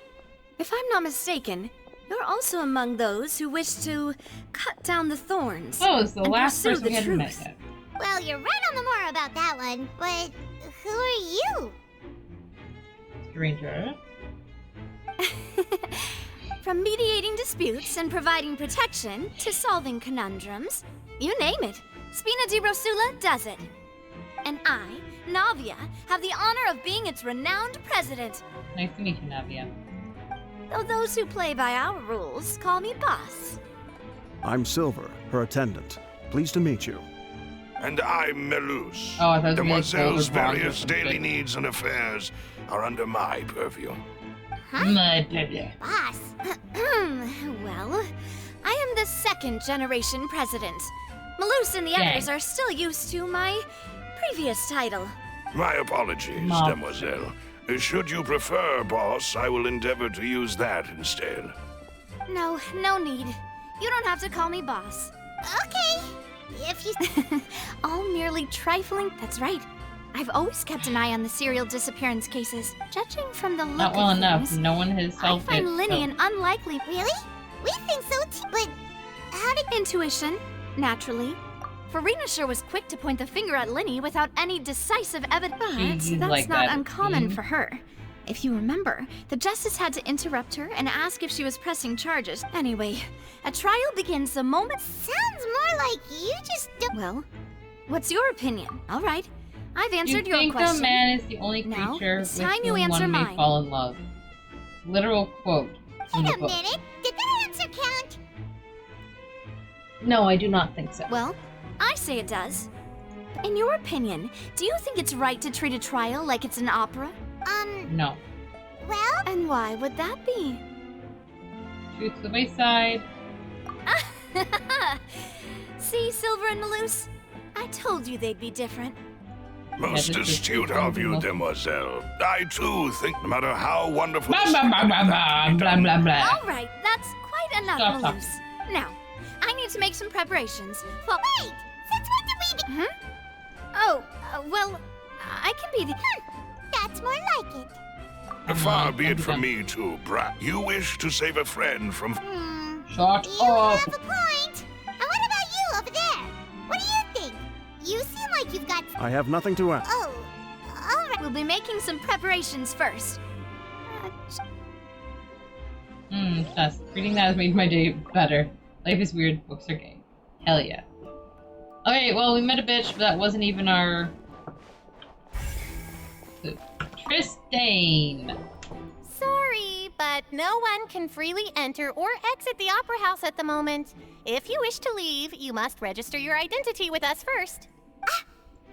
If I'm not mistaken, you're also among those who wish to cut down the thorns. Oh, it's the last pursue person we the hadn't met truth. yet. Well, you're right on the more about that one, but who are you? Stranger. From mediating disputes and providing protection to solving conundrums, you name it, Spina di Rosula does it. And I, Navia, have the honor of being its renowned president. Nice to meet you, Navia. Though those who play by our rules call me boss. I'm Silver, her attendant. Pleased to meet you. And I'm Melus. Oh, I thought it was Demoiselle's gonna be various Silver. daily needs and affairs are under my purview. My purview. Boss. Well, I am the second generation president. Malus and the Yay. others are still used to my previous title. My apologies, Mom. Demoiselle. Should you prefer, boss, I will endeavor to use that instead. No, no need. You don't have to call me boss. Okay. If you... All merely trifling. That's right. I've always kept an eye on the serial disappearance cases. Judging from the look Not well of enough. things, No one has I solved find it. Linny so- an unlikely... Really? We think so too, but how did... Intuition, naturally. Farina sure was quick to point the finger at Linny without any decisive evidence. But She's that's like not that, uncommon see? for her. If you remember, the justice had to interrupt her and ask if she was pressing charges. Anyway, a trial begins the moment... Sounds more like you just don't... Well, what's your opinion? All right, I've answered you your think question. a man is the only Now, creature it's with time you whom answer one may mine. fall in love? Literal quote from Wait the a book. minute. Did that answer count? No, I do not think so. Well, I say it does. In your opinion, do you think it's right to treat a trial like it's an opera? No. Well? And why would that be? Truth to the wayside. See, Silver and Malus? I told you they'd be different. Most astute of you, demoiselle. I too think no matter how wonderful. Blah, blah, blah, blah, blah, blah, blah, blah. All right, that's quite enough, Stop, stop. Malus. Now, I need to make some preparations. For Wait! Since when did we be— Oh, well, I can be the... That's more like it. Far be it from me to brat. You wish to save a friend from. Shut You up. have a point. And what about you over there? What do you think? You seem like you've got— I have nothing to add. Oh, all right. We'll be making some preparations first. Yes. Reading that has made my day better. Life is weird, books are gay. Hell yeah. Okay, well, we met a bitch, but that wasn't even our... Tristane! Sorry, but no one can freely enter or exit the Opera House at the moment. If you wish to leave, you must register your identity with us first.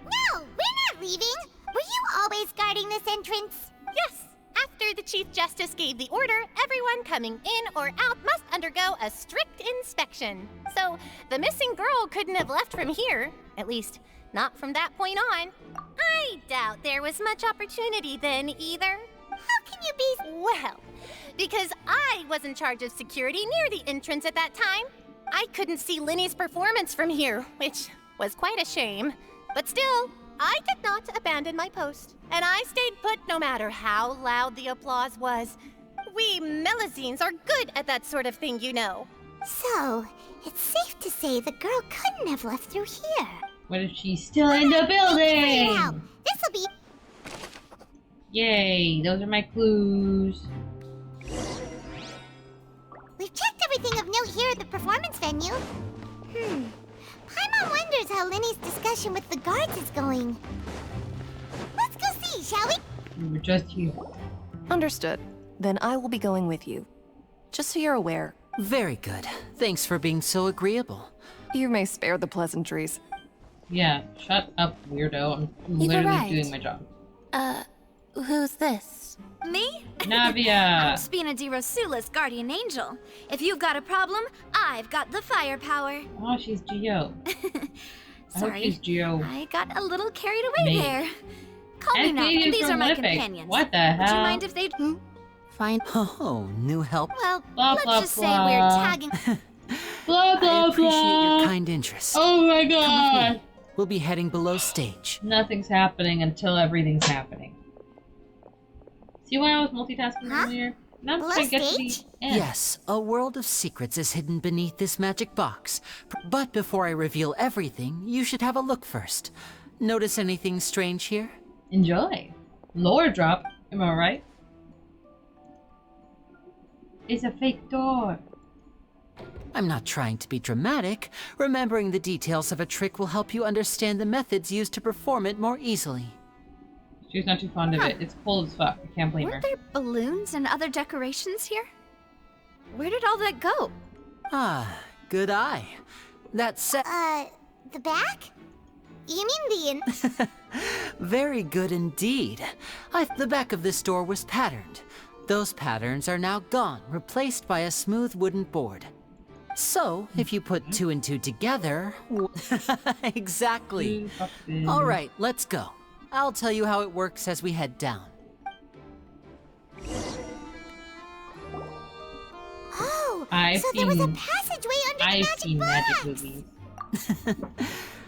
No, we're not leaving. Were you always guarding this entrance? Yes. After the Chief Justice gave the order, everyone coming in or out must undergo a strict inspection. So, the missing girl couldn't have left from here. At least, not from that point on. I doubt there was much opportunity then either. How can you be— Well, because I was in charge of security near the entrance at that time. I couldn't see Linny's performance from here, which was quite a shame. But still, I did not abandon my post, and I stayed put no matter how loud the applause was. We Melusines are good at that sort of thing, you know. So, it's safe to say the girl couldn't have left through here. What if she's still in the building? This'll be— Yay, those are my clues. We've checked everything of note here at the performance venue. Paimon wonders how Linny's discussion with the guards is going. Let's go see, shall we? We were just here. Understood. Then I will be going with you. Just so you're aware. Very good. Thanks for being so agreeable. You may spare the pleasantries. Yeah, shut up, weirdo. I'm You've literally arrived. doing my job. Who's this? Me? Navia! I'm Spina di Rosula's guardian angel. If you've got a problem, I've got the firepower. Oh, she's Geo. I hope Sorry, she's Geo. I got a little carried away Me. there. Call me And now. Canadian These from are my Winnipeg. companions. What the hell? Would you mind if they— Fine. Oh, new help. Well, Blah, let's blah, just say blah. we're tagging. Blah, blah, I appreciate blah. your kind interest. Oh my Come with god! me. We'll be heading below stage. Nothing's happening until everything's happening. See why I was multitasking earlier? Now I'm Below trying to get to the stage? end. Yes, a world of secrets is hidden beneath this magic box. But before I reveal everything, you should have a look first. Notice anything strange here? Enjoy. Lore drop. Am I right? It's a fake door. I'm not trying to be dramatic. Remembering the details of a trick will help you understand the methods used to perform it more easily. She's not too fond of it. It's cold as fuck. I can't blame her. Weren't there balloons and other decorations here? Where did all that go? Ah, good eye. That said, The back? You mean the very good indeed. The back of this door was patterned. Those patterns are now gone, replaced by a smooth wooden board. So, if you put two and two together... Exactly. All right, let's go. I'll tell you how it works as we head down. Oh, I've so there was a seen- passageway under I've the seen magic magic box. movies.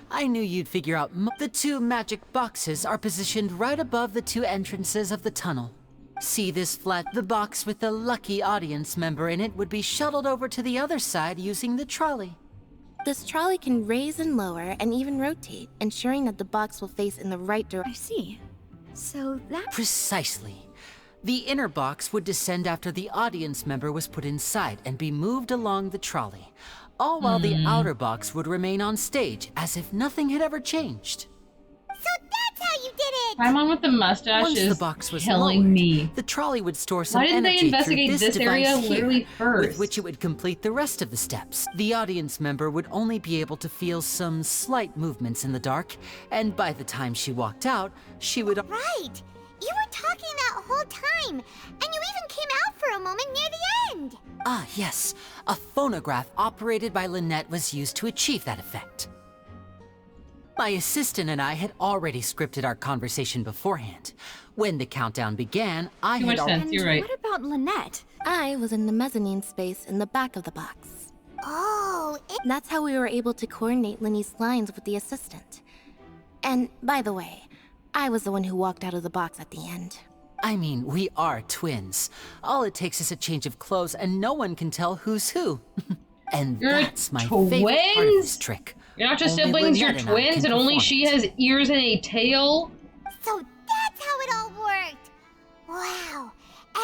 I knew you'd figure out the two magic boxes are positioned right above the two entrances of the tunnel. See this flat? The box with the lucky audience member in it would be shuttled over to the other side using the trolley. This trolley can raise and lower and even rotate, ensuring that the box will face in the right direction. I see. So that— Precisely. The inner box would descend after the audience member was put inside and be moved along the trolley, all while the outer box would remain on stage as if nothing had ever changed. So that's how you did it! Paimon with the mustache Once is the box was killing lowered, me. the trolley would store some Why didn't they energy investigate through this area device here, literally first? with which it would complete the rest of the steps. The audience member would only be able to feel some slight movements in the dark, and by the time she walked out, she would... Right! You were talking that whole time, and you even came out for a moment near the end. Ah, yes. A phonograph operated by Lynette was used to achieve that effect. My assistant and I had already scripted our conversation beforehand. When the countdown began, I had already... And what about Lynette? I was in the mezzanine space in the back of the box. Oh, That's how we were able to coordinate Linny's lines with the assistant. And, by the way, I was the one who walked out of the box at the end. I mean, we are twins. All it takes is a change of clothes and no one can tell who's who. And You're that's my favorite part of this trick. You're not just Only siblings, you're Lynette and I twins, can and only perform she it. has ears and a tail? So that's how it all worked. Wow,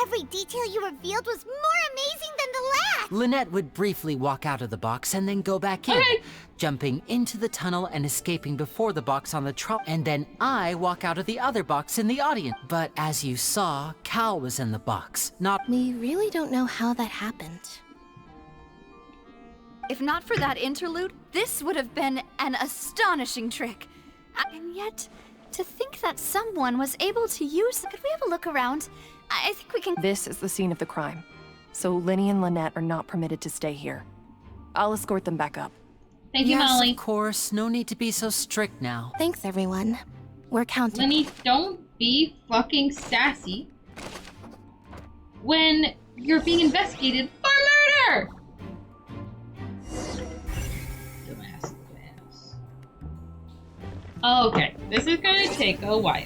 every detail you revealed was more amazing than the last. Lynette would briefly walk out of the box and then go back in, jumping into the tunnel and escaping before the box on the trough. And then I walk out of the other box in the audience. But as you saw, Cal was in the box, not... We really don't know how that happened. If not for that interlude, this would have been an astonishing trick. And yet, to think that someone was able to use... Could we have a look around? I think we can... This is the scene of the crime, so Linny and Lynette are not permitted to stay here. I'll escort them back up. Thank you, yes, Molly. Of course, no need to be so strict now. Thanks, everyone. We're counting. Lenny, don't be fucking sassy when you're being investigated for murder! Okay, this is gonna take a while.